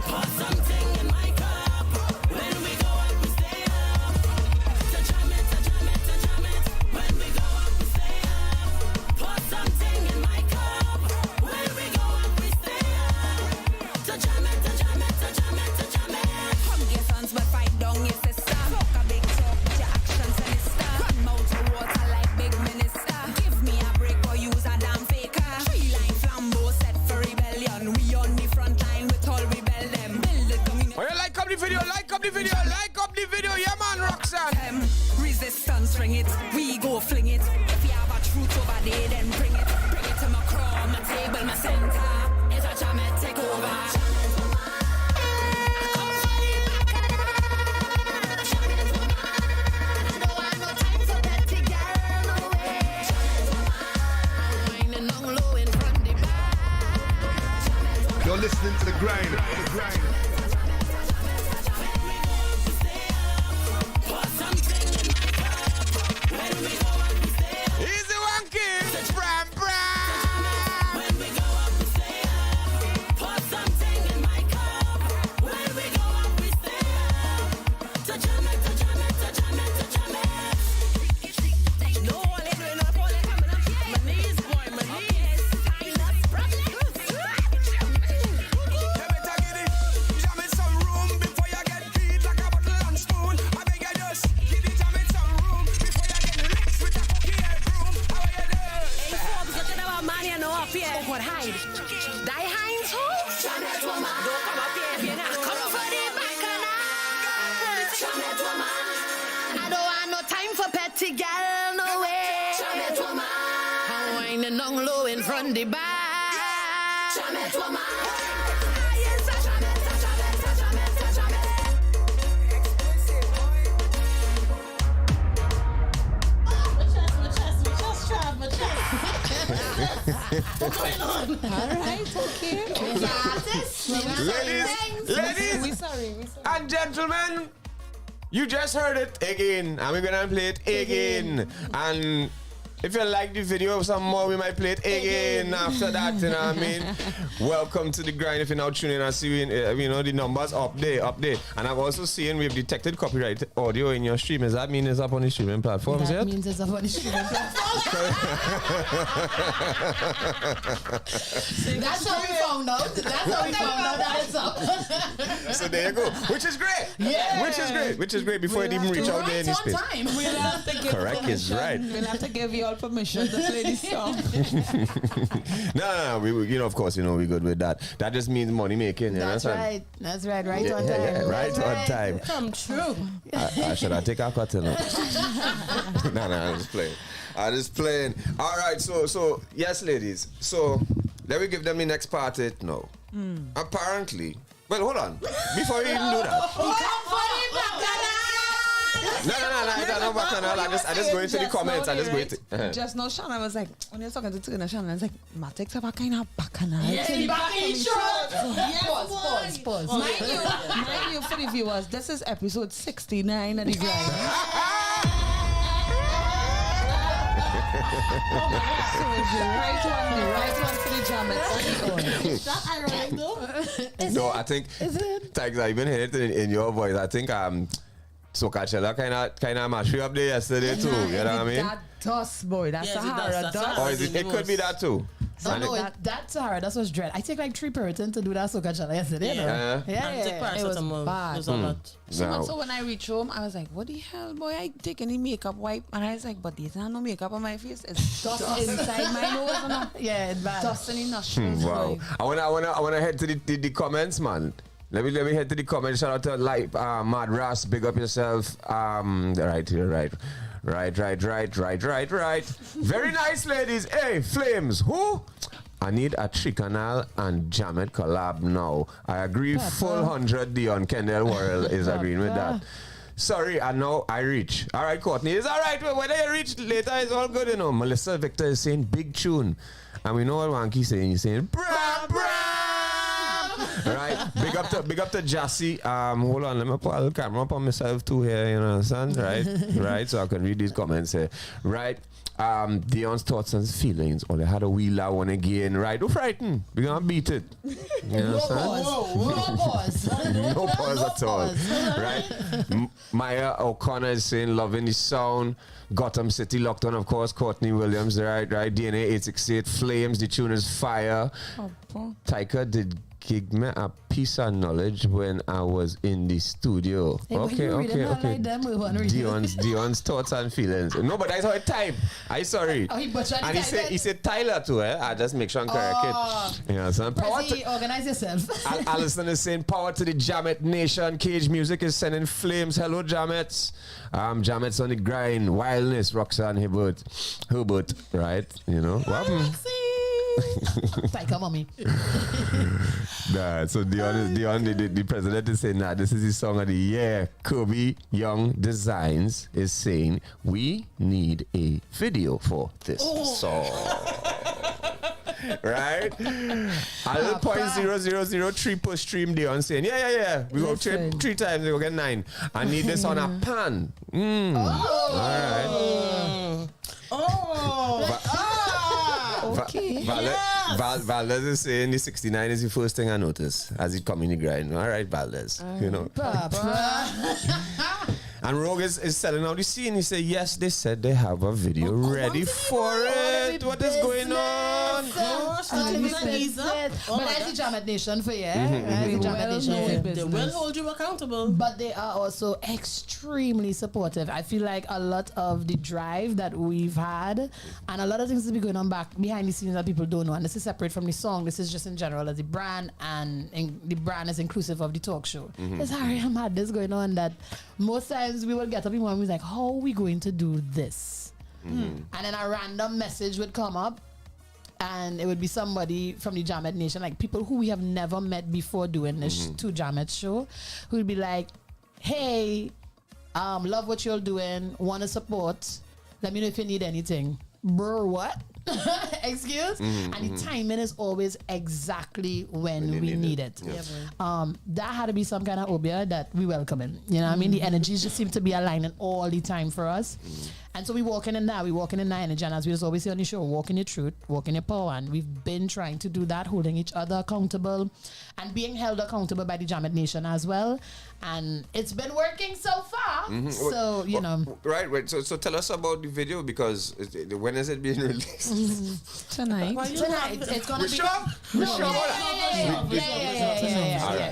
Put something in my cup. When we go up, we stay up. To jam it, to jam it, to jam it. When we go up, we stay up. Put something in my cup. When we go up, we stay up. To jam it, to jam it, to jam it, to jam it. Hug your sons, but fight down your sister. Talk a big talk, but your actions sinister. Run mouth to water like big minister. Give me a break or use a damn faker. 3-line flambeau set for rebellion. We on the front line with all rebel them. Build the community. Oh, you like up the video, like up the video, like up the video. Yeah, man, Roxanne. Resistance, ring it. We go fling it. If you have a truth over there, then bring it. Bring it to my crown, my table, my center. It's a Jam It take over. You're listening to The Grind. The Grind. Easy one, kid. Bram, bram. When we go up, we stay up. Put something in my cup. When we go up, we stay up. To jam it, to jam it, to jam it, to jam it. No, all they doing up, all they coming up. My knees, boy, my knees. You better get it. Jam it some room before you get beat like a bottle and spoon. I beg you just give the jam it some room before you get licked with a cookie and broom. How you do? Hey, Forbes, you tell about man, you know, up here. Oh, what hide? Die hinds who? Jam It woman. Don't come up here if you're not. Come for the bacchanal. Jam It woman. I don't have no time for petty girl, no way. Jam It woman. I'm winding down low in front of the bar. Jam It woman. All right, okay. Ladies, and gentlemen, you just heard it again, and we're gonna play it again. And If you like the video, some more, we might play it again after that, you know what I mean? Welcome to the grind. If you're now tuning in and seeing, the numbers up there. And I've also seen we've detected copyright audio in your stream. Does that mean it's up on the streaming platforms yet? That means it's up on the streaming platform. That's how we found out. That it's up. So there you go. Which is great. Yeah. Which is great before it even reach out there in this space. We'll have to give Correct is right. We'll have to give you all permission to play this song. No. We of course, we're good with that. That just means money making. That's right. Right on time. Yeah, right on time. Come true. I should have take a cut No, I'm just playing. All right, so yes, ladies. So let me give them the next part. No. Apparently, well, hold on. Before you even do that. No, bacchanal. I just go into the comments. Just now, Shannon was like, when you're talking to Tina, Shannon was like, Matic have a kind of bacchanal. Yes, Pause. Mind you, for the viewers, this is episode 69 of the grind. Right one for the jam. Is that ironic though? No, I think. Thanks, I even heard it in your voice. I think So Coachella kind of mashed you up there yesterday too. You know what I mean? That dust, boy. That's Sahara dust. Or it could be that too. That Sahara, that was dread. I take like 3 Puritan to do that Coachella yesterday. Yeah. It was bad. So when I reached home, I was like, what the hell, boy? I take any makeup wipe. And I was like, but there's no makeup on my face. It's dust inside my nose. Yeah, it's bad. Dust in the nostrils. Wow. I wanna head to the comments, man. Let me head to the comments. Shout out to Mad Ras, big up yourself. Right here, right. Very nice, ladies. Hey, Flames, who? I need a Tricanal and Jamet collab now. I agree, full 100 Dion Kendall World is agreeing with that. Sorry, I know I reach. All right, Courtney, it's all right. Whether you reach later, it's all good, Melissa Victor is saying big tune. And we know what Wanky's saying. He's saying, Bram, Bram! Right, big up to Jassy. Hold on, let me put a little camera up on myself too here, you understand? Right, so I can read these comments here. Right, Dion's thoughts and feelings. Or they had a wheeler one again. Right, don't frighten. We're gonna beat it. You understand? No pause. No pause at all. Right, Maya O'Connor is saying loving the sound. Gotham City locked on, of course. Courtney Williams, right. DNA 868 Flames. The tune is fire. Taika did give me a piece of knowledge when I was in the studio. Hey, okay. Dion's thoughts and feelings. No, but that's how I type. I sorry. And he said Tyler too. I just make sure I'm correct. You know, so organize yourself. Alison is saying power to the Jamet Nation. Cage Music is sending flames. Hello, Jamets. Jamet's on the grind. Wildness. Roxanne Hubert. Right? You know. What happened? Taika mommy. So Dion, the president is saying that this is the song of the year. Kobe Young Designs is saying we need a video for this song. Right? A little .0003 per stream Dion saying, yeah. We go three times, we go get 9. I need this on a pan. All right. Okay. Valdez is saying the 69 is the first thing I noticed as he come in the grind. All right, Valdez. And Rogue is selling out the scene. He said, yes, they said they have a video ready for it. What is going on? But that's the Jamet Nation for you. They will hold you accountable. But they are also extremely supportive. I feel like a lot of the drive that we've had and a lot of things that be going on behind the scenes that people don't know. And this is separate from the song. This is just in general as the brand, and the brand is inclusive of the talk show. There's a madness going on that most times we will get up in one, we're like, how are we going to do this? And then a random message would come up and it would be somebody from the Jamet Nation, like people who we have never met before doing this to Jamet show, who would be like, hey, love what you're doing, want to support, let me know if you need anything. Bro, what? Excuse? And the timing is always exactly when we need it. That had to be some kind of obia that we welcome in. You know what I mean? The energies just seem to be aligning all the time for us. And so we walking in that, we walking in that energy, and as we just always say on the show, walk in your truth, walk in your power, and we've been trying to do that, holding each other accountable and being held accountable by the Jamet Nation as well. And it's been working so far. So, you know. Right. So tell us about the video, because when is it being released? Tonight. Tonight. It's going to be... Sure?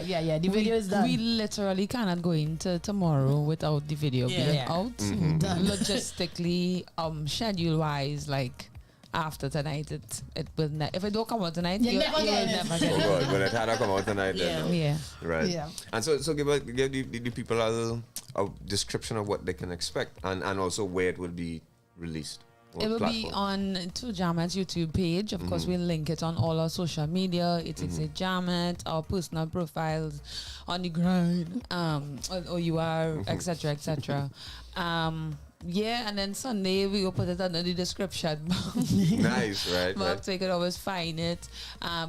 Yeah. The video is done. We literally cannot go into tomorrow without the video being out. Done. Logistically, schedule-wise, like... After tonight, it will if it don't come out tonight, you'll never get it. Oh God, but it had to come out tonight. Yeah. Right. Yeah. And so give the people a description of what they can expect, and also where it will be released. It will be on To Jamet's YouTube page. Of course, we'll link it on all our social media. It's a Jamet, our personal profiles on the grind, O.U.R, etc., etc. Yeah, and then Sunday we will put it under the description. Nice, right? So you can always find it.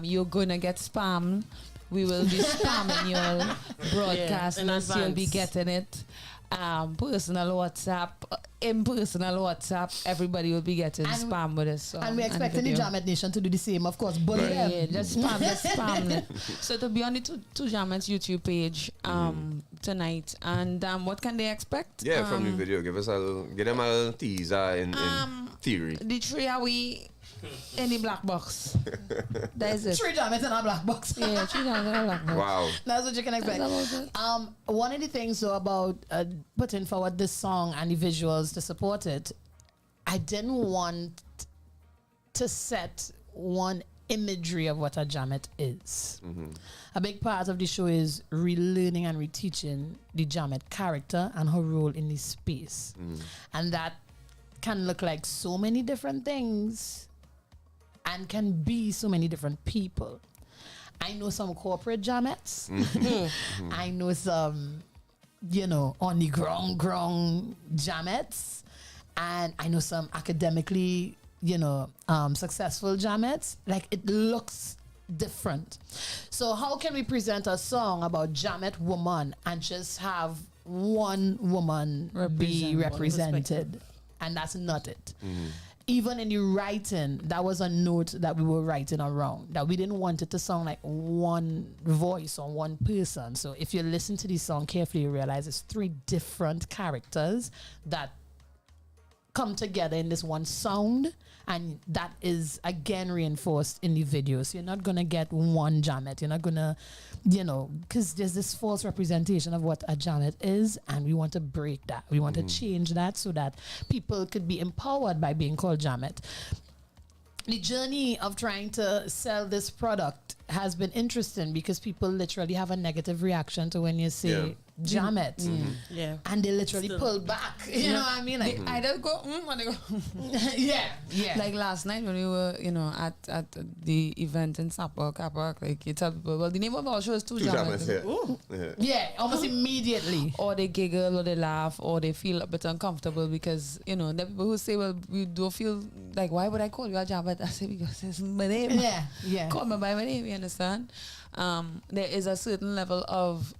You're gonna get spam. We will be spamming your broadcast, so you'll be getting it. Personal WhatsApp, impersonal WhatsApp, everybody will be getting spam with us. And we're expecting the Jamet Nation to do the same, of course. But just spam it. So to be on the To Jamet's YouTube page tonight. And what can they expect? Yeah, from the video. Give them a little teaser in theory. The three are we in the black box. That is it. 3 Jamets in a black box. Yeah, 3 Jamets in a black box. Wow. That's what you can expect. One of the things though about putting forward this song and the visuals to support it, I didn't want to set one imagery of what a Jamet is. A big part of the show is relearning and reteaching the Jamet character and her role in this space. And that can look like so many different things and can be so many different people. I know some corporate Jamets. I know some, on the ground Jamets. And I know some academically, successful Jamets. Like, it looks different. So how can we present a song about Jamet woman and just have one woman be represented? And that's not it. Even in the writing, that was a note that we were writing around, that we didn't want it to sound like one voice or one person. So if you listen to this song carefully, you realize it's 3 different characters that come together in this one sound, and that is again reinforced in the video. So you're not gonna get one Jamet. You're not gonna, because there's this false representation of what a Jamet is, and we want to break that. We want to change that so that people could be empowered by being called Jamet. The journey of trying to sell this product has been interesting because people literally have a negative reaction to when you say Jamet. Yeah. And they literally pull back. You know what I mean? Like, I don't go, and they go. Yeah. Like last night when we were, at the event in Sapok, like you tell people, well, the name of our show is Two Jamets. Yeah, almost immediately. Or they giggle, or they laugh, or they feel a bit uncomfortable because, there are people who say, well, we don't feel like, why would I call you a Jamet? I say, because it's my name. Yeah. Call me by my name, you understand? There is a certain level of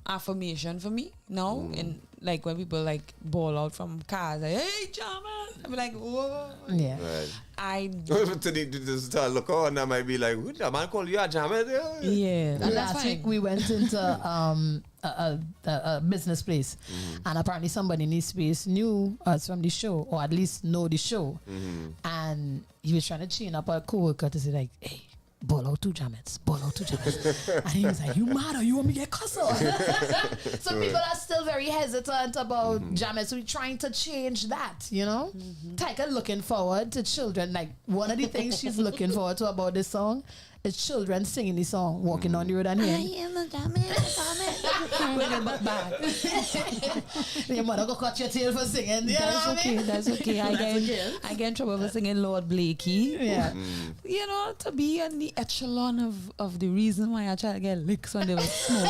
affirmation for me now, in like when people like ball out from cars, like, hey, Jamet, I'm like, whoa. Yeah. Right. to look on, I might be like, who the man call you a Jamet? Yeah. And last week we went into a business place, and apparently somebody in this space knew us from the show, or at least know the show, and he was trying to chain up a coworker to say like, hey, ball out 2 Jamets. And he was like, you mad or you want me to get cussed out? So people are still very hesitant about Jamets. So we're trying to change that, Taika looking forward to children. Like, one of the things she's looking forward to about this song is children singing the song, walking on the road and hearing. I am a Jamet. Bring it back. Your mother go cut your tail for singing. That's okay. I get in trouble for singing Lord Blakey. Yeah. To be on the echelon of the reason why I try to get licks when they were small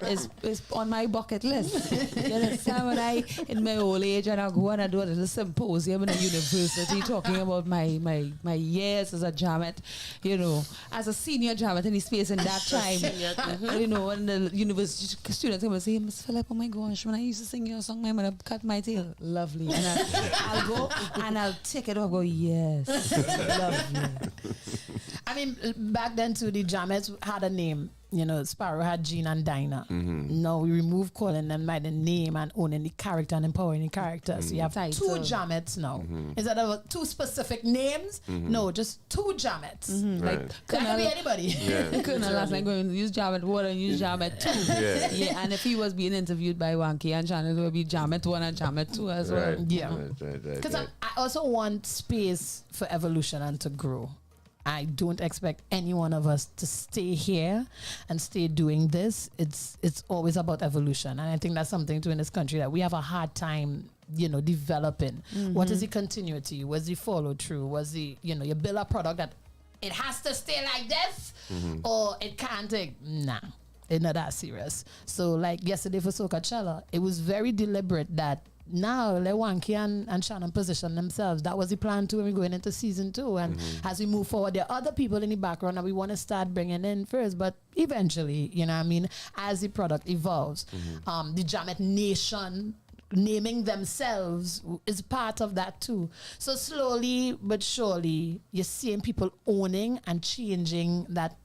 is on my bucket list. You understand? When I, in my old age, and I go and I do a little symposium in a university talking about my years as a Jamet, as a senior drama in his space in that time. You know, and the university students come and say, Miss Philip, oh my gosh, when I used to sing your song, my mother cut my tail. Lovely. And I'll go and I'll take it off. Go, yes. Lovely. I mean, back then too, the Jammets had a name. You know, Sparrow had Jean and Dinah. Now we remove calling them by the name and owning the character and empowering the character. So you have two Jammets now. Instead of two specific names, no, just two Jammets. Like, that can be anybody. Yeah. Colonel last night going to use Jammet 1 and use Jammet 2. Yeah, and if he was being interviewed by Wanky and Channel, it would be Jammet 1 and Jammet 2 as well. Yeah. Because I also want space for evolution and to grow. I don't expect any one of us to stay here and stay doing this. It's always about evolution. And I think that's something too in this country that we have a hard time, you know, developing. What is the continuity? What's the follow through? What's the, you know, you build a product that it has to stay like this or it can't take, nah. It's not that serious. So like yesterday for Soca Chella, it was very deliberate that now Lewanki and Shannon position themselves. That was the plan too when we're going into season 2. And as we move forward, there are other people in the background that we want to start bringing in first. But eventually, you know what I mean, as the product evolves, the Jamet Nation naming themselves is part of that too. So slowly but surely, you're seeing people owning and changing that.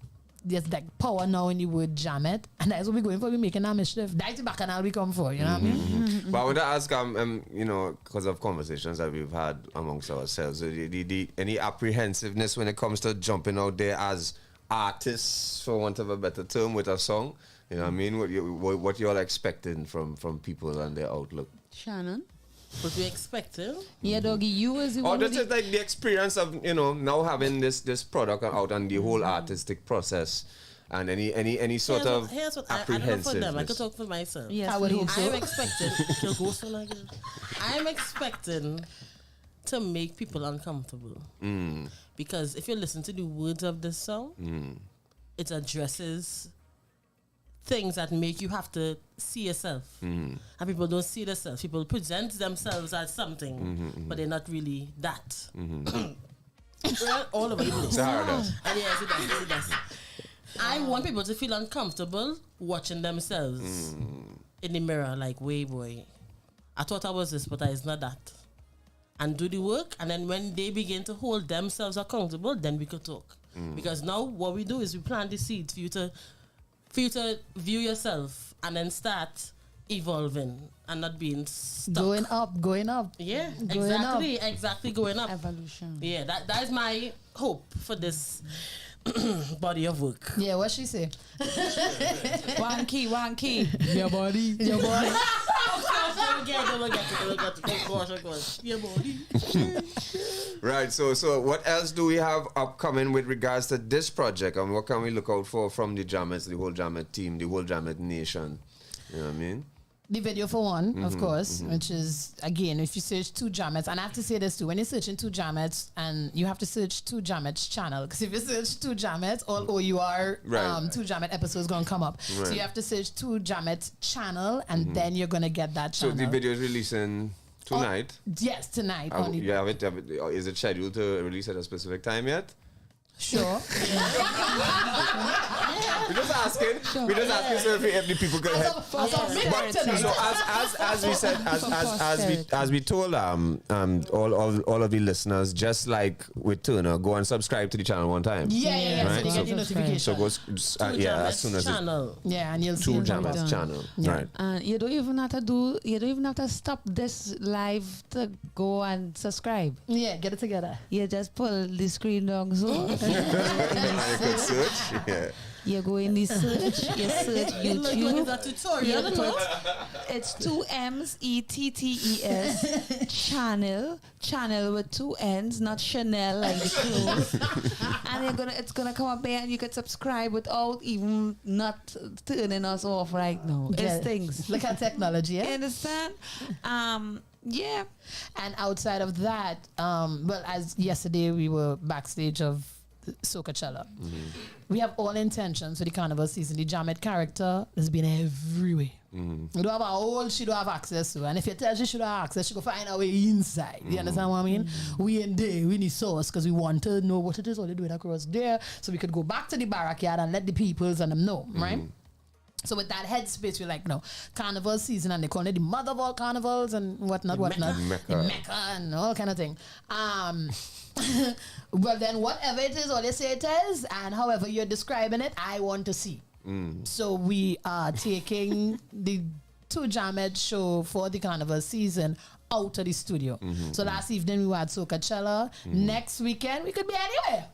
There's like power now in the word Jamet, and that's what we're going for. We're making our mischief. That's the bacchanal we come for, you know what I mean? But I want to ask, you know, because of conversations that we've had amongst ourselves, any apprehensiveness when it comes to jumping out there as artists, for want of a better term, with a song? You know what I mean? What you all expecting from people and their outlook? Shannon? What we expecting? Yeah, doggy, you as the one. Or just like the experience of, you know, now having this product out and the whole artistic process and any sort of apprehensiveness. I for them. I could talk for myself. Yes, I would hope so. I'm expecting. I'm expecting to make people uncomfortable. Because if you listen to the words of this song, it addresses things that make you have to see yourself. And people don't see themselves. People present themselves as something, but they're not really that. Well, all over the place. Yes, it does. I want people to feel uncomfortable watching themselves in the mirror, like, way boy, I thought I was this, but I is not that. And do the work, and then when they begin to hold themselves accountable, then we could talk. Because now what we do is we plant the seed for you to view yourself and then start evolving and not being stuck. Going up. Yeah, exactly, going up. Evolution. Yeah, that is my hope for this body of work. Yeah, what she say? One key. Your body. Don't get it. Your body. Right, so what else do we have upcoming with regards to this project, and what can we look out for from the Jammets, the whole Jammet team, the whole Jammet Nation? You know what I mean? The video for one, of course, which is, again, if you search 2 Jammets, and I have to say this too, when you're searching 2 Jammets, and you have to search 2 Jammets channel, because if you search 2 Jammets, all O.U.R. 2 Jammet episodes going to come up. Right. So you have to search 2 Jammets channel, and then you're going to get that channel. So the video is releasing tonight? Yes, tonight. Is it scheduled to release at a specific time yet? Sure. We're just asking. We're just asking so if the people could help. So as we said, as we told all of the listeners, just like with Turner, go and subscribe to the channel one time. Yeah. Right? So they get the notification. So go as soon as channel. And you'll see 2 Jammets channel. Yeah. Right. You don't even have to stop this live to go and subscribe. Yeah, get it together. You just pull the screen down so. You could search. Yeah. You go in the search, you search YouTube. It's 2 M's ETTES channel with 2 N's, not Chanel like the clothes. And it's gonna come up there and you can subscribe without even not turning us off right now. It's things. Look at technology, yeah? You understand? Yeah. And outside of that, well, as yesterday we were backstage of Soca-Chella. We have all intentions for the carnival season. The Jamet character has been everywhere. You don't have a whole she don't have access to. And if you tell she should have access, she go find her way inside. You understand what I mean? We in there, we need source because we want to know what it is, what they're doing across there. So we could go back to the backyard and let the peoples and them know, right? So with that headspace, we're like, no, carnival season, and they call it the mother of all carnivals and whatnot. Mecca and all kind of thing. Well, then whatever it is, all they say it is, and however you're describing it, I want to see. So we are taking the 2 Jamet show for the carnival season out of the studio. So last evening we had Soca-Chella. Next weekend we could be anywhere.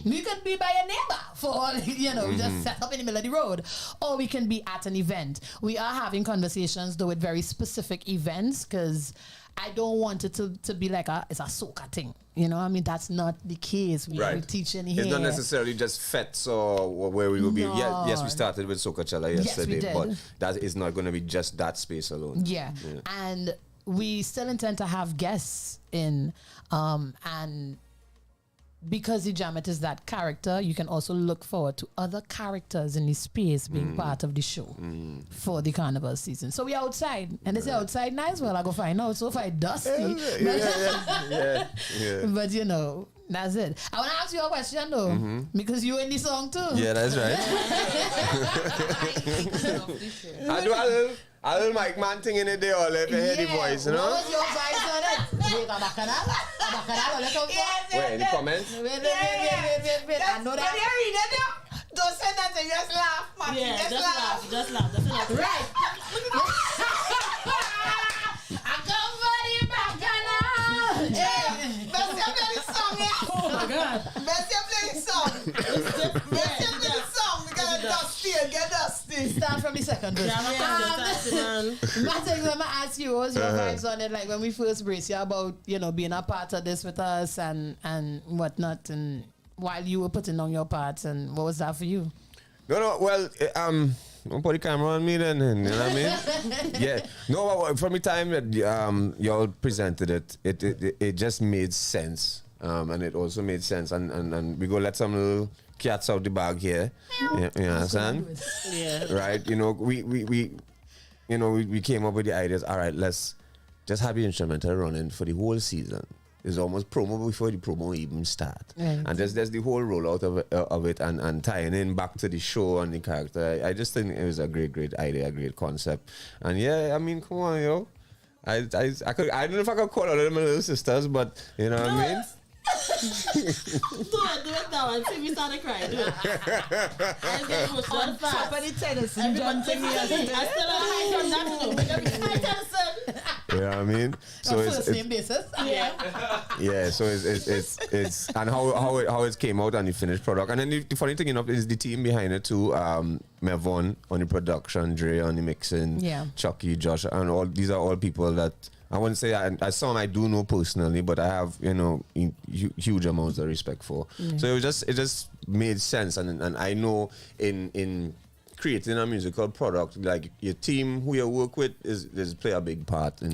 We could be by a neighbor for all, just set up in the middle of the road. Or we can be at an event. We are having conversations though with very specific events because I don't want it to be like it's a soca thing. You know, I mean, that's not the case. We're teaching here. It's not necessarily just fets or where we will be. No. Yes, we started with Soca-Chella yesterday, yes, we did. but that is not going to be just that space alone. Yeah. And we still intend to have guests in, and because the Jamet is that character, you can also look forward to other characters in the space being part of the show for the carnival season. So we're outside, and they say outside nice. Well, I go find out. So if I dusty, but you know, that's it. I want to ask you a question though, because you in the song too. Yeah, that's right. I do a little mic man thing in it there, all if you hear the voice, you know? What was your voice on it? Wait, a bacchanal, let's go. Wait, any comments? Wait. I know that. Don't say nothing, just laugh, man. Yeah, just laugh. Right. I come for the bacchanal. Hey, best you play the song, yeah? Oh my God. Best you play the song. Best you play the song because get dusty. Start from the second verse. Matters, let me ask you, what was your vibes on it? Like when we first braced you about, being a part of this with us and whatnot, and while you were putting on your parts, and what was that for you? No, well, don't put the camera on me then, you know what I mean? Yeah. No, from the time that y'all presented it just made sense. And it also made sense. And we go let some little cats out the bag here. You understand? Yeah. Right? We came up with the ideas. All right, let's just have the instrumental running for the whole season. It's almost promo before the promo even start. Right. And there's the whole rollout of it and tying in back to the show and the character. I just think it was a great idea, a great concept. And yeah, I mean, come on, yo. I don't know if I could call all of them my little sisters, but you know what I mean? Do it now and see me start to cry. Do it. I'm getting emotional fast. Top of the tennis. I still high from that too. Hi, Tennyson. You know what I mean? So on first name basis. Yeah, so it's and how it came out and the finished product. And then the funny thing is the team behind it too. Mevon on the production, Dre on the mixing, Chucky, Josh, and all these are all people that I wouldn't say some I do know personally, but I have huge amounts of respect for. So it just made sense, and I know in creating a musical product, like your team who you work with is play a big part in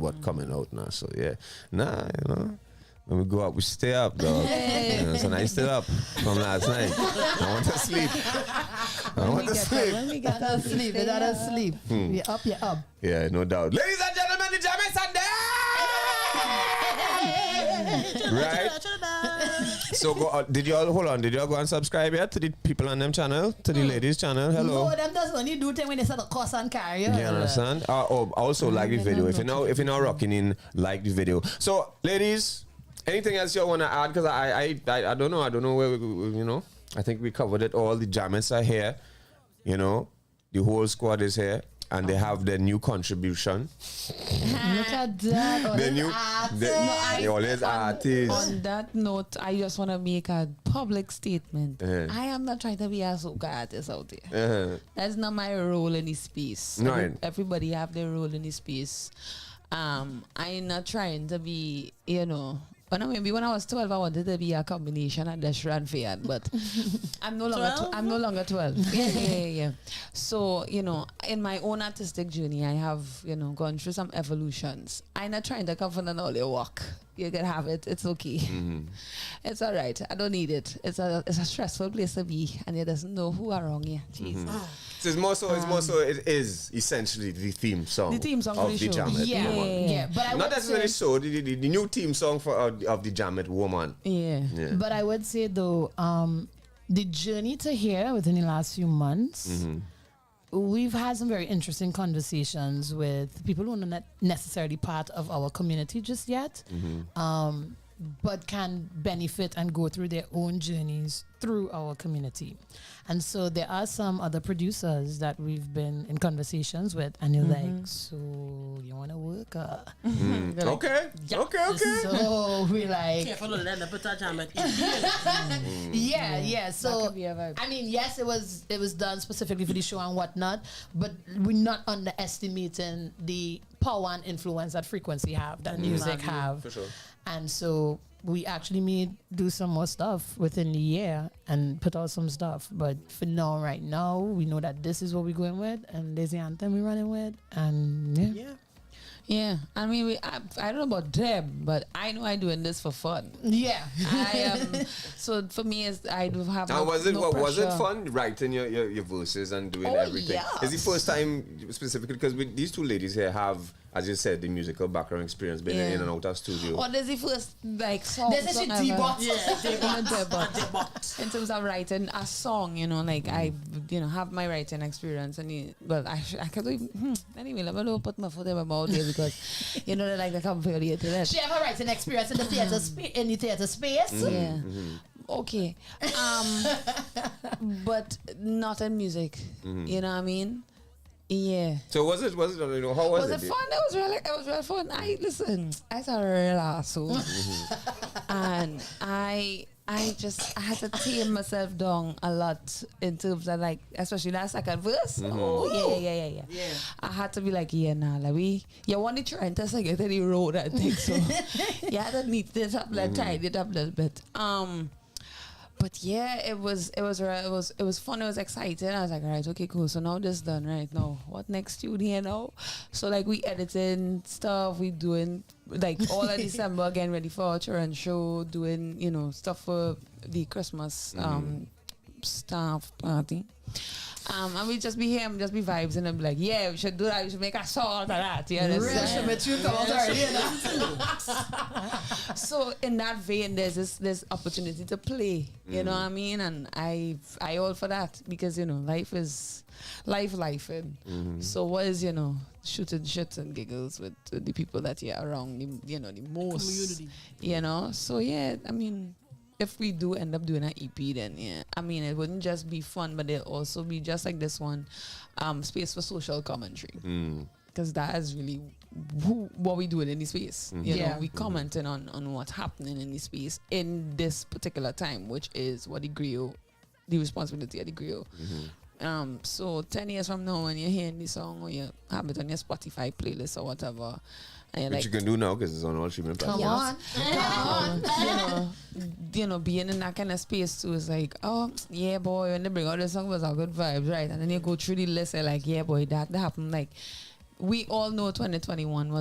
what coming out now. So yeah, when we go up, we stay up, dog. So I stay up from last night. I want to sleep. When we got to sleep, we gotta sleep. You're up. Yeah, no doubt. Ladies and gentlemen, the Jam is Sunday! Right? So did y'all go and subscribe yet to the people on them channel, to the ladies channel? Hello. No, them does only do thing when they start to cuss and carry. You understand? Also like the video. If you're not rocking in, like the video. So ladies, anything else you want to add? Because I don't know. I don't know where I think we covered it all. The Jammers are here. The whole squad is here. And they have their new contribution. Look at that. They always artists. On that note, I just want to make a public statement. I am not trying to be a soca artist out there. That's not my role in this space. Right. Everybody have their role in this space. I'm not trying to be, maybe when I was 12, I wanted to be a combination of Desher and Fiat, but I'm no longer 12. Yeah. So, in my own artistic journey, I have, gone through some evolutions. I'm not trying to come from an all walk. You can have it. It's okay. It's all right. I don't need it. It's a stressful place to be, and you doesn't know who are wrong here. Jeez. So it's more so. It is essentially the theme song. The theme song of for the the show. Jamet Yeah, Woman. yeah. But I Not would necessarily say, so. The new theme song of the Jamet Woman. Yeah. But I would say though, the journey to here within the last few months, we've had some very interesting conversations with people who are not necessarily part of our community just yet, but can benefit and go through their own journeys through our community. And so there are some other producers that we've been in conversations with, and they're like, so you want to work? They're like, Okay. So we like, Careful, don't let them put a jam at yeah. So That could be a vibe. I mean, yes, it was done specifically for the show and whatnot, but we're not underestimating the power and influence that frequency have, that music have. For sure. And so we actually may do some more stuff within the year and put out some stuff. But for now, right now, we know that this is what we're going with, and there's the anthem we're running with, and yeah. Yeah, I mean, I don't know about them, but I know I'm doing this for fun. Yeah. So for me, I do have. Now, no, was it no was it pressure. fun writing your verses and doing Oh, everything? yeah. Is the first time specifically because these two ladies here have, as you said, the musical background experience, been in and out of studio. Or there's the first song. This is a debut. In terms of writing a song, like I, have my writing experience, and I could even anyway. Let me not put my foot in my mouth here because they like to compare you to that. She have a writing experience in the theater space. Yeah. Okay. But not in music. You know what I mean? Yeah. So was it? How was it? Was it fun? It was really fun. I saw a real asshole. And I had to tame myself down a lot in terms of especially that second verse. Oh yeah. I had to be like, you want to try and test get any road, I think so. You had to neat it up, tidy it up a little bit. But yeah, it was fun. It was exciting. I was like, all right, okay, cool. So now this done, right? Now what next studio now? So we editing stuff. We doing all of December again, ready for our children show. Doing stuff for the Christmas staff party. And we just be here and just be vibes and I'm like, yeah, we should do that. We should make a song of that. So in that vein, there's this opportunity to play. You know what I mean? And I all for that because life is life. So what is shooting shits and giggles with the people that you're around the most community. So yeah, I mean, if we do end up doing an EP, then it wouldn't just be fun, but it'll also be just like this one, space for social commentary, because that is really what we do in the space. We commenting on what's happening in the space in this particular time, which is what the responsibility of the griot. So 10 years from now, when you're hearing the song or you have it on your Spotify playlist or whatever. Which you can do now because it's on all streaming platforms. Being in that kind of space too is like, oh yeah, boy, when they bring out the song was all good vibes, right? And then you go through the list and like, yeah, boy, that happened. We all know 2021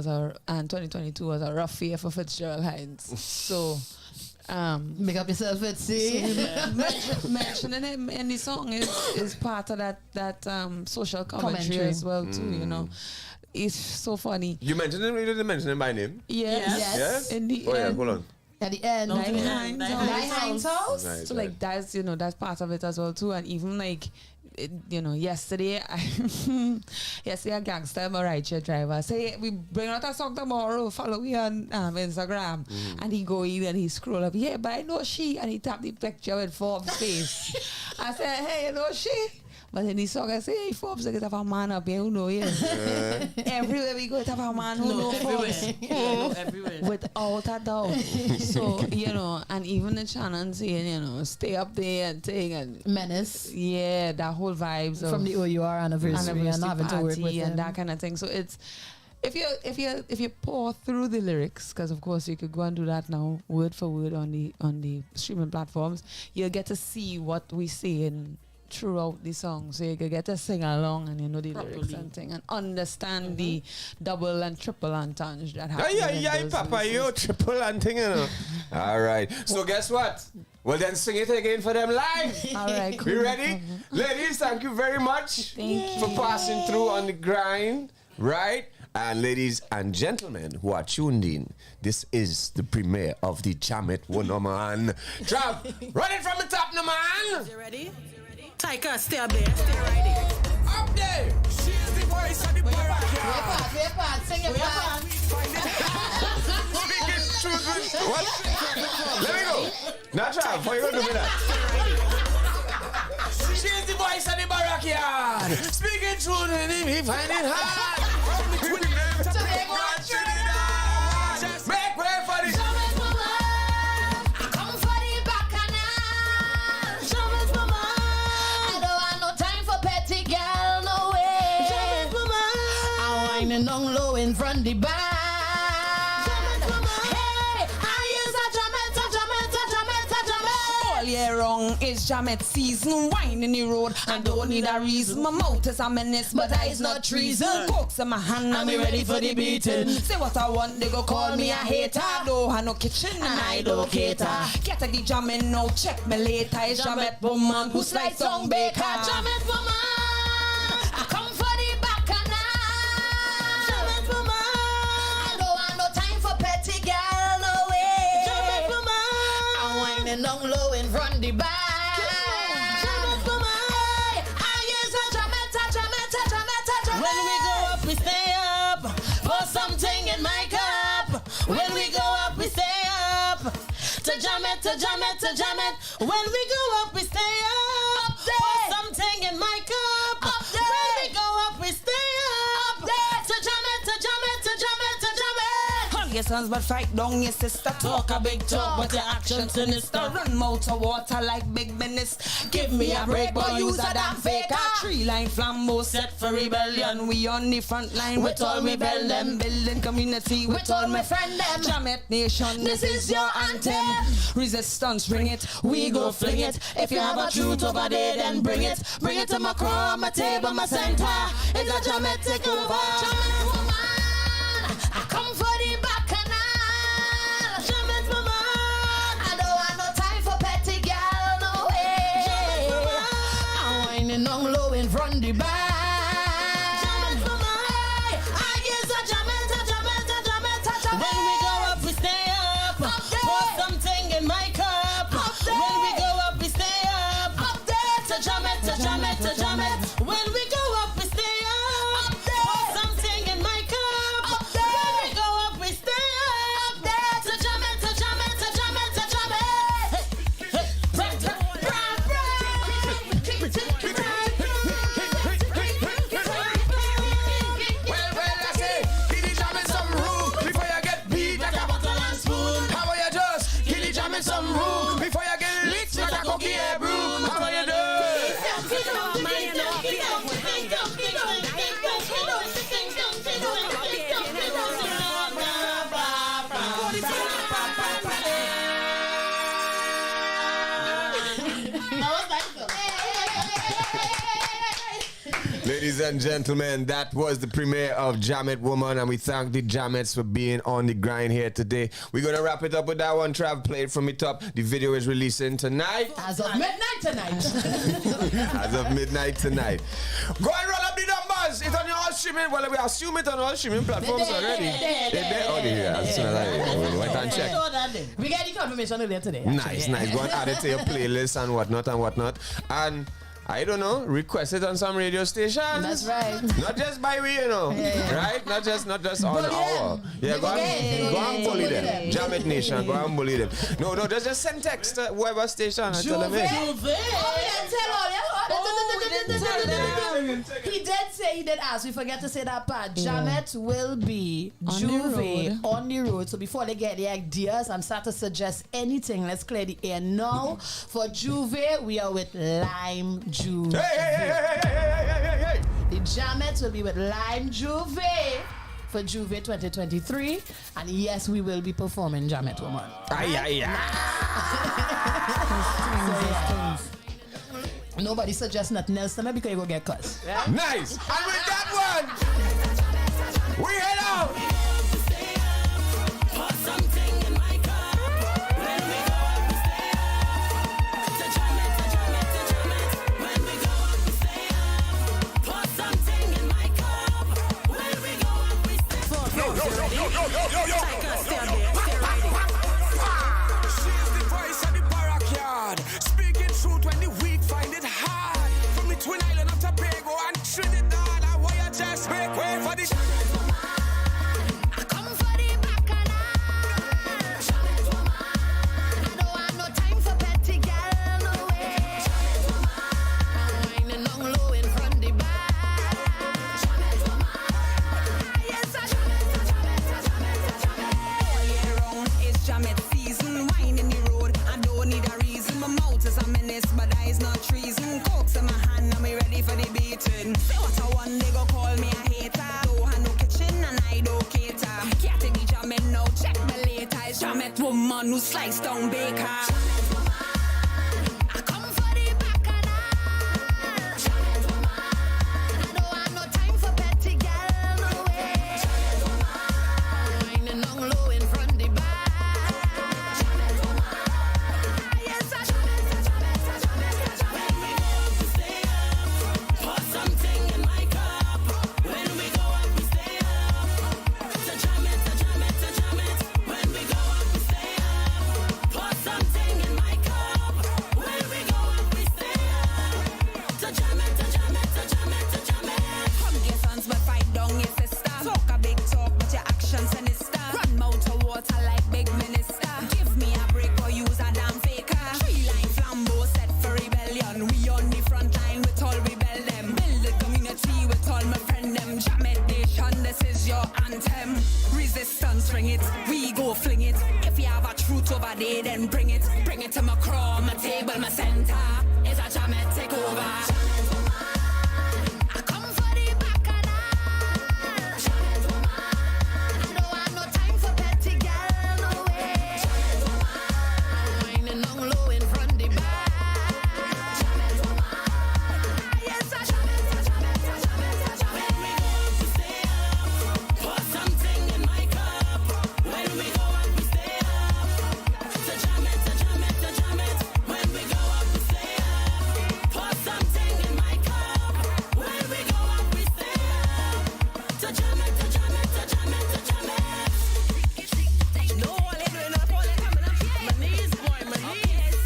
and 2022 was a rough year for Fitzgerald Hines. So make up yourself, Fitzy. So mentioning him in the song is part of that social commentary as well too. It's so funny. You mentioned him. You didn't mention him by name. Yes. In the end. Hold on. At the end, Hines house. Right, So that's part of it as well too, and even yesterday a gangster, a rideshare driver say we bring out a song tomorrow. Follow me on Instagram, and he go in and he scroll up. Yeah, but I know she, and he tap the picture with Forbes' face. I said, hey, you know she. But in the song I say, hey, Forbes, like, have a man up here who know you. Everywhere we go, have a man who know Forbes. Everywhere. Without a doubt. So, and even the Shannon saying, stay up there and thing. And Menace. Yeah, that whole vibes. From the O.U.R. anniversary and having to work with him. And that kind of thing. So it's, if you pour through the lyrics, because of course you could go and do that now, word for word on the streaming platforms, you'll get to see what we say in throughout the song, so you can get to sing along and you know the lyrics and thing and understand the double and triple entendre that happens. Yeah, Papa, yo, triple and thing, you know. All right. So guess what? Well, then sing it again for them live. All right, cool. You ready? Ladies, thank you very much for passing through on the grind, right? And ladies and gentlemen who are tuned in, this is the premiere of the Jamet Woman. Trav, run it from the top, no man. You ready? Taika, stay up there. Stay right there. Up there. She's the voice of the Way part, sing your part. What? Let me go. Now, Trav, what are you going to do with that? She's the voice of the backyard. Speaking truth and he find it hard. Make way for the Jamet woman, come for the bacchanal. Jamet woman, I don't want no time for petty girl, no way. Jamet woman, I'm whining down low in front the bar. Jamet woman, hey, I use a Jamet. All year round is Jamet season. Wine in the road, I don't need a reason. My mouth is a menace, but I is not treason. Cokes in my hand, and me ready for the beating. Say what I want, they go call me a hater. Don't have no kitchen, and I don't cater. Get a the Jamet now, check me later. It's Jamet woman who slice on baker. Jamet woman, I come for the bacchanal. Jamet woman, I don't want no time for petty girl, no way. Jamet woman, I'm whining down low in front the bar. Jamet woman, I use a Jamet. When we go up, we stay up. Pour something in my cup. When we go up, we stay up. To Jamet. When we go up, we stay up. Pour something in my cup. When we go up, we stay up. To Jamet. Hug your sons, but fight down your sister. Talk a big talk, but your action sinister. Run mouth of water like big menace. Give me a break, but use a damn faker. 3-line flambeau set for rebellion. We on the front line with all me bell them. Building community with all my friend them. Jamet Nation, this is your anthem. Resistance, bring it, we go fling it. If you have a truth over there, then bring it. Bring it to my crown, my table, my center. It's a Jamet take over. Jamet woman, I come for the bacchanal. Jamet woman, I don't want no time for petty girl, no way. Jamet woman, I'm whining down low in front the bar. Jamet woman, I use a Jamet. When we go up, we stay up. Pour something in my cup. When we go up, we stay up. To Jamet. When we go up, we stay up. Pour something in my cup. When we go up, we stay up. To Jamet. Well, I say, give the Jamet some room before you get beat like a bottle and spoon. How are you just? Give the Jamet some room before you get licked like a cookie air broom. How are you doing? Ladies and gentlemen, that was the premiere of Jamet Woman, and we thank the Jamets for being on the grind here today. We're going to wrap it up with that one. Trav, play it from the top. The video is releasing tonight. As of midnight tonight. As of midnight tonight. Go and roll up the numbers. It's on your all streaming. Well, we assume it on all streaming platforms already. They're there. Oh, they're here. Wait and check. We get the confirmation earlier today. Nice. Go and add it to your playlist and whatnot. And I don't know, request it on some radio station. That's right. Not just by we, right? Not just on our. Yeah, go and bully them. Jamet Nation, go and bully them. No, just send text to whoever station and tell them, He did ask. We forget to say that part. Jamet will be Juve on the road. So before they get the ideas and start to suggest anything, let's clear the air now. For Juve, we are with Lime Juve. Hey. The Jamets will be with Lime Juve for Juve 2023. And yes, we will be performing Jamet Woman. Nobody suggests nothing else to me because you go get cussed. Yeah? Nice. And with that one, we head out. Put something in my cup. When we go up, we stay up. To jam it, to jam it, to jam it. When we go up, we stay up. Put something in my cup. When we go up, we stay up. Yo. Take us, stay there, stay right there. She's the voice of the backyard. Speaking truth when the weak find it hard. From the Twin Island of Tobago and Trinidad, I want you just make way for the. I come for the bacchanal. I don't want no time for petty girl, no way. I'm whining on low in front the bar. Yes, I All year round, it's jam it season. Wine in the road, I don't need a reason. My mouth is a menace, but eyes not treason. Cokes in my hand, I'm ready for the beating. Say what I want, they go call me a hater. Don't have no kitchen and I don't cater. Can't take me jamming now, check me later. It's jam it woman who slice down baker. I come for the bacchanal. I don't want no time for petty girl, no way. I'm whining on low in front the bar. Yes, I Put something in my cup. When we go up, we stay up. To jam it, to jam it, to jam it. When we go up, we stay up. Put something in my cup. When we go up, we stay up. To jam it, to jam it, to jam it, to jam it. Hug your sons, but fight down your sister. Talk a big talk, but your actions sinister. Run mouth of water like big minister. Give me a break or use a damn faker. 3-line flambeau set for rebellion. We on the front line with all rebel them. Build the community with all my friend them. Jam it nation, this is your anthem. Resistance, ring it, we go fling it. If you have a truth over there, then bring it. Bring it to my crow, my table, my center. It's a jam it, take over. I come for the bacchanal. I don't want no time for petty girl, no way. I'm whining on low in front the bar. Yes, I Put something in my cup. When we go up, we stay up. To jam it, to jam it, to jam it. When we go up, we stay up. Put something in my cup. When we go up, we stay up. To jam it, to jam it, to jam it, to jam it. No, all they doing up, all they coming up. My knees, boy, my knees.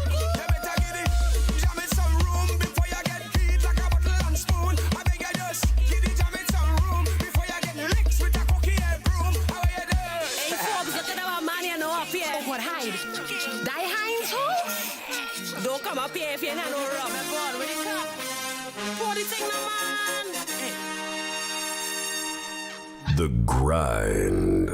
You better get it. Jam it some room before you get beat like a bottle and spoon. I beg you just give it jam it some room before you get licked with a cookie and broom. How you doing? Hey, Forbes, look at our man here now up here. Oh, what hide? Die hide too? Don't come up here if you ain't no rub. My God, where you come? Pour the thing now, man. Hey. The Grind.